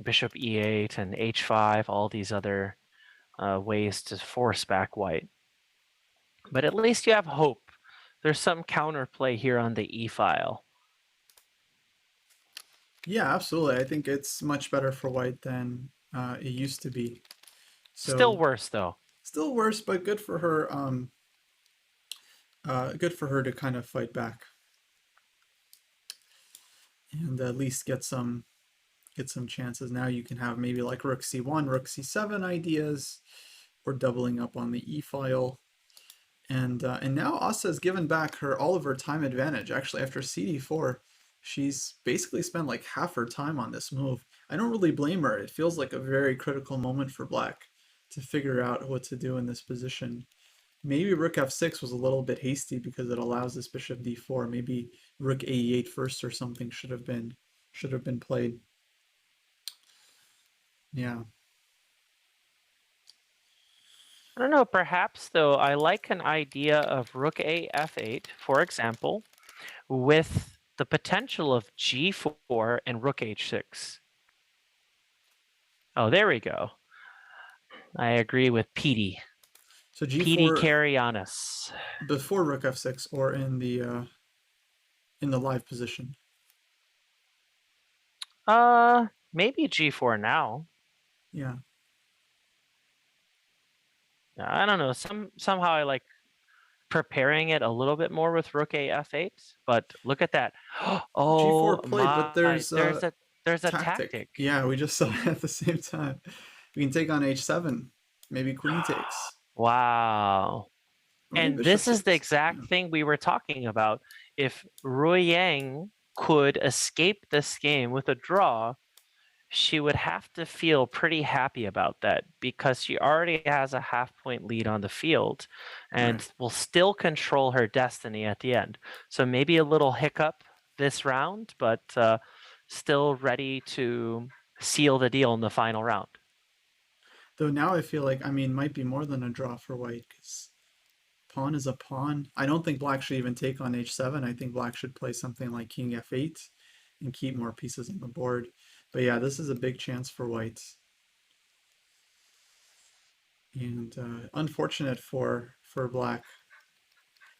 bishop e8, and h5, all these other ways to force back white. But at least you have hope. There's some counterplay here on the e file. Yeah, absolutely. I think it's much better for white than it used to be. Still So worse though. still worse, but good for her good for her to kind of fight back and at least get some chances. Now you can have maybe like rook c1, rook c7 ideas, or doubling up on the e file. And now Asa has given back all of her time advantage. Actually, after cd4, she's basically spent like half her time on this move. I don't really blame her. It feels like a very critical moment for Black to figure out what to do in this position. Maybe rook f6 was a little bit hasty because it allows this bishop d4. Maybe rook a8 first or something should have been played. Yeah. I don't know, perhaps though, I like an idea of rook a f8, for example, with the potential of g4 and rook h6. Oh, there we go. I agree with Petey. So Petey g4 carry on us. before rook f6 or in the live position. Maybe g4 now. Yeah. I don't know. Somehow I like preparing it a little bit more with rook a f8. But look at that. g4 Oh played, but my! there's There's a tactic. tactic. Yeah, we just saw it at the same time. We can take on h7. Maybe queen takes. Wow. Or maybe And bishop this is the takes. Yeah. exact thing we were talking about. If Rui Yang could escape this game with a draw, she would have to feel pretty happy about that because she already has a half-point lead on the field Right. and will still control her destiny at the end. So maybe a little hiccup this round, but still ready to seal the deal in the final round. Though now I feel like, I mean, might be more than a draw for white because pawn is a pawn. I don't think black should even take on h7. I think black should play something like king f8 and keep more pieces on the board. But yeah, this is a big chance for white. And unfortunate for black.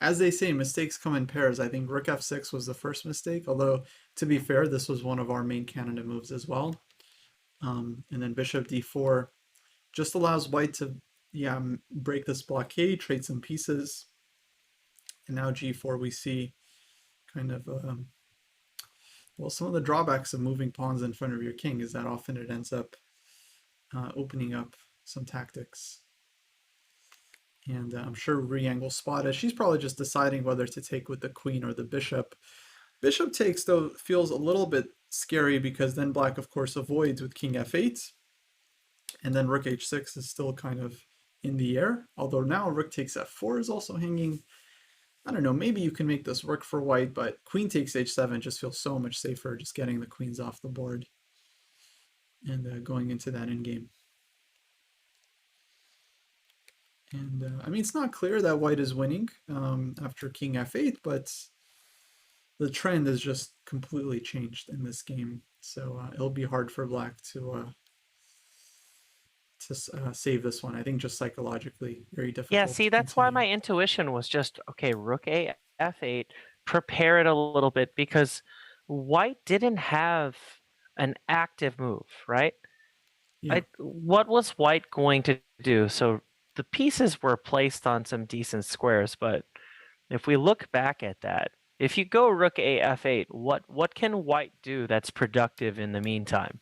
As they say, mistakes come in pairs. I think rook f6 was the first mistake, although to be fair, this was one of our main candidate moves as well. And then bishop d4 just allows white to, yeah, break this blockade, trade some pieces. And now g4 we see kind of, well, some of the drawbacks of moving pawns in front of your king is that often it ends up opening up some tactics. And I'm sure Riang will spot it. She's probably just deciding whether to take with the queen or the bishop. Bishop takes, though, feels a little bit scary because then black, of course, avoids with king f8. And then rook h6 is still kind of in the air. Although now rook takes f4 is also hanging. I don't know, maybe you can make this work for white, but queen takes h7 just feels so much safer, just getting the queens off the board and going into that endgame. And I mean, it's not clear that white is winning after king f8, but the trend has just completely changed in this game. So it'll be hard for black to save this one. I think just psychologically very Yeah, difficult see, to that's why continue. my intuition was just, okay, rook a f8, prepare it a little bit because white didn't have an active move, right? Yeah, What was white going to do? So the pieces were placed on some decent squares, but if we look back at that, if you go rook a f8, what can white do that's productive in the meantime?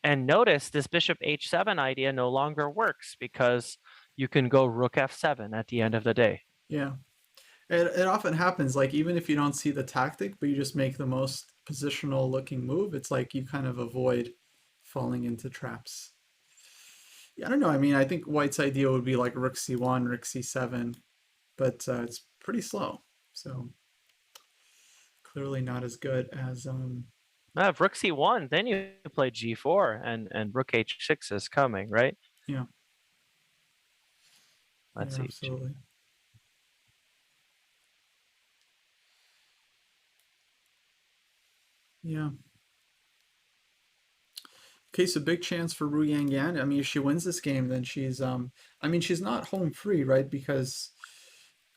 And notice this bishop h7 idea no longer works because you can go rook f7 at the end of the day. yeah. It often happens, like even if you don't see the tactic, but you just make the most positional looking move, it's like you kind of avoid falling into traps. Yeah, I don't know. I mean, I think White's idea would be like rook c1, rook c7, but it's pretty slow. So clearly not as good as If rook c1, then you play g4 and rook h6 is coming, right? yeah, Let's yeah, see. absolutely. Yeah. Okay, so big chance for Ru Yang Yan. I mean, if she wins this game, then she's I mean, she's not home free, right? Because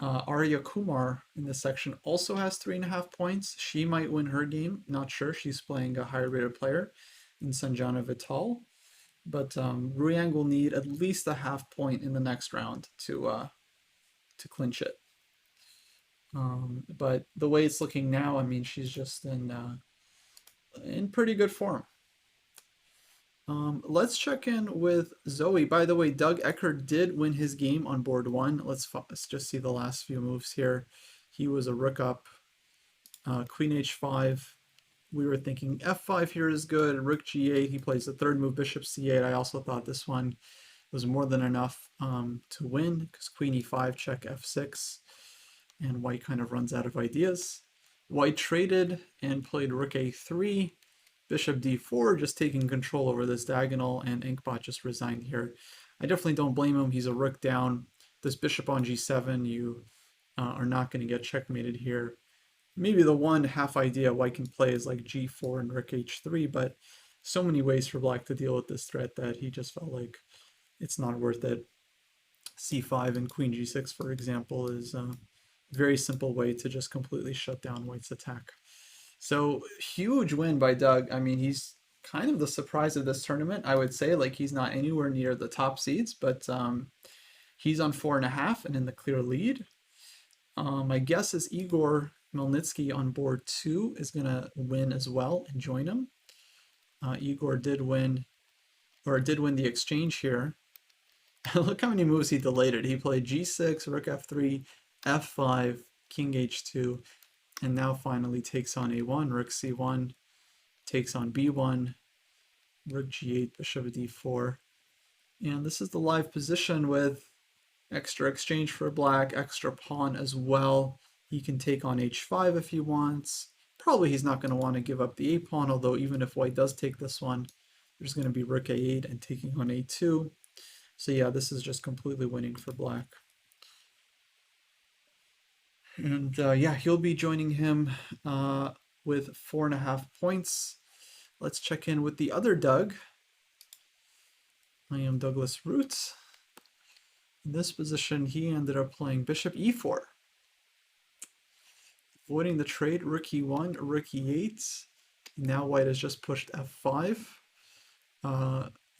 Arya Kumar in this section also has 3.5 points. She might win her game. Not sure. She's playing a higher rated player in Sanjana Vital. But Ruyang will need at least a half point in the next round to clinch it. But the way it's looking now, I mean, she's just in pretty good form. Let's check in with Zoe. By the way, Doug Eckert did win his game on board one. Let's just see the last few moves here. He was a rook up, queen h5. We were thinking f5 here is good. Rook g8. He plays the third move, bishop c8. I also thought this one was more than enough to win because queen e5 check f6, and white kind of runs out of ideas. White traded and played rook a3. Bishop d4, just taking control over this diagonal, and Inkbot just resigned here. I definitely don't blame him. He's a rook down. This bishop on g7, you are not going to get checkmated here. Maybe the one half idea white can play is like g4 and rook h3, but so many ways for black to deal with this threat that he just felt like it's not worth it. c5 and queen g6, for example, is a very simple way to just completely shut down white's attack. So huge win by Doug. I mean, he's kind of the surprise of this tournament. I would say like he's not anywhere near the top seeds, but he's on 4.5 and in the clear lead. My guess is Igor Melnitsky on board 2 is going to win as well and join him. Igor did win the exchange here. Look how many moves he delayed it. He played g6, rook f3, f5, king h2, and now finally takes on a1, rook c1, takes on b1, rook g8, bishop d4. And this is the live position with extra exchange for black, extra pawn as well. He can take on h5 if he wants. Probably he's not going to want to give up the a pawn, although even if white does take this one, there's going to be rook a8 and taking on a2. So yeah, this is just completely winning for black. And yeah, he'll be joining him with 4.5 points. Let's check in with the other Doug. I am Douglas Root. In this position, he ended up playing bishop e4. Avoiding the trade, rook e1, rook e8. Now white has just pushed f5.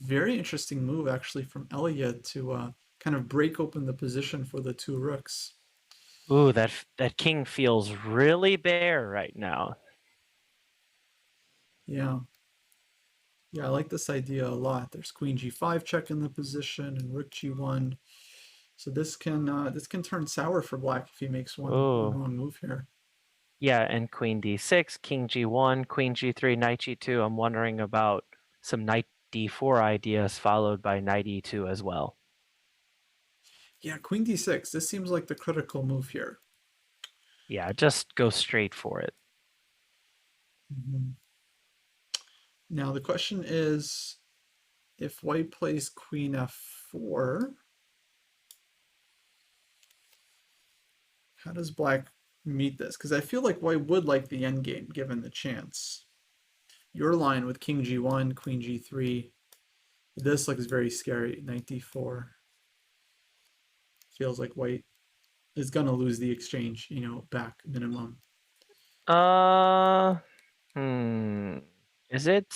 Very interesting move actually from Elliot to kind of break open the position for the two rooks. Ooh, that king feels really bare right now. Yeah. Yeah, I like this idea a lot. There's queen g5 check in the position and rook g1. So this can turn sour for black if he makes one Ooh. wrong move here. Yeah, and queen d6, king g1, queen g3, knight g2. I'm wondering about some knight d4 ideas followed by knight e2 as well. Yeah, queen d6. This seems like the critical move here. Yeah, just go straight for it. Now the question is, if white plays queen f4, how does black meet this? Because I feel like white would like the endgame given the chance. Your line with king g1, queen g3, this looks very scary. Knight d4. Feels like white is gonna lose the exchange, back minimum. Is it?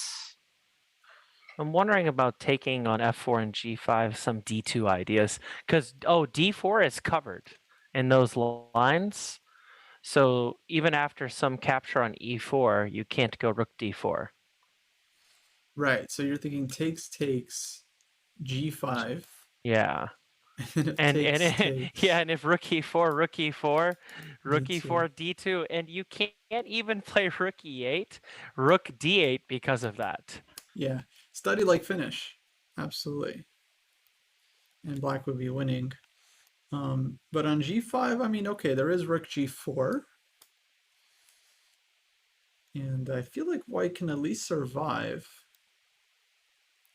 I'm wondering about taking on f4 and g5 some d2 ideas, because d4 is covered in those lines. So even after some capture on e4, you can't go rook d4. Right. So you're thinking takes, g5. Yeah. And if And takes, yeah, and if rook e4, rook e4, rook d2. e4, d2, and you can't even play rook e8, rook d8 because of that. Yeah. Study like finish. Absolutely. And black would be winning. But on g5, I mean, okay, there is rook g4. And I feel like white can at least survive.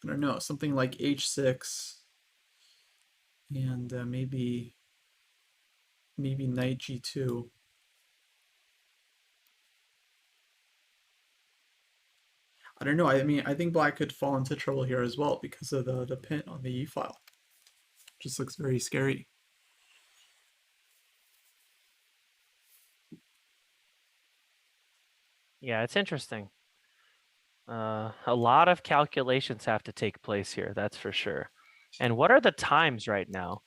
I don't know, something like h6. And maybe knight g2. I don't know. I mean, I think black could fall into trouble here as well because of the pin on the e file. Just looks very scary. Yeah, it's interesting. A lot of calculations have to take place here, that's for sure. And what are the times right now?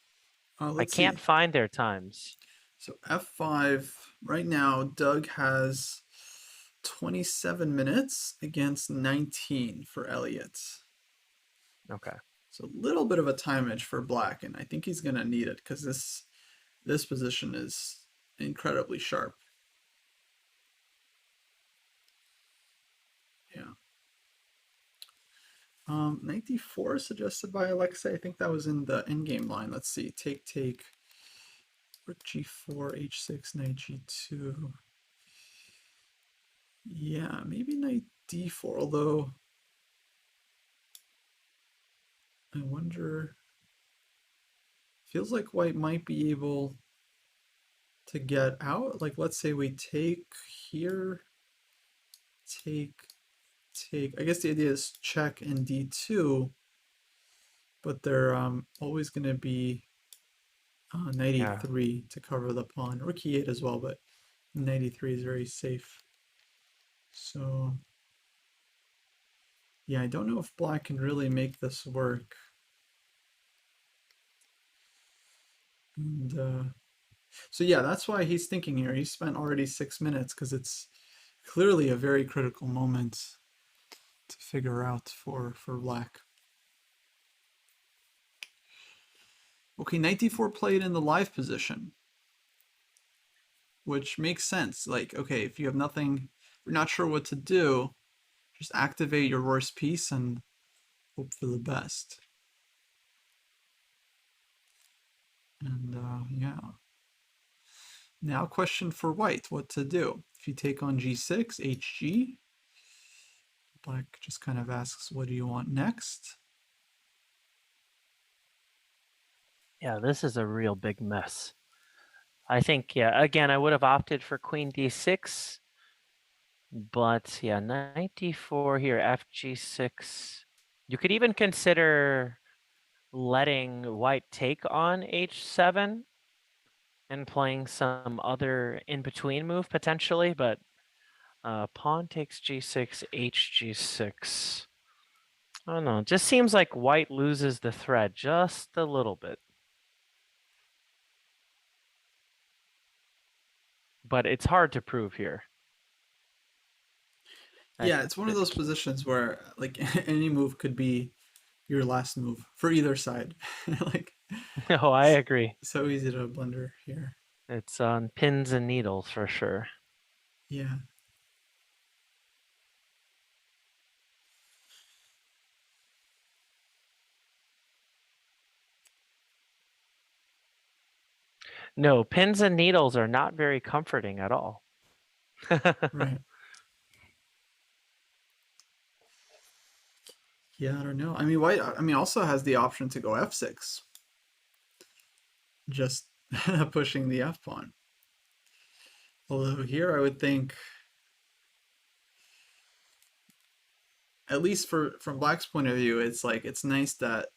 I Let's can't see. find their times. So f5 Right now, Doug has 27 minutes against 19 for Elliot. Okay. So a little bit of a time edge for Black, and I think he's gonna need it because this position is incredibly sharp. Yeah. Knight d4 suggested by Alexa. I think that was in the endgame line. Let's see. Take, take. Rook g4, h6, knight g2. Yeah, maybe knight d4, although I wonder. Feels like white might be able to get out. Like, let's say we take here, take, take. I guess the idea is check and d2, but they're always going to be knight Yeah. e3 to cover the pawn, rook e8 as well, but knight e3 is very safe. So, yeah, I don't know if black can really make this work. And so, yeah, that's why he's thinking here. He spent already 6 minutes because it's clearly a very critical moment to figure out for black. Okay, knight d4 played in the live position, which makes sense. Like, okay, if you have nothing, you're not sure what to do, just activate your worst piece and hope for the best. And yeah. Now, question for white: what to do if you take on g6, hg? Black just kind of asks, what do you want next? Yeah, this is a real big mess. I think, yeah, again, I would have opted for queen d6, but yeah, knight d4 here, fg6. You could even consider letting white take on h7 and playing some other in-between move potentially, but pawn takes g6, hg6. I don't know, just seems like white loses the thread just a little bit. But it's hard to prove here. Yeah, it's one of those positions where like any move could be your last move for either side. Like, No, I agree. so easy to blunder here. It's on pins and needles for sure. Yeah. No, pins and needles are not very comforting at all. Right. Yeah, I don't know. I mean, white. I mean, also has the option to go f6, just pushing the f pawn. Although here, I would think, at least from Black's point of view, it's like it's nice that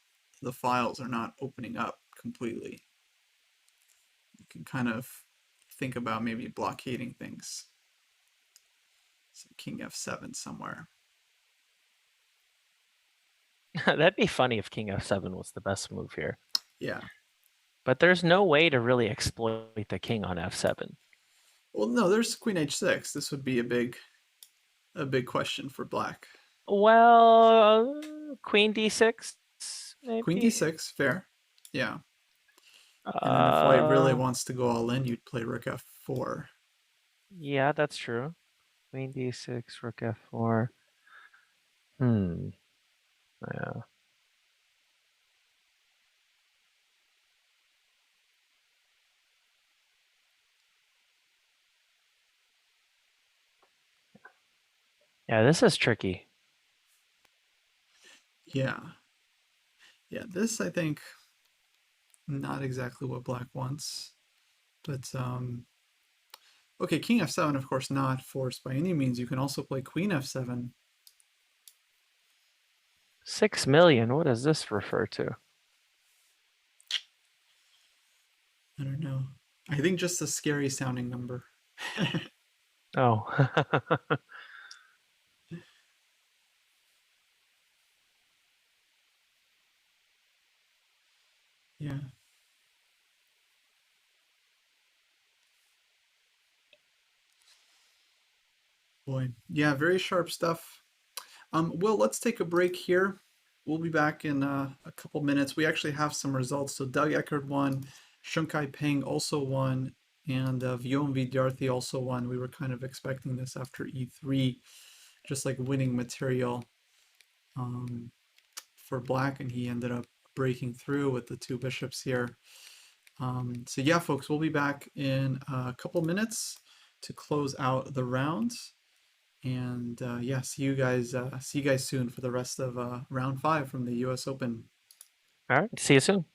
the files are not opening up completely. You can kind of think about maybe blockading things. So king f7 somewhere. That'd be funny if king f7 was the best move here. Yeah. But there's no way to really exploit the king on f7. Well, no, there's queen h6. This would be a big question for Black. Well, queen d6, Queen maybe. d6, fair. Yeah. And then if white really Uh, wants to go all in, you'd play rook f4. yeah, that's true. Queen d6, rook f4. Hmm. Yeah. Yeah, this is tricky. Yeah. Yeah, this I think not exactly what Black wants. But okay, king f7, of course, not forced by any means. You can also play queen f7. 6 million, what does this refer to? I don't know. I think just a scary sounding number. Oh. Yeah. Boy, yeah, very sharp stuff. Will, let's take a break here. We'll be back in a couple minutes. We actually have some results. So Doug Eckert won, Shunkai Peng also won, and Vyom Vidyarthi also won. We were kind of expecting this after E3, just like winning material um, for black, and he ended up breaking through with the two bishops here. So yeah, folks, we'll be back in a couple minutes to close out the rounds. And yeah, see you guys soon for the rest of round 5 from the U.S. Open. All right. See you soon.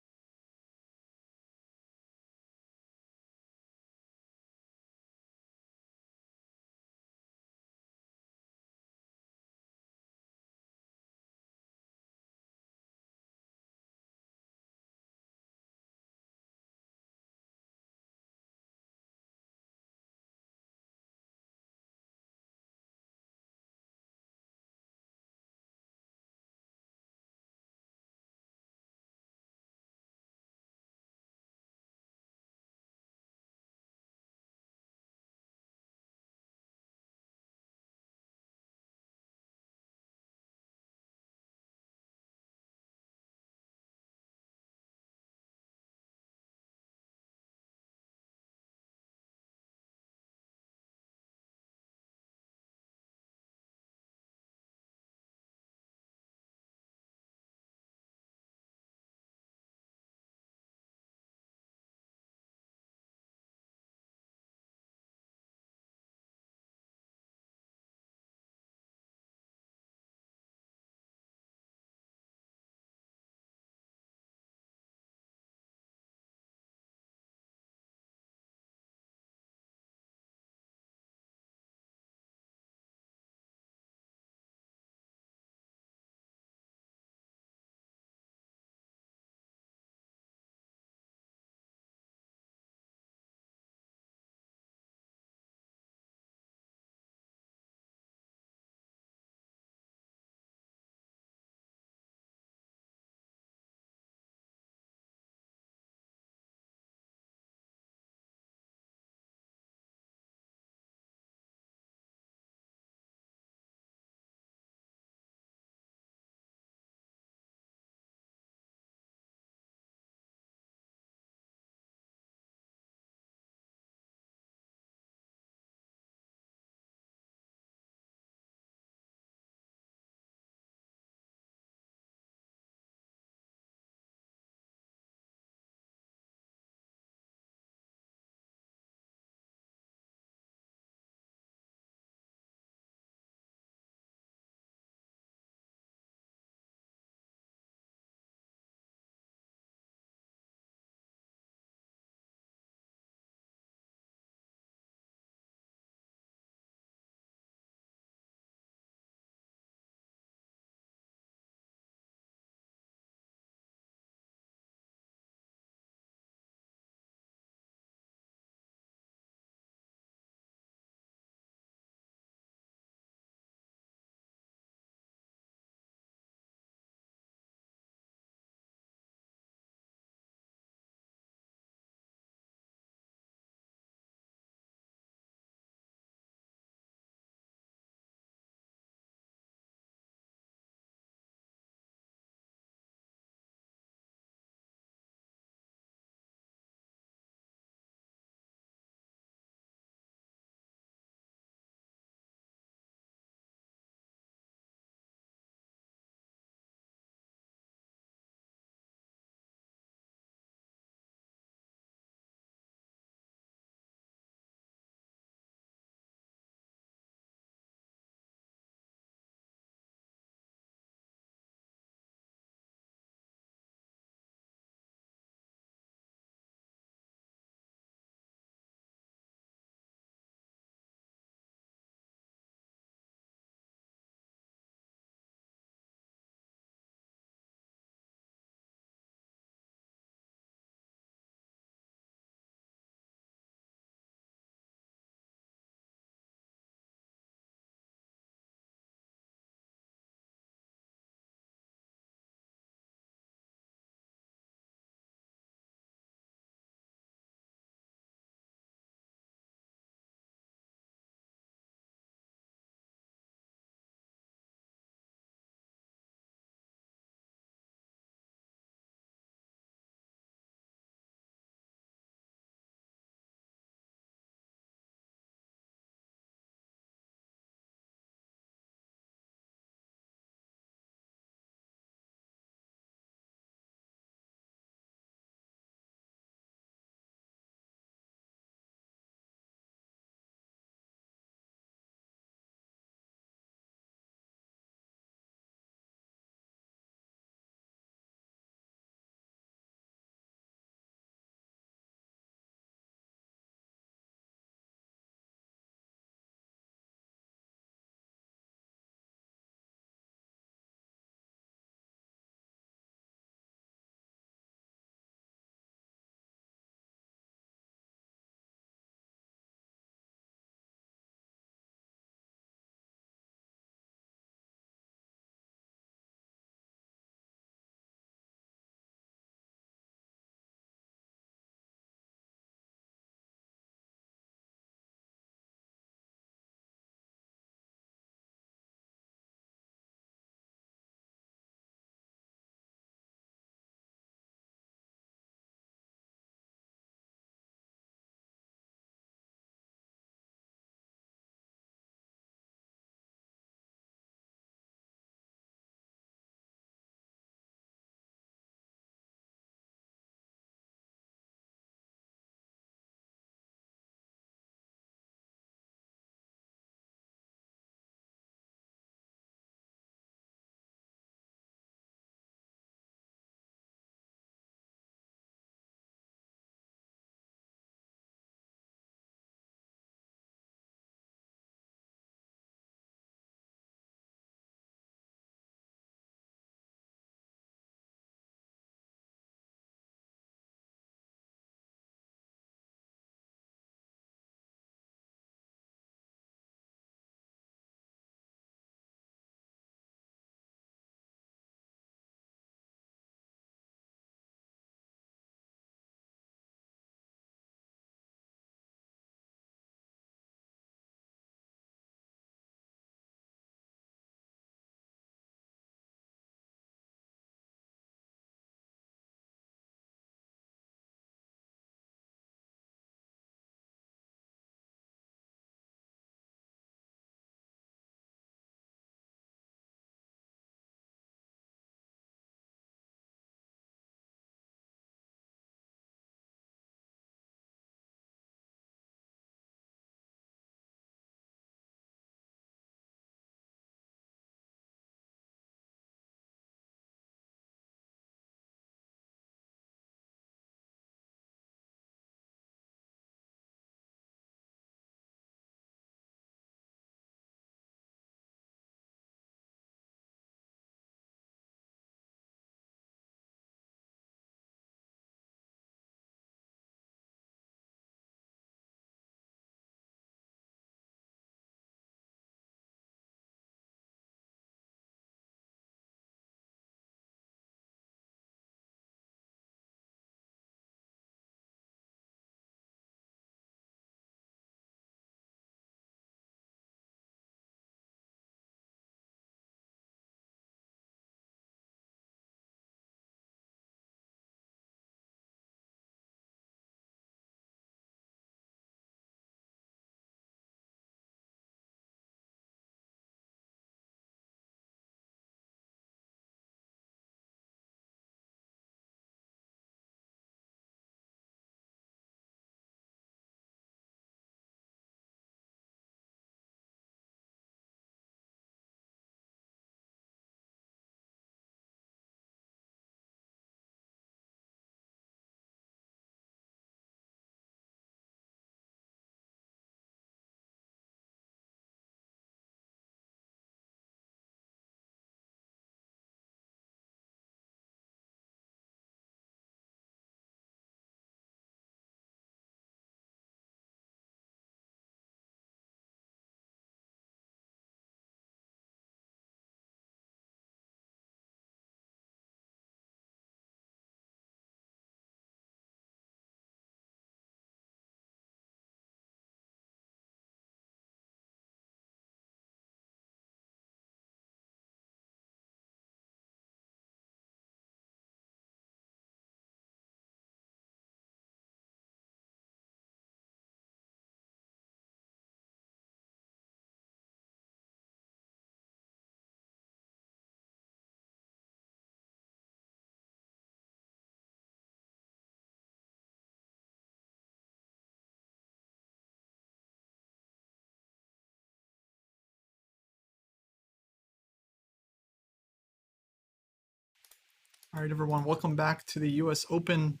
All right, everyone, welcome back to the US Open.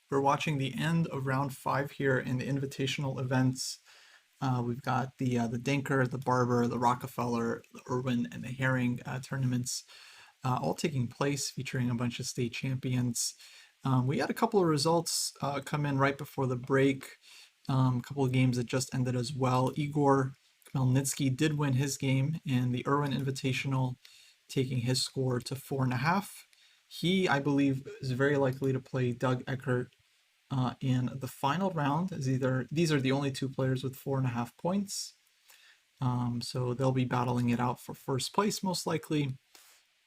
We're watching the end of round 5 here in the invitational events. We've got the Denker, the Barber, the Rockefeller, the Irwin, and the Haring tournaments all taking place, featuring a bunch of state champions. We had a couple of results come in right before the break. A couple of games that just ended as well. Igor Khmelnytsky did win his game in the Irwin Invitational, taking his score to 4.5. He, I believe, is very likely to play Doug Eckert in the final round, as these are the only two players with 4.5 points. So they'll be battling it out for first place most likely.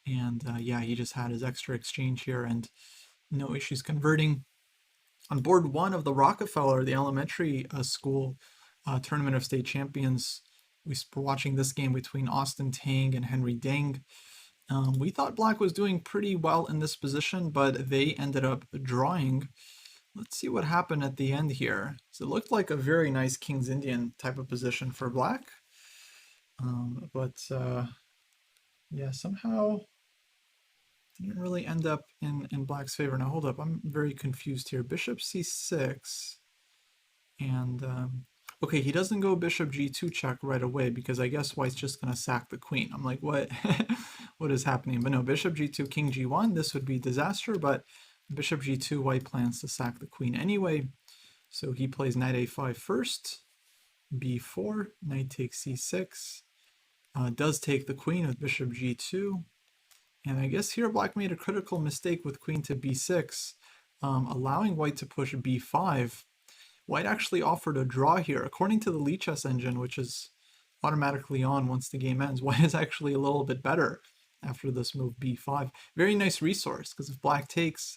And yeah, he just had his extra exchange here and no issues converting. On board 1 of the Rockefeller, the elementary school tournament of state champions, we were watching this game between Austin Tang and Henry Deng. We thought Black was doing pretty well in this position, but they ended up drawing. Let's see what happened at the end here. So it looked like a very nice King's Indian type of position for Black. But yeah, somehow didn't really end up in Black's favor. Now hold up, I'm very confused here. Bishop c6, and okay, he doesn't go bishop g2 check right away because I guess White's just gonna sack the queen. I'm like, what? What is happening? But no, bishop g2, king g1, this would be disaster, but bishop g2, White plans to sack the queen anyway. So he plays knight a5 first, b4, knight takes c6, does take the queen with bishop g2. And I guess here Black made a critical mistake with queen to b6, allowing White to push b5. White actually offered a draw here. According to the Lichess engine, which is automatically on once the game ends, White is actually a little bit better after this move b5. Very nice resource, because if Black takes,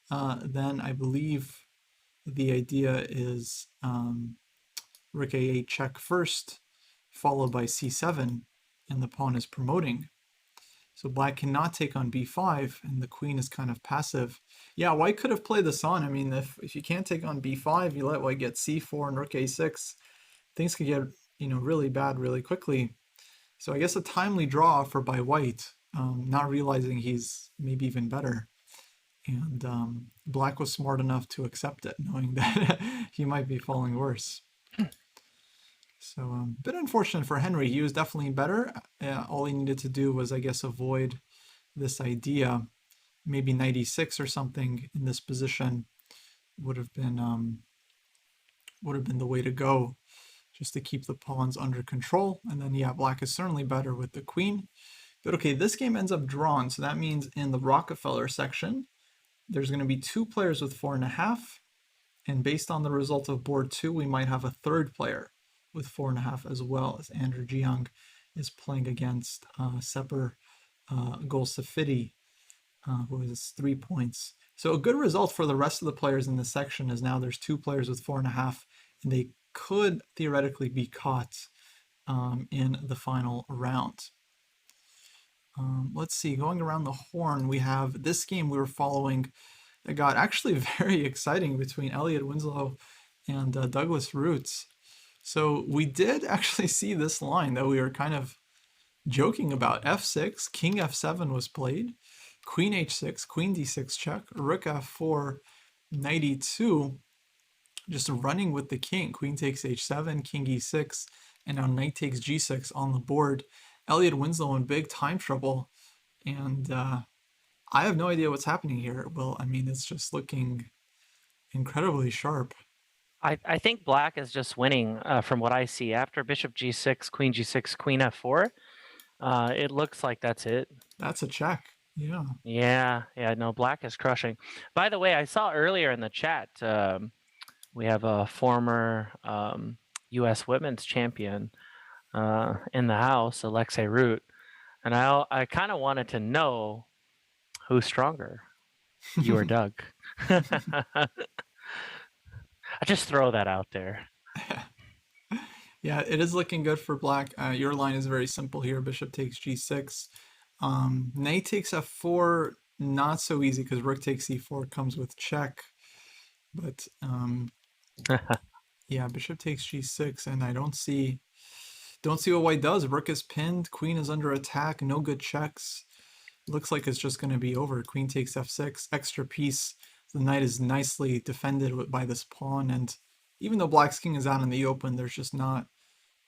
then I believe the idea is rook a8 check first, followed by c7, and the pawn is promoting. So Black cannot take on b5, and the queen is kind of passive. Yeah, White could have played this on. I mean, if you can't take on b5, you let White get c4 and rook a6, things could get, really bad really quickly. So I guess a timely draw offer by White, not realizing he's maybe even better. And Black was smart enough to accept it, knowing that he might be falling worse. So a bit unfortunate for Henry. He was definitely better. All he needed to do was, I guess, avoid this idea. Maybe knight e6 or something in this position would have been the way to go, just to keep the pawns under control. And then yeah, Black is certainly better with the queen. But okay, this game ends up drawn, so that means in the Rockefeller section, there's going to be 2 players with 4.5, and based on the result of board 2, we might have a third player with 4.5 as well, as Andrew Jiang is playing against Sepper Golsafidi, who is 3 points. So a good result for the rest of the players in this section is now there's 2 players with 4.5, and they could theoretically be caught in the final round. Let's see, going around the horn, we have this game we were following that got actually very exciting between Elliot Winslow and Douglas Roots. So we did actually see this line that we were kind of joking about. f6, king f7 was played, queen h6, queen d6 check, rook f4, knight e2, just running with the king. Queen takes h7, king e6, and now knight takes g6 on the board. Elliot Winslow in big time trouble, and I have no idea what's happening here. Well, I mean, it's just looking incredibly sharp. I think Black is just winning from what I see. After bishop g6, queen g6, queen f4, it looks like that's it. That's a check. Yeah. Yeah, no, Black is crushing. By the way, I saw earlier in the chat, we have a former U.S. women's champion in the house, Alexei Root, and I kind of wanted to know who's stronger, you or Doug. I just throw that out there. Yeah, it is looking good for Black. Your line is very simple here. Bishop takes g6. Knight takes f4, not so easy because rook takes e4 comes with check. But yeah, bishop takes g6, and I don't see what White does. Rook is pinned, queen is under attack, no good checks. looks like it's just going to be over. Queen takes f6, extra piece. The knight is nicely defended by this pawn, and even though black's king is out in the open, there's just not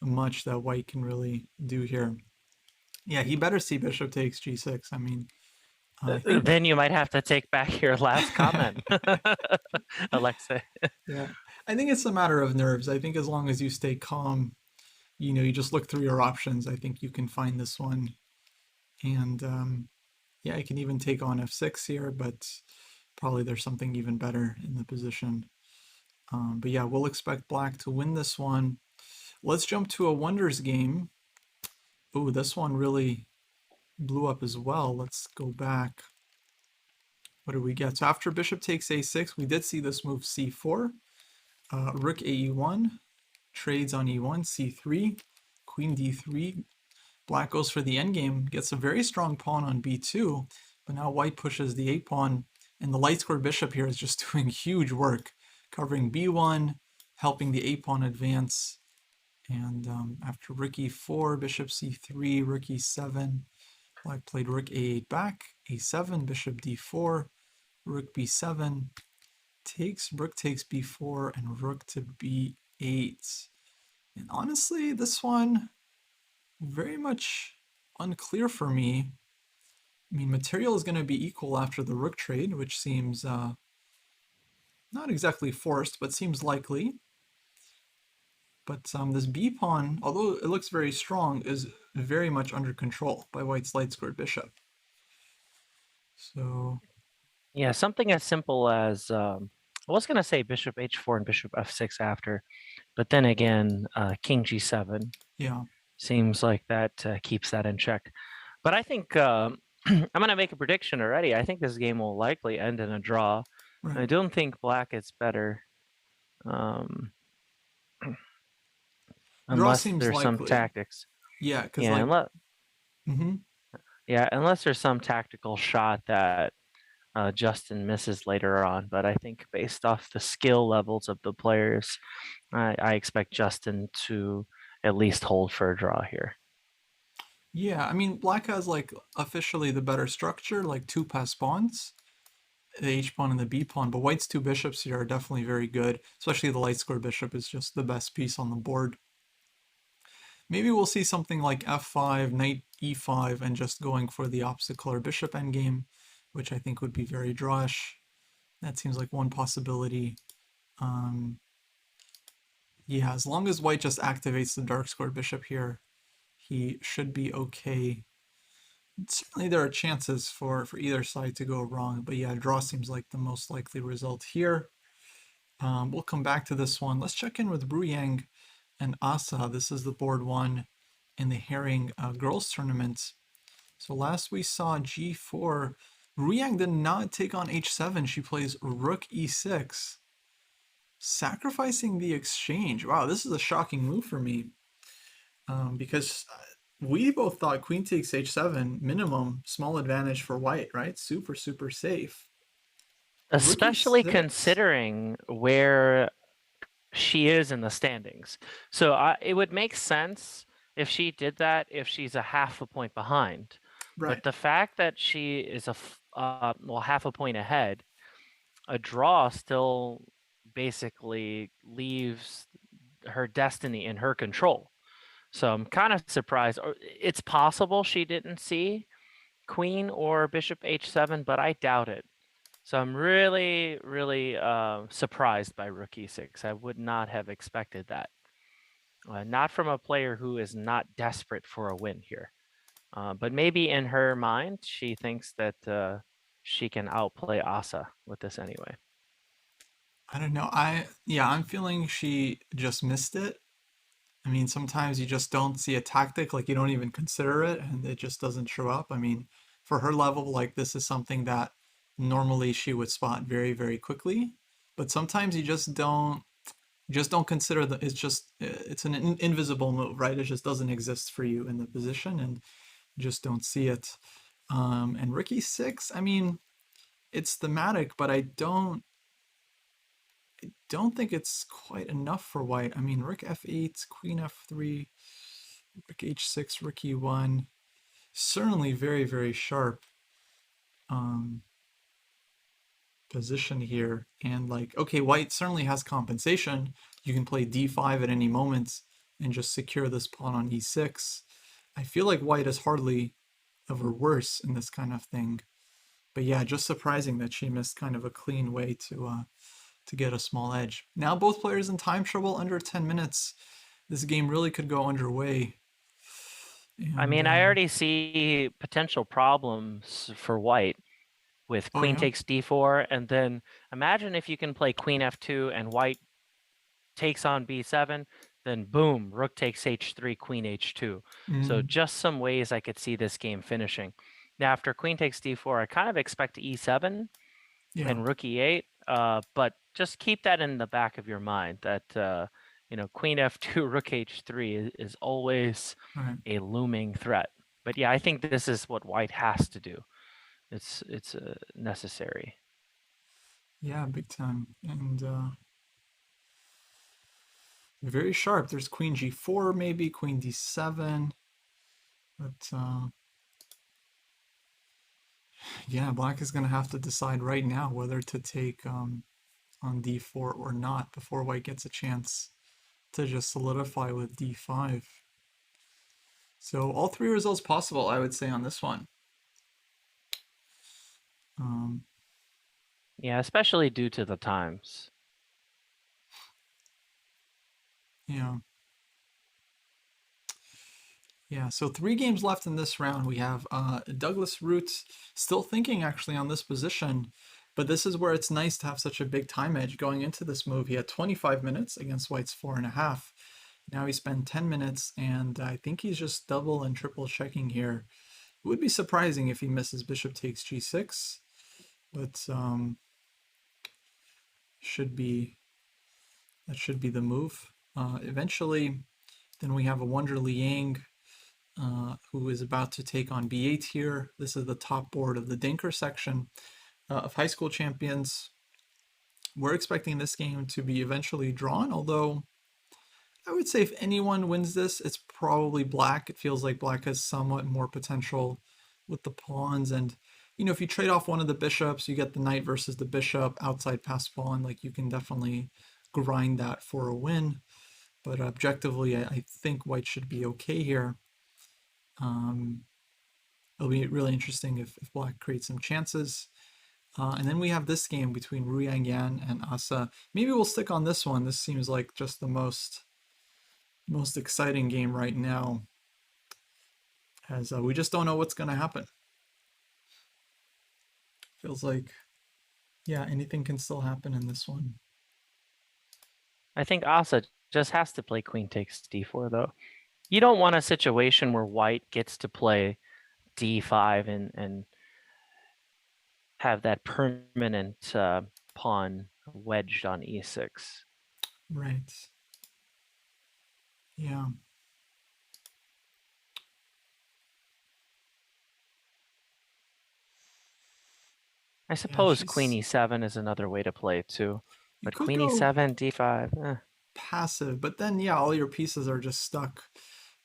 much that white can really do here. Yeah, he better see bishop takes g6. I mean, I think. Then you might have to take back your last comment, Alexei. Yeah, I think it's a matter of nerves. I think as long as you stay calm, you just look through your options. I think you can find this one. And yeah, I can even take on f6 here, but probably there's something even better in the position. But yeah, we'll expect black to win this one. Let's jump to a wonders game. Oh, this one really blew up as well. Let's go back. What do we get? So after bishop takes a6, we did see this move c4. Rook ae1, trades on e1, c3, queen d3. Black goes for the endgame, gets a very strong pawn on b2, but now white pushes the a-pawn, and the light square bishop here is just doing huge work, covering b1, helping the a-pawn advance. And after rook e4, bishop c3, rook e7, black played rook a8 back, a7, bishop d4, rook b7, takes, rook takes b4, and rook to b8. And honestly, this one, very much unclear for me. I mean, material is going to be equal after the rook trade, which seems not exactly forced, but seems likely. But this b pawn, although it looks very strong, is very much under control by white's light squared bishop. So Yeah, something as simple as I was going to say bishop h4 and bishop f6 after, but then again, king g7 yeah, seems like that keeps that in check. But I think I'm going to make a prediction already. I think this game will likely end in a draw. right. I don't think black is better, Draw unless seems there's some likely. tactics. Yeah, because Yeah, like, mm-hmm. yeah, unless there's some tactical shot that Justin misses later on. But I think based off the skill levels of the players, I expect Justin to at least hold for a draw here. Yeah, I mean, black has like officially the better structure, like two pass pawns, the h pawn and the b pawn, but white's two bishops here are definitely very good, especially the light square bishop is just the best piece on the board. Maybe we'll see something like f5, knight e5, and just going for the opposite color bishop endgame, which I think would be very drawish. That seems like one possibility. Yeah, as long as white just activates the dark squared bishop here, he should be okay. Certainly there are chances for either side to go wrong, but yeah, draw seems like the most likely result here. We'll come back to this one. Let's check in with Bruyang and Asa. This is the board one in the Haring girls tournament. So last we saw g4. Bruyang did not take on h7. She plays rook e6, sacrificing the exchange. Wow, this is a shocking move for me because we both thought queen takes h7 minimum, small advantage for white, right? Super, super safe. Rook Especially e6. considering where she is in the standings. So it would make sense if she did that if she's a half a point behind. Right. But the fact that she is half a point ahead, a draw still basically leaves her destiny in her control. So I'm kind of surprised. It's possible she didn't see queen or bishop h7, but I doubt it. So I'm really, really surprised by rook e6. I would not have expected that. Not from a player who is not desperate for a win here. But maybe in her mind, she thinks that she can outplay Asa with this anyway. I don't know. I'm feeling she just missed it. I mean, sometimes you just don't see a tactic, like you don't even consider it, and it just doesn't show up. I mean, for her level, like this is something that normally she would spot very, very quickly. But sometimes you just don't consider that. It's an invisible move, right? It just doesn't exist for you in the position, and you just don't see it. And Ricky six, I mean, it's thematic, but I don't think it's quite enough for white. I mean, rook f8, queen f3, rook h6, rook e1, certainly very, very sharp. um, position here. And like, okay, white certainly has compensation. You can play d5 at any moment and just secure this pawn on e6. I feel like white is hardly ever worse in this kind of thing. But yeah, just surprising that she missed kind of a clean way to get a small edge. Now both players in time trouble under 10 minutes. This game really could go underway. I And mean, I already see potential problems for white with oh queen yeah. takes d4, and then imagine if you can play queen f2 and white takes on b7, then boom, rook takes h3, queen h2. So Mm, just some ways I could see this game finishing. Now, after queen takes d4, I kind of expect e7 yeah. and rook e8, but just keep that in the back of your mind that queen f2, rook h3 is always Right. a looming threat. But yeah, I think this is what white has to do. It's necessary. Yeah, big time. And very sharp. There's queen g4, maybe queen d7. But yeah, black is going to have to decide right now whether to take on d4 or not before white gets a chance to just solidify with d5. So all three results possible, I would say, on this one. Um, Yeah, especially due to the times. yeah. Yeah, so 3 games left in this round. We have Douglas Roots still thinking actually on this position, but this is where it's nice to have such a big time edge going into this move. He had 25 minutes against White's 4.5. Now he spent 10 minutes, and I think he's just double and triple checking here. It would be surprising if he misses bishop takes g6, but should be that should be the move. Eventually, then we have a Wonder Liang who is about to take on B8 here. This is the top board of the Denker section of high school champions. We're expecting this game to be eventually drawn, although I would say if anyone wins this, it's probably black. It feels like black has somewhat more potential with the pawns. And, if you trade off one of the bishops, you get the knight versus the bishop, outside pass pawn. Like, you can definitely grind that for a win. But objectively, I think white should be okay here. It'll be really interesting if black creates some chances. And then we have this game between Ru Yangyan and Asa. Maybe we'll stick on this one. This seems like just the most exciting game right now, as we just don't know what's going to happen. Feels like, yeah, anything can still happen in this one. I think Asa just has to play queen takes d4 though. You don't want a situation where white gets to play d5 and have that permanent pawn wedged on e6. Right. Yeah. I Yeah, suppose queen e7 is another way to play it too. you But could queen go e7, d5, passive, but then, yeah, all your pieces are just stuck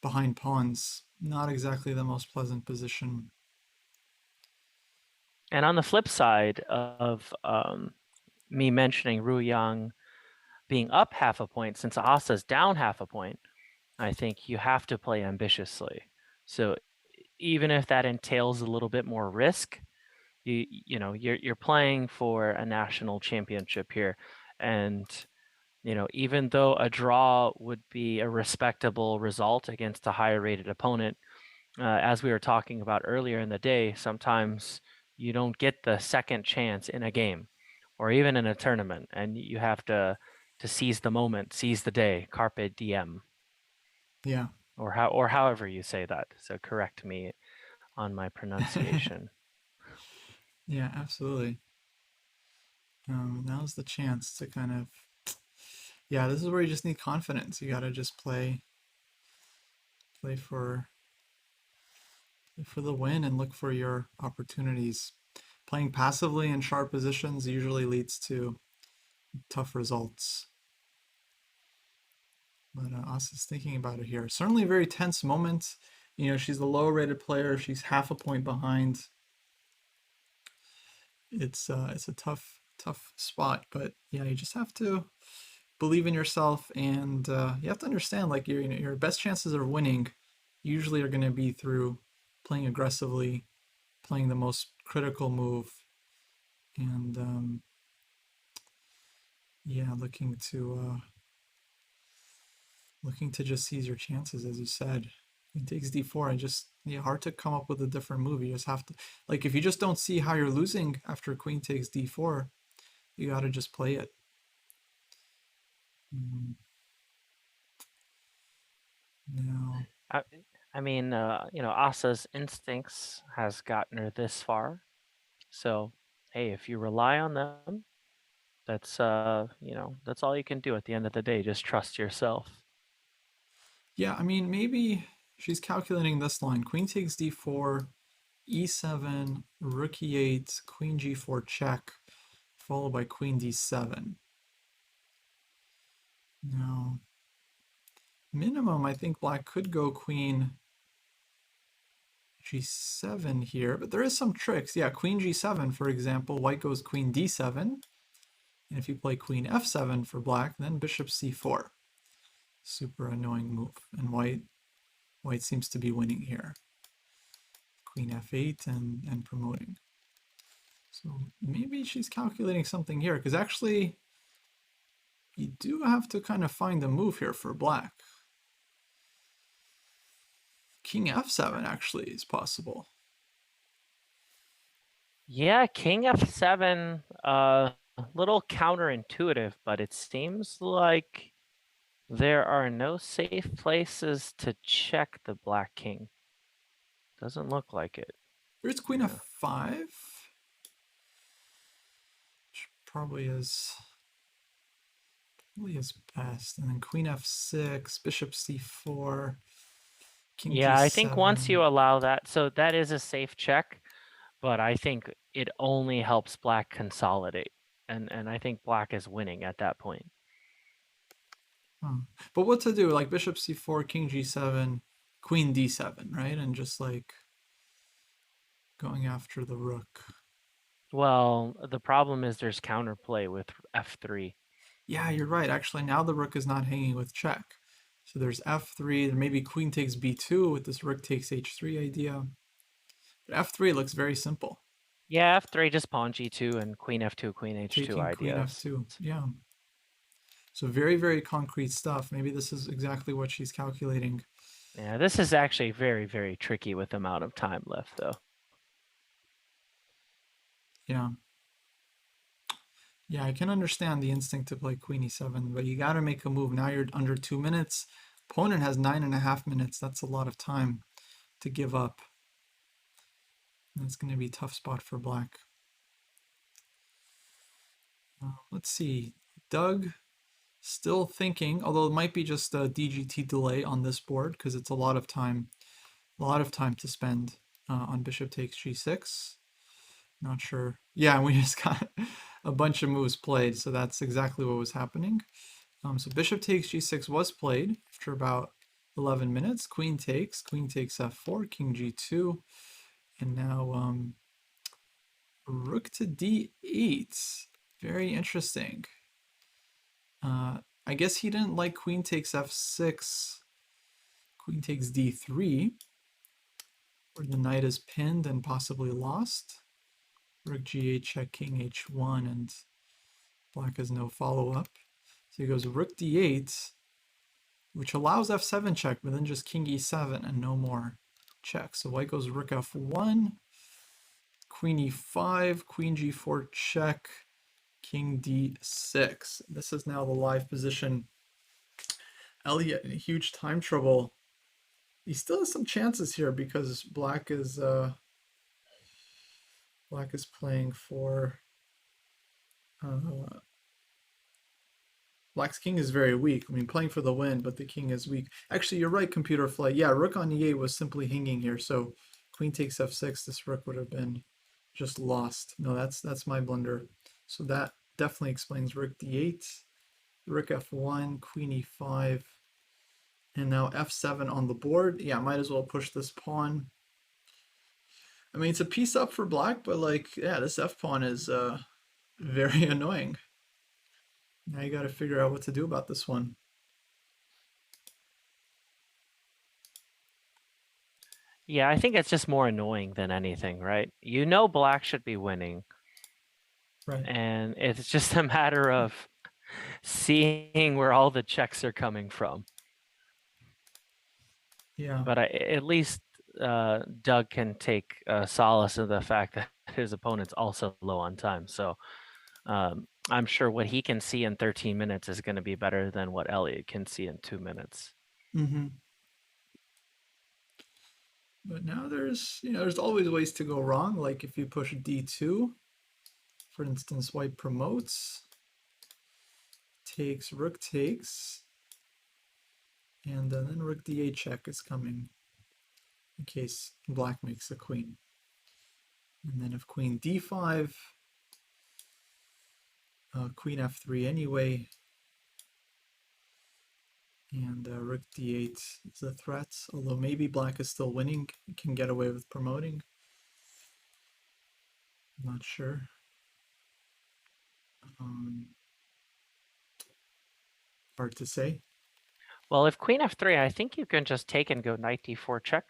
behind pawns. Not exactly the most pleasant position. And on the flip side of me mentioning Ru Yang being up half a point, since Asa's down half a point, I think you have to play ambitiously. So even if that entails a little bit more risk, you're playing for a national championship here, and even though a draw would be a respectable result against a higher rated opponent, as we were talking about earlier in the day, sometimes you don't get the second chance in a game or even in a tournament, and you have to seize the moment, seize the day, carpe diem, Yeah. or however you say that. So correct me on my pronunciation. Yeah, absolutely. Now's the chance to kind of, yeah, this is where you just need confidence. You got to just play for the win and look for your opportunities. Playing passively in sharp positions usually leads to tough results. But Asa's thinking about it here. Certainly a very tense moment. She's the lower rated player. She's half a point behind. it's a tough spot, but yeah, you just have to believe in yourself, and you have to understand like your best chances of winning usually are going to be through playing aggressively, playing the most critical move, and yeah, looking to just seize your chances, as you said. Queen takes d4. I just yeah, hard to come up with a different move. You just have to like if you just don't see how you're losing after queen takes d4, you got to just play it. Mm, Now, I, I mean, Asa's instincts has gotten her this far. So, hey, if you rely on them, that's all you can do at the end of the day. Just trust yourself. yeah, I mean maybe she's calculating this line: queen takes d4, e7, rook e8, queen g4 check, followed by queen d7. Now, minimum, I think black could go queen g7 here, but there is some tricks. Yeah, queen g7, for example, white goes queen d7, and if you play queen f7 for black, then bishop c4. Super annoying move, and white seems to be winning here. Queen f8 and promoting. So maybe she's calculating something here, because actually you do have to kind of find a move here for black. King f7 actually is possible. Yeah, King F7, little counterintuitive, but it seems like there are no safe places to check the black king. Doesn't look like it. There's queen Yeah. f5, which probably is best. And then queen f6, bishop c4, king Yeah, I think once g7. you allow that, so that is a safe check, but I think it only helps black consolidate. And I think black is winning at that point. Huh. But what to do? Like bishop c4, king g7, queen d7, right? And just like going after the rook. Well, the problem is there's counterplay with F3. Yeah, you're right. Actually, now the rook is not hanging with check. So there's f3. There may be queen takes b2 with this rook takes h3 idea. But f3 looks very simple. Yeah, F3 just pawn G2 and queen F2, queen H2 Taking queen ideas. f2. Yeah. So very, very concrete stuff. Maybe this is exactly what she's calculating. Yeah, this is actually very, very tricky with the amount of time left, though. Yeah. Yeah, I can understand the instinct to play queen e7, but you got to make a move. Now you're under 2 minutes. Opponent has 9.5 minutes. That's a lot of time to give up. That's going to be a tough spot for black. Let's see. Doug still thinking, although it might be just a DGT delay on this board because it's a lot of time to spend on bishop takes g6. Not sure. Yeah, we just got a bunch of moves played, so that's exactly what was happening. So bishop takes g6 was played after about 11 minutes. Queen takes f4, king g2, and now rook to d8. Very interesting. I guess he didn't like queen takes f6, queen takes d3, where the knight is pinned and possibly lost. Rook g8 check, king h1, and black has no follow-up. So he goes rook d8, which allows f7 check, but then just king e7 and no more check. So white goes rook f1, queen e5, queen g4 check, king d6. This is now the live position. Elliot in huge time trouble. He still has some chances here because black is playing for uh, black's king is very weak. I mean, playing for the win, but the king is weak. Actually, you're right, computer flight. Yeah, rook on e8 was simply hanging here. So queen takes f6. This rook would have been just lost. No, that's my blunder. So that definitely explains rook d8, rook f1, queen e5, and now f7 on the board. Yeah, might as well push this pawn. I mean, it's a piece up for black, but like, yeah, this f pawn is very annoying. Now you got to figure out what to do about this one. Yeah, I think it's just more annoying than anything, right? You know black should be winning, Right. and it's just a matter of seeing where all the checks are coming from. Yeah. But at least Doug can take solace in the fact that his opponent's also low on time. So I'm sure what he can see in 13 minutes is going to be better than what Elliot can see in 2 minutes. Mm-hmm. But now there's always ways to go wrong. Like if you push d2, for instance, white promotes, takes, rook takes, and then rook d8 check is coming in case black makes a queen. And then if queen d5, queen f3 anyway, and rook d8 is a threat, although maybe black is still winning, can get away with promoting. I'm not sure. Um, Hard to say. Well, if queen f3, I think you can just take and go knight d4 check.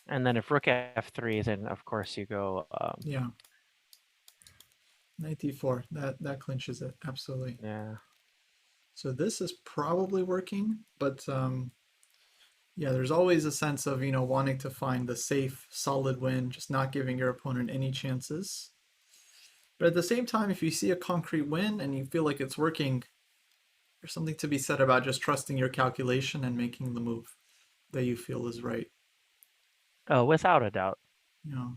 And then if rook f3, then of course you go. Yeah, knight d4. That clinches it absolutely. Yeah. So this is probably working, but yeah, there's always a sense of wanting to find the safe, solid win, just not giving your opponent any chances. But at the same time, if you see a concrete win and you feel like it's working, there's something to be said about just trusting your calculation and making the move that you feel is right. Oh, without a doubt. You know.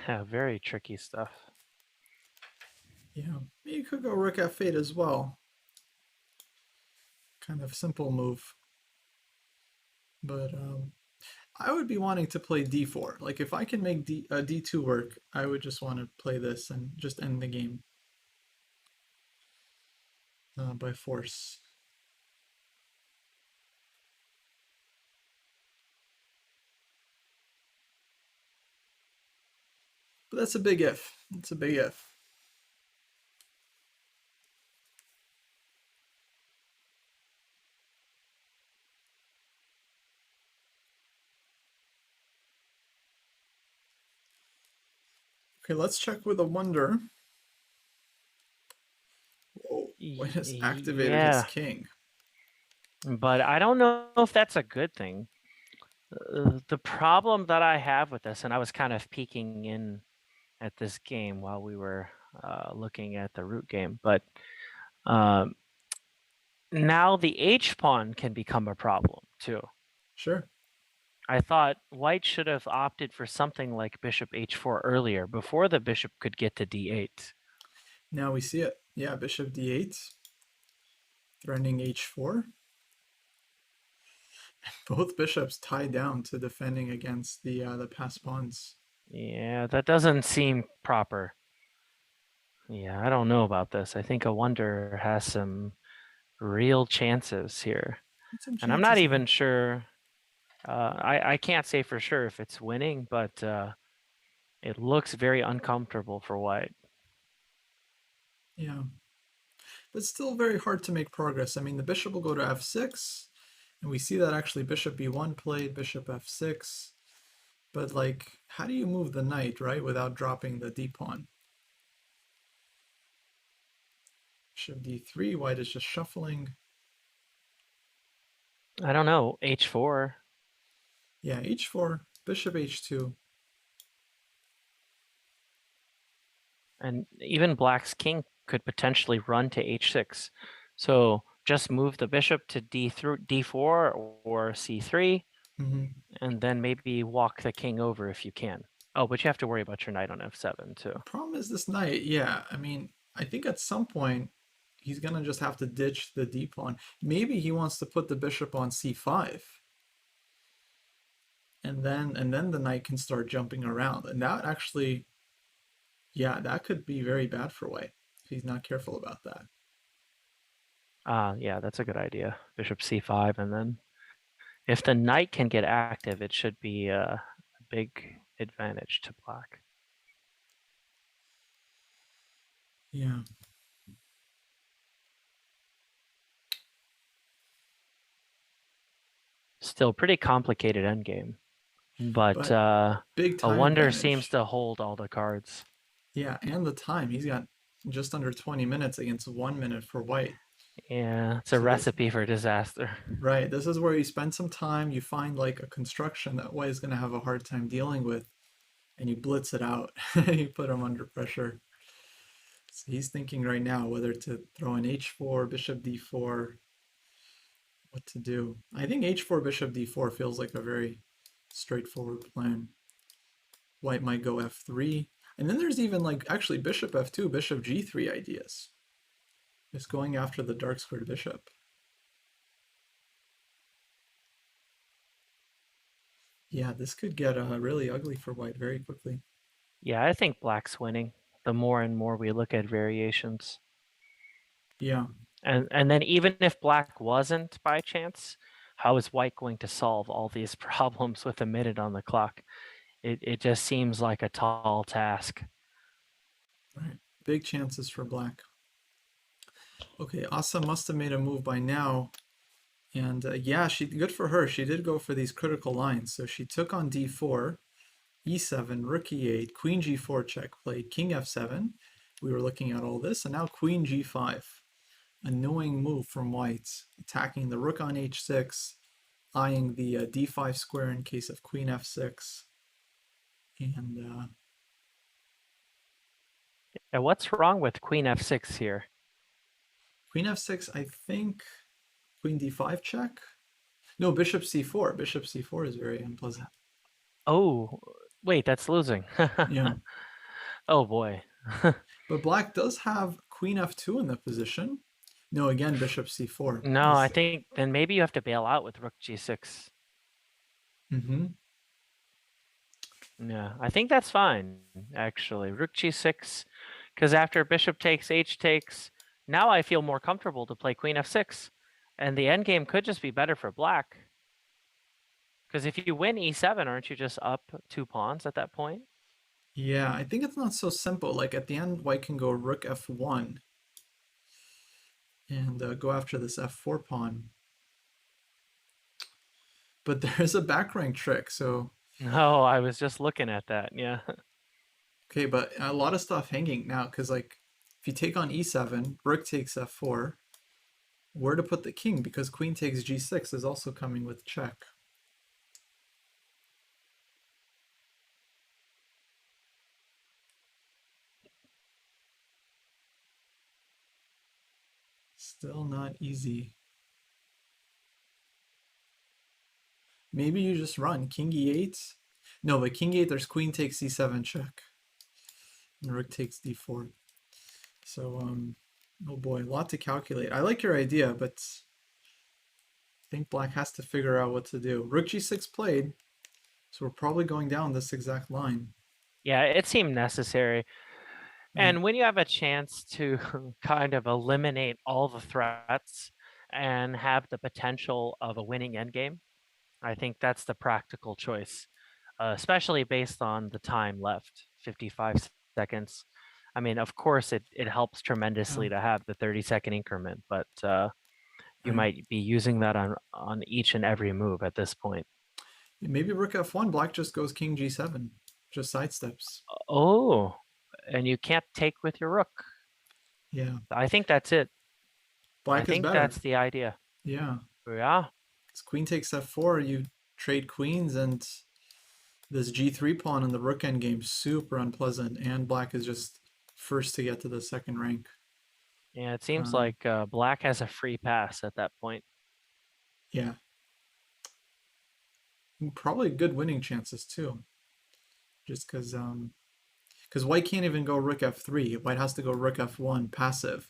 Yeah, very tricky stuff. Yeah, you could go rook f8 as well. Kind of simple move. But I would be wanting to play d4. Like if I can make d2 work, I would just want to play this and just end the game by force. But that's a big if. It's a big if. Okay, let's check with a wonder. Whoa, White has activated his Yeah, king. but I don't know if that's a good thing. The problem that I have with this, and I was kind of peeking in at this game while we were looking at the root game, but um, now the H pawn can become a problem too. Sure. I thought white should have opted for something like bishop h4 earlier, before the bishop could get to d8. Now we see it. Yeah, bishop d8, threatening h4. Both bishops tied down to defending against the passed pawns. Yeah, that doesn't seem proper. Yeah, I don't know about this. I think a wonder has some real chances here. Some And I'm not chances here. even sure. I can't say for sure if it's winning, but it looks very uncomfortable for white. Yeah. But still very hard to make progress. I mean, the bishop will go to f6, and we see that actually bishop b1 played, bishop f6. But like, how do you move the knight, right, without dropping the d-pawn? Bishop d3, white is just shuffling. I don't know. H4. Yeah, h4, bishop h2. And even black's king could potentially run to h6. So just move the bishop to d4 or c3, Mm-hmm. and then maybe walk the king over if you can. Oh, but you have to worry about your knight on f7 too. Problem is this knight, yeah. I mean, I think at some point he's gonna just have to ditch the d pawn. Maybe he wants to put the bishop on c5, and then the knight can start jumping around. And that actually, yeah, that could be very bad for white if he's not careful about that. Yeah, that's a good idea. Bishop c5, and then if the knight can get active, it should be a big advantage to black. Yeah. Still pretty complicated endgame, but But big a time wonder seems advantage. to hold all the cards. Yeah, and the time. He's got just under 20 minutes against 1 minute for white. Yeah, it's a So this, recipe for disaster. right, this is where you spend some time, you find like a construction that white is going to have a hard time dealing with, and you blitz it out. You put him under pressure. So he's thinking right now whether to throw an h4, bishop d4, what to do. I think h4, bishop d4 feels like a very straightforward plan. White might go f3. And then there's even like actually bishop f2, bishop g3 ideas. Just going after the dark squared bishop. Yeah, this could get really ugly for white very quickly. Yeah, I think black's winning the more and more we look at variations. Yeah, And then even if black wasn't by chance, how is white going to solve all these problems with a minute on the clock? It just seems like a tall task. right. Big chances for black. Okay, Asa must have made a move by now. And yeah, she good for her. She did go for these critical lines. So she took on d4, e7, rook e8, queen g4 check played, king f7. We were looking at all this, and now queen g5. Annoying move from white, attacking the rook on h6, eyeing the d5 square in case of queen f6. And And what's wrong with queen f6 here? queen f6, I think queen d5 check. No, bishop c4. Bishop c4 is very unpleasant. Oh, wait, that's losing. Yeah. Oh boy. But black does have queen f2 in the position. No, again, bishop c4. No, I think then maybe you have to bail out with rook g6. Mm-hmm. Yeah, I think that's fine, actually. Rook g6, because after bishop takes, h takes, now I feel more comfortable to play queen f6. And the endgame could just be better for black. Because if you win e7, aren't you just up 2 pawns at that point? Yeah, I think it's not so simple. Like at the end, white can go rook f1 and go after this f4 pawn. But there's a back rank trick. So, No, I was just looking at that, yeah. okay, but a lot of stuff hanging now because like if you take on e7, rook takes f4, where to put the king because queen takes g6 is also coming with check. Still not easy. Maybe you just run king e8. No, but king e8, there's queen takes c7 check. And rook takes d4. So, oh boy, a lot to calculate. I like your idea, but I think black has to figure out what to do. Rook g6 played, so we're probably going down this exact line. Yeah, it seemed necessary. Yeah, And when you have a chance to kind of eliminate all the threats and have the potential of a winning endgame, I think that's the practical choice, especially based on the time left, 55 seconds. I mean, of course, it helps yeah, tremendously to have the 30-second increment, but you right. might be using that on each and every move at this point. Maybe rook f1, black just goes king g7, just sidesteps. Oh, and you can't take with your rook. Yeah, I think that's it. I black is think better. that's the idea. Yeah, Yeah. because queen takes f4, you trade queens, and this g3 pawn in the rook endgame super unpleasant, and black is just first to get to the second rank. Yeah, it seems Um, like black has a free pass at that point. yeah, probably good winning chances too. just because white can't even go rook f3. White has to go rook f1 passive,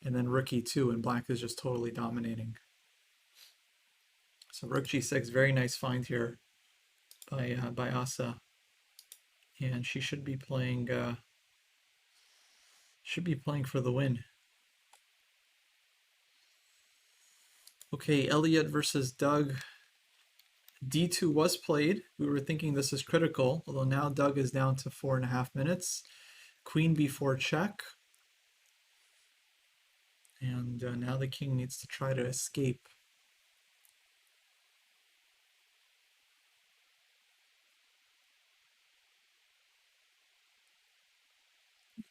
and then rook e2, and black is just totally dominating. So rook g6, very nice find here by Asa, and she should be playing for the win. Okay, Elliot versus Doug. D2 was played. We were thinking this is critical, although now Doug is down to 4.5 minutes. Queen b4 check. And now the king needs to try to escape.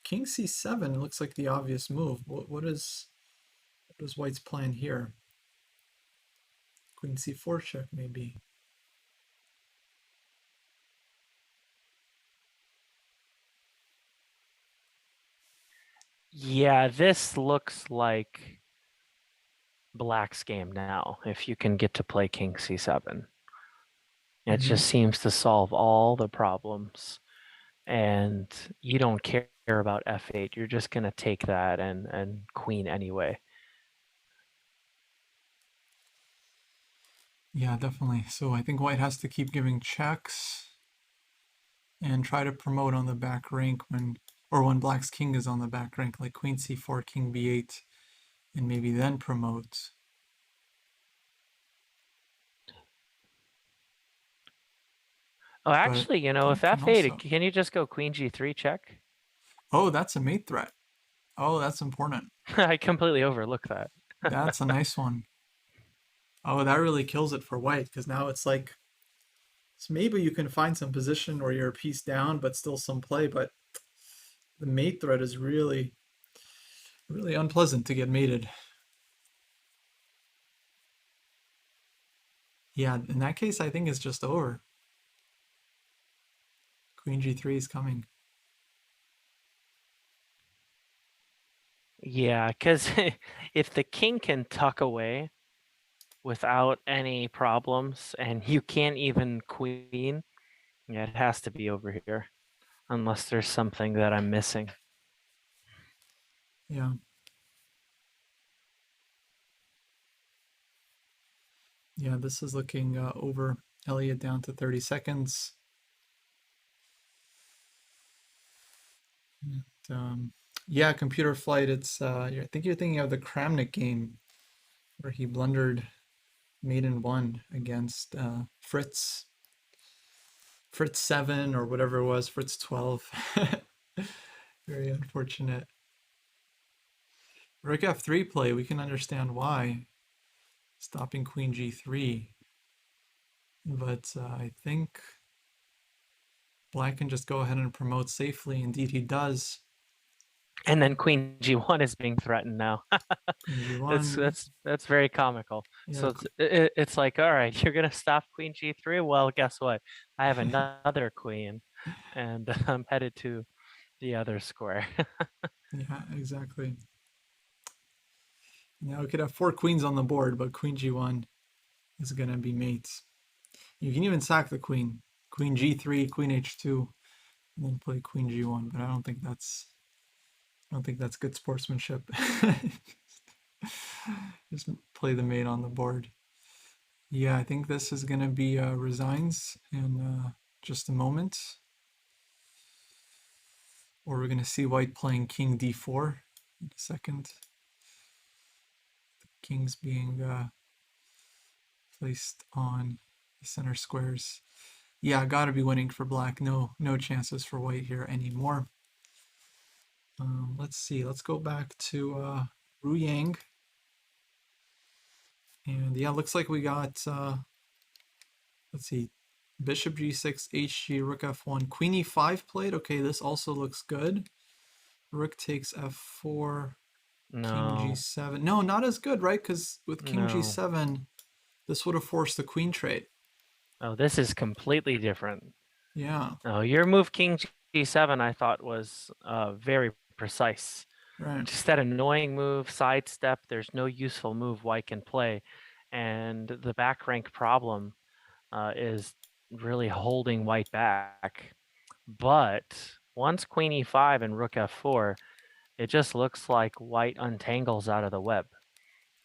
King c7 looks like the obvious move. What is White's plan here? Queen c4 check, maybe. Yeah, this looks like black's game now, if you can get to play king c7. It just seems to solve all the problems. And you don't care about f8. You're just going to take that and queen anyway. Yeah, definitely. So I think White has to keep giving checks and try to promote on the back rank when Black's king is on the back rank, like queen c4, king b8, and maybe then promote. Oh, actually, if Black can f8, also. can you just go queen g3 check? Oh, that's a mate threat. Oh, that's important. I completely overlooked that. That's a nice one. Oh, that really kills it for White, because now it's like, so maybe you can find some position where you're a piece down, but still some play, but the mate threat is really, really unpleasant to get mated. Yeah, in that case, I think it's just over. Queen g3 is coming. Yeah, because if the king can tuck away without any problems and you can't even queen, yeah, it has to be over here. Unless there's something that I'm missing. Yeah. Yeah, this is looking over. Elliot down to 30 seconds. And, yeah, Computer Flight. I think you're thinking of the Kramnik game where he blundered maiden one against Fritz 7 or whatever it was, Fritz 12. Very unfortunate. Rook f3 play, we can understand why. Stopping queen g3. But I think Black can just go ahead and promote safely. Indeed, he does. And then queen g1 is being threatened now. Queen g1. That's very comical. Yeah, So it's like, all right, you're gonna stop queen g3. Well, guess what? I have another queen, and I'm headed to the other square. yeah, exactly. Now we could have 4 queens on the board, but queen g1 is going to be mates. You can even sack the queen. Queen g3, queen h2, and then play queen g1, but I don't think that's good sportsmanship. Just play the mate on the board. Yeah, I think this is going to be resigns in just a moment. Or we're going to see White playing king d4 in a second. The king's being placed on the center squares. Yeah, gotta be winning for Black. No chances for White here anymore. Let's see. Let's go back to Ru Yang. And yeah, looks like we got, let's see, bishop g6, hg, rook f1, queen e5 played. Okay, this also looks good. Rook takes f4, king No, g7. No, not as good, right? Because with king no. g7, this would have forced the queen trade. Oh, this is completely different. Yeah, Oh, your move king g7 I thought was very precise. right. Just that annoying move, sidestep. There's no useful move White can play, and the back rank problem is really holding White back. But once queen e5 and rook f4, it just looks like white untangles out of the web.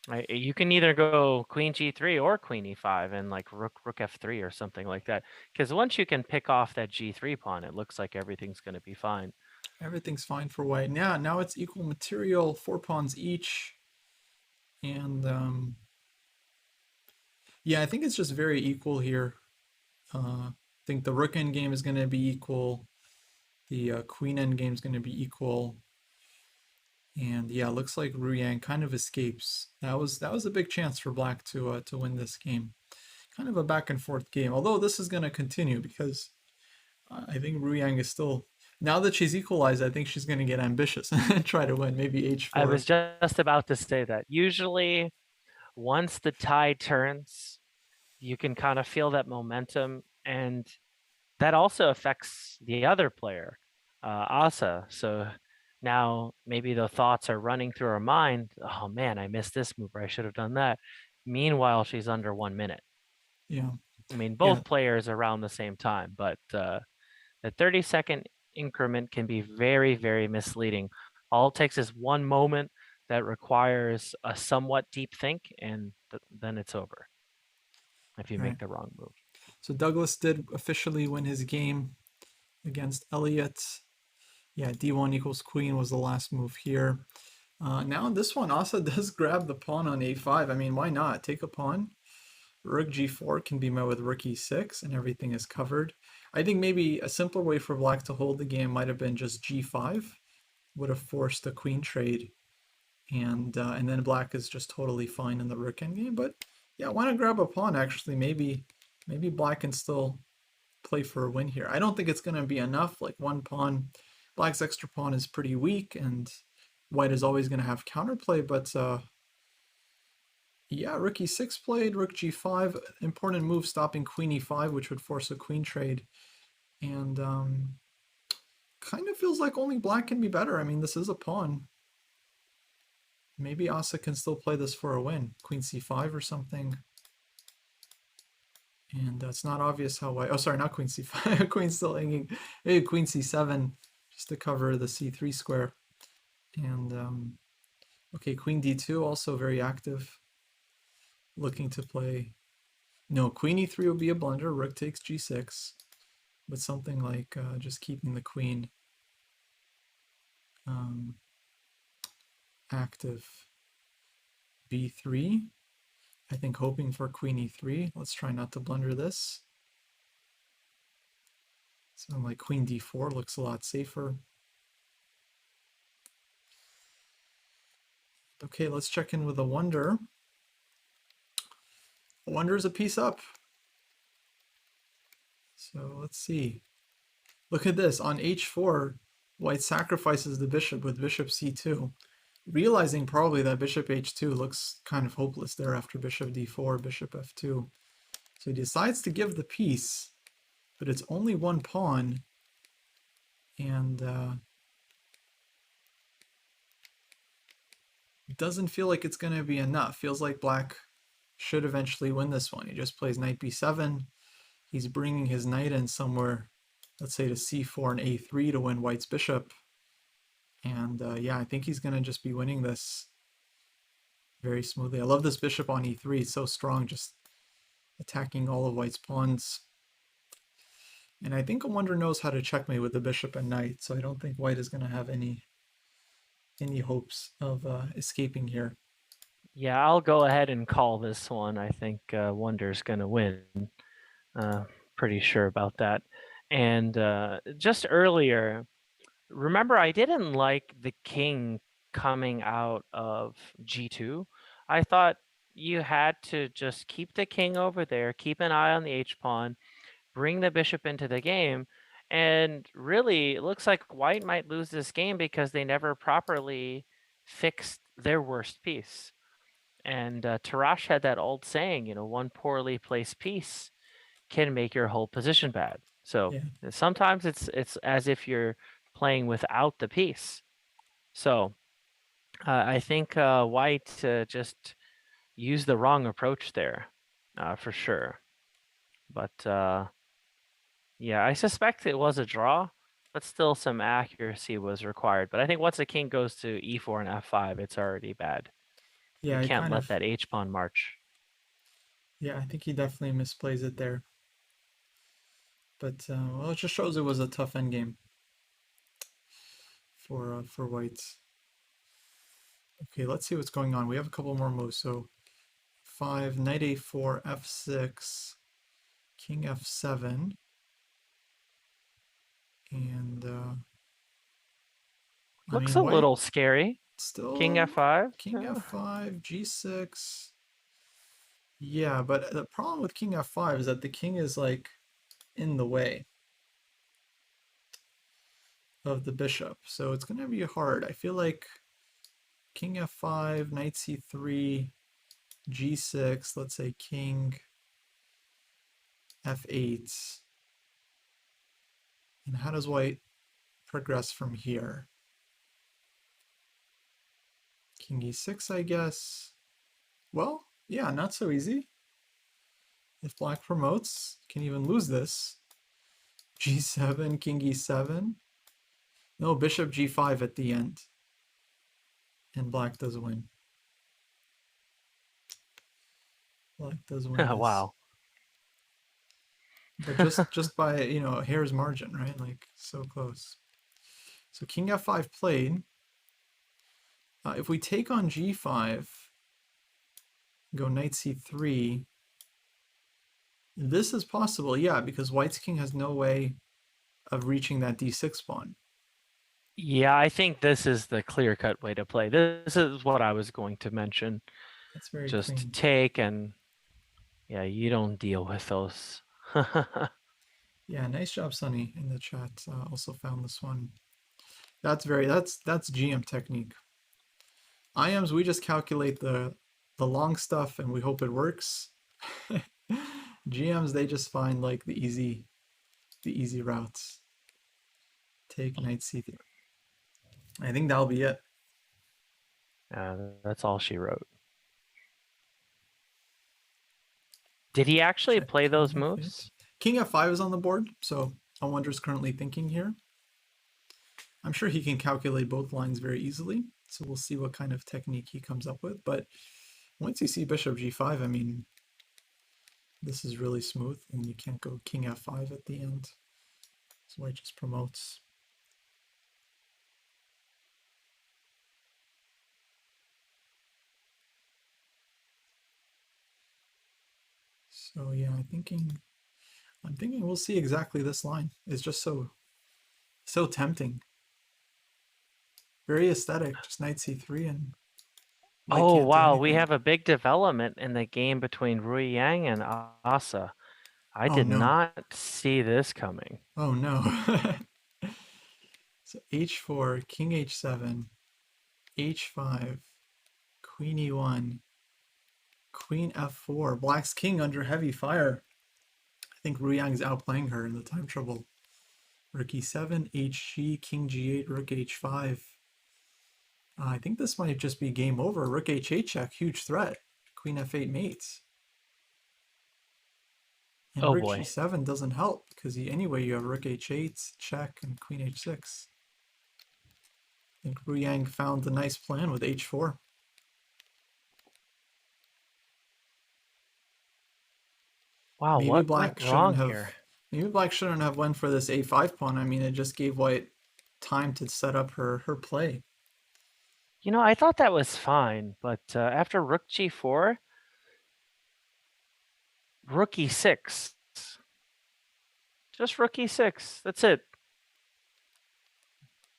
Right? You can either go queen g3 or queen e5 and like rook f3 or something like that. Because once you can pick off that g3 pawn, it looks like everything's going to be fine. Everything's fine for white. Yeah, now it's equal material, 4 pawns each. And yeah, I think it's just very equal here. I think the rook end game is going to be equal. The queen end game is going to be equal. And yeah, looks like Ruyang kind of escapes. That was a big chance for black to win this game. Kind of a back and forth game. Although this is going to continue because I think Ruyang is still, now that she's equalized, I think she's going to get ambitious and try to win. Maybe I h4. was just about to say that. Usually, once the tide turns, you can kind of feel that momentum, and that also affects the other player, Asa. So now maybe the thoughts are running through her mind. Oh man, I missed this move, or I should have done that. Meanwhile, she's under 1 minute. Yeah, I mean, yeah. both players around the same time, but the 30-second increment can be very, very misleading. All it takes is one moment that requires a somewhat deep think, and then it's over if you All right. make the wrong move. So Douglas did officially win his game against Elliott. Yeah, d1 equals queen was the last move here. Now this one, Asa does grab the pawn on a5. I mean, why not? Take a pawn. Rook g4 can be met with rook e6 and everything is covered. I think maybe a simpler way for black to hold the game might have been just g5. Would have forced a queen trade. And then black is just totally fine in the rook endgame. But yeah, why not grab a pawn actually? Maybe black can still play for a win here. I don't think it's going to be enough. Like one pawn, black's extra pawn is pretty weak, and white is always going to have counterplay. But yeah, rook e6 played, rook g5, important move stopping queen e5, which would force a queen trade. And kind of feels like only black can be better. I mean, this is a pawn. Maybe Asa can still play this for a win. Queen c5 or something. And it's not obvious how white. Oh, sorry, not queen c5. Queen's still hanging. Maybe queen c7 just to cover the c3 square. And okay, queen d2 also very active. Looking to play. No, queen e3 would be a blunder. Rook takes g6. But something like just keeping the queen active. b3. I think hoping for queen e3. Let's try not to blunder this. Something like queen d4 looks a lot safer. Okay, let's check in with a wonder. A wonder is a piece up. So let's see. Look at this. On h4, white sacrifices the bishop with bishop c2, realizing probably that bishop h2 looks kind of hopeless there after bishop d4, bishop f2. So he decides to give the piece, but it's only one pawn, and it doesn't feel like it's going to be enough. Feels like black should eventually win this one. He just plays knight b7. He's bringing his knight in somewhere, let's say to c4 and a3 to win white's bishop. And yeah, I think he's going to just be winning this very smoothly. I love this bishop on e3. It's so strong, just attacking all of white's pawns. And I think a wonder knows how to checkmate with the bishop and knight, so I don't think white is going to have any hopes of escaping here. Yeah, I'll go ahead and call this one. I think Wonder's going to win. Pretty sure about that. And just earlier, remember I didn't like the king coming out of g2. I thought you had to just keep the king over there, keep an eye on the h-pawn, bring the bishop into the game, and really it looks like white might lose this game because they never properly fixed their worst piece. And Tarash had that old saying, one poorly placed piece can make your whole position bad. So Yeah, sometimes it's as if you're playing without the piece. So I think white just used the wrong approach there, for sure. But Yeah, I suspect it was a draw, but still some accuracy was required. But I think once the king goes to e4 and f5, it's already bad. You Yeah, he can't kind let of. that h pawn march. Yeah, I think he definitely misplays it there. But well, it just shows it was a tough endgame for whites. Okay, let's see what's going on. We have a couple more moves. So 5, knight a4, f6, king f7, and I Looks mean a white little scary. King still f5. king f5, g6. Yeah, but the problem with king f5 is that the king is like in the way of the bishop. So it's going to be hard. I feel like king f5, knight c3, g6, let's say king f8. And how does white progress from here? King e6, I guess. Well, yeah, not so easy. If black promotes, can even lose this. g7, king e7. No, bishop g5 at the end. And black does win. Black does win this. Wow. But just by, a hair's margin, right? Like so close. So king f5 played. If we take on g5, go knight c3, this is possible, yeah, because white's king has no way of reaching that d6 pawn. Yeah, I think this is the clear-cut way to play. This is what I was going to mention. That's very Just clean. take and yeah, you don't deal with those. Yeah, nice job, Sunny, in the chat. Also found this one. That's GM technique. IMs, we just calculate the long stuff and we hope it works. GMs, they just find like the easy routes. Take knight c3. I think that'll be it. That's all she wrote. Did he actually Check play king those f8. moves? King f5 is on the board, so I wonder is currently thinking here. I'm sure he can calculate both lines very easily, so we'll see what kind of technique he comes up with. But once you see bishop g5, I mean, this is really smooth, and you can't go king f5 at the end. So white just promotes. So yeah, I'm thinking we'll see exactly this line. It's just so tempting. Very aesthetic, just knight c3 and white Oh can't do wow, we anything. have a big development in the game between Rui Yang and Asa. I Oh did no. not see this coming. Oh no. So h4, king h7, h5, queen e1, queen f4. Black's king under heavy fire. I think Ruyang's outplaying her in the time trouble. Rook e7, hg, king g8, rook h5. I think this might just be game over. Rook h8 check, huge threat. Queen f8 mates. And Oh rook boy. g7 doesn't help because anyway you have rook h8, check, and queen h6. I think Ruyang found a nice plan with h4. Wow, Maybe what went black shouldn't wrong have here? maybe black shouldn't have went for this a5 pawn. I mean, it just gave white time to set up her play. You know, I thought that was fine, but after rook g4, rook e6. Just rook e6. That's it.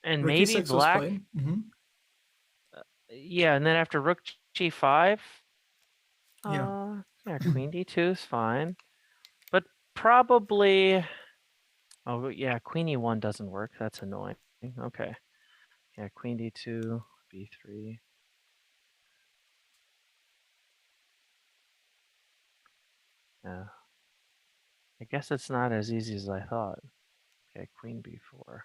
And Rook maybe e6 was black. played. Mm-hmm. Yeah, and then after rook g5, Yeah. yeah, queen d2 is fine. But probably, oh yeah, queen e1 doesn't work. That's annoying. Okay. Yeah, queen d2, b3. Yeah. I guess it's not as easy as I thought. Okay, queen b4.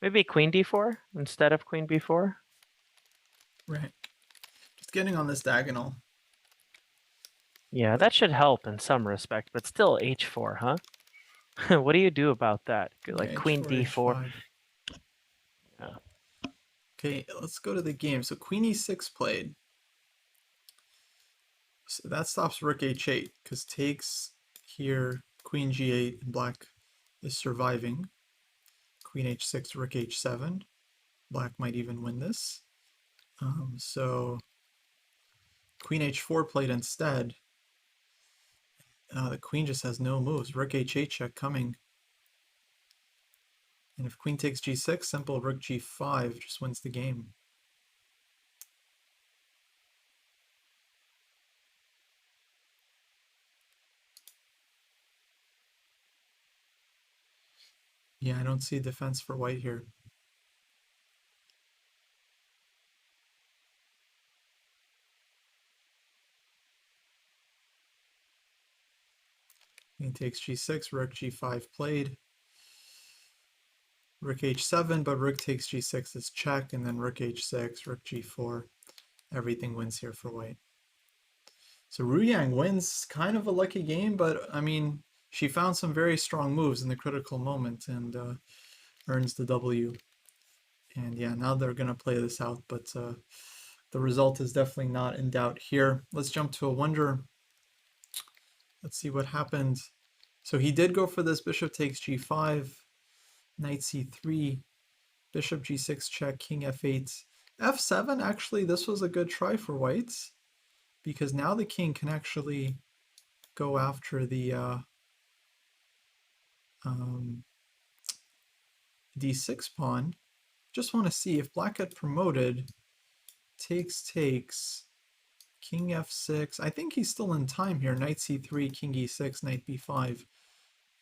Maybe queen d4 instead of queen b4? Right. Just getting on this diagonal. Yeah, But that should help in some respect, but still h4, huh? What do you do about that? Yeah, Like queen h4, d4. h5. Yeah. Okay, let's go to the game. So queen e6 played. So that stops rook h8 because takes here, queen g8, and black is surviving. Queen h6, rook h7. Black might even win this. So queen h4 played instead. The queen just has no moves. Rook h8 check coming. And if queen takes g6, simple rook g5 just wins the game. Yeah, I don't see defense for white here. Queen takes g6, rook g5 played. Rook h7, but rook takes g6 is check, and then rook h6, rook g4. Everything wins here for white. So Ru Yang wins kind of a lucky game, but I mean, she found some very strong moves in the critical moment and earns the W. And yeah, now they're going to play this out, but the result is definitely not in doubt here. Let's jump to a wonder. Let's see what happened. So he did go for this bishop takes g5, knight c3, bishop g6 check, king f8. f7, actually, this was a good try for whites because now the king can actually go after the d6 pawn. Just want to see if black had promoted, takes, king f6. I think he's still in time here. Knight c3, king e6, knight b5.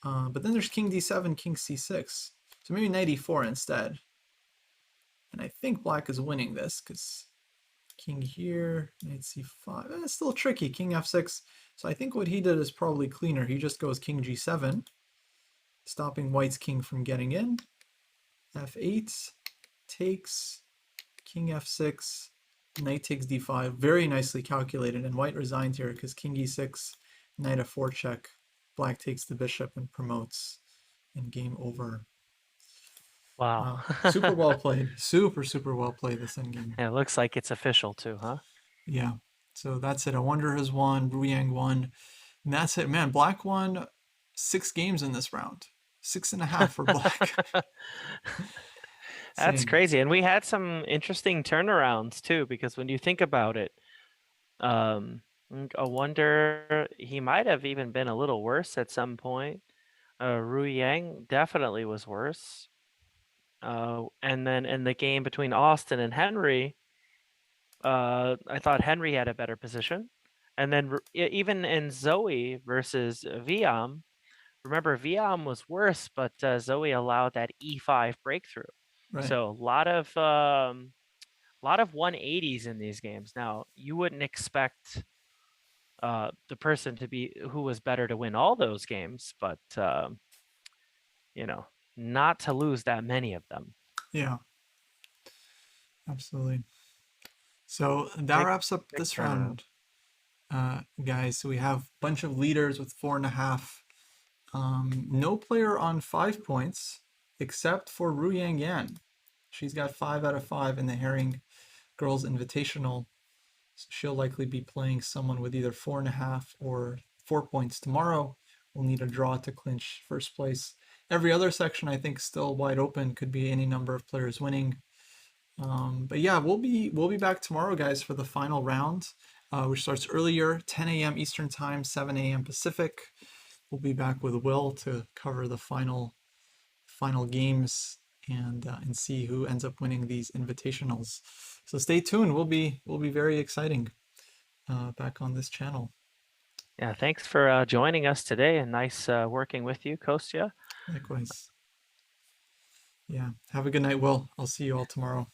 But then there's king d7, king c6. So maybe knight e4 instead. And I think black is winning this because king here, knight c5. It's still tricky, king f6. So I think what he did is probably cleaner. He just goes king g7, stopping white's king from getting in. f8, takes, king f6, knight takes d5. Very nicely calculated, and white resigned here because king e6, knight f4 check. Black takes the bishop and promotes, and game over. Wow. Wow, super well played. Super well played this endgame. Yeah, it looks like it's official too, huh? Yeah, so that's it. A Wonder has won, Ru Yang won, and that's it. Man, Black won 6 games in this round. 6.5 for Black. That's Same. crazy. And we had some interesting turnarounds too, because when you think about it, I wonder he might have even been a little worse at some point. Ru Yang definitely was worse. And then in the game between Austin and Henry, I thought Henry had a better position. And then even in Zoe versus Viam, remember Viam was worse, but Zoe allowed that e5 breakthrough. Right. So a lot of 180s in these games. Now you wouldn't expect the person to be who was better to win all those games, but you know, not to lose that many of them. Yeah, absolutely. So that Big wraps up big this turnaround. round, guys. So we have a bunch of leaders with 4.5. No player on 5 points except for Ru Yang Yan. She's got 5 out of 5 in the Haring Girls Invitational. So she'll likely be playing someone with either 4.5 or 4 points tomorrow. We'll need a draw to clinch first place. Every other section, I think, still wide open. Could be any number of players winning. But yeah, we'll be back tomorrow, guys, for the final round, which starts earlier, 10 a.m. Eastern Time, 7 a.m. Pacific. We'll be back with Will to cover the final games and see who ends up winning these invitationals. So stay tuned. We'll be very exciting back on this channel. Yeah, thanks for joining us today, and nice working with you, Kostya. Likewise. Yeah. Have a good night, Will. I'll see you all tomorrow.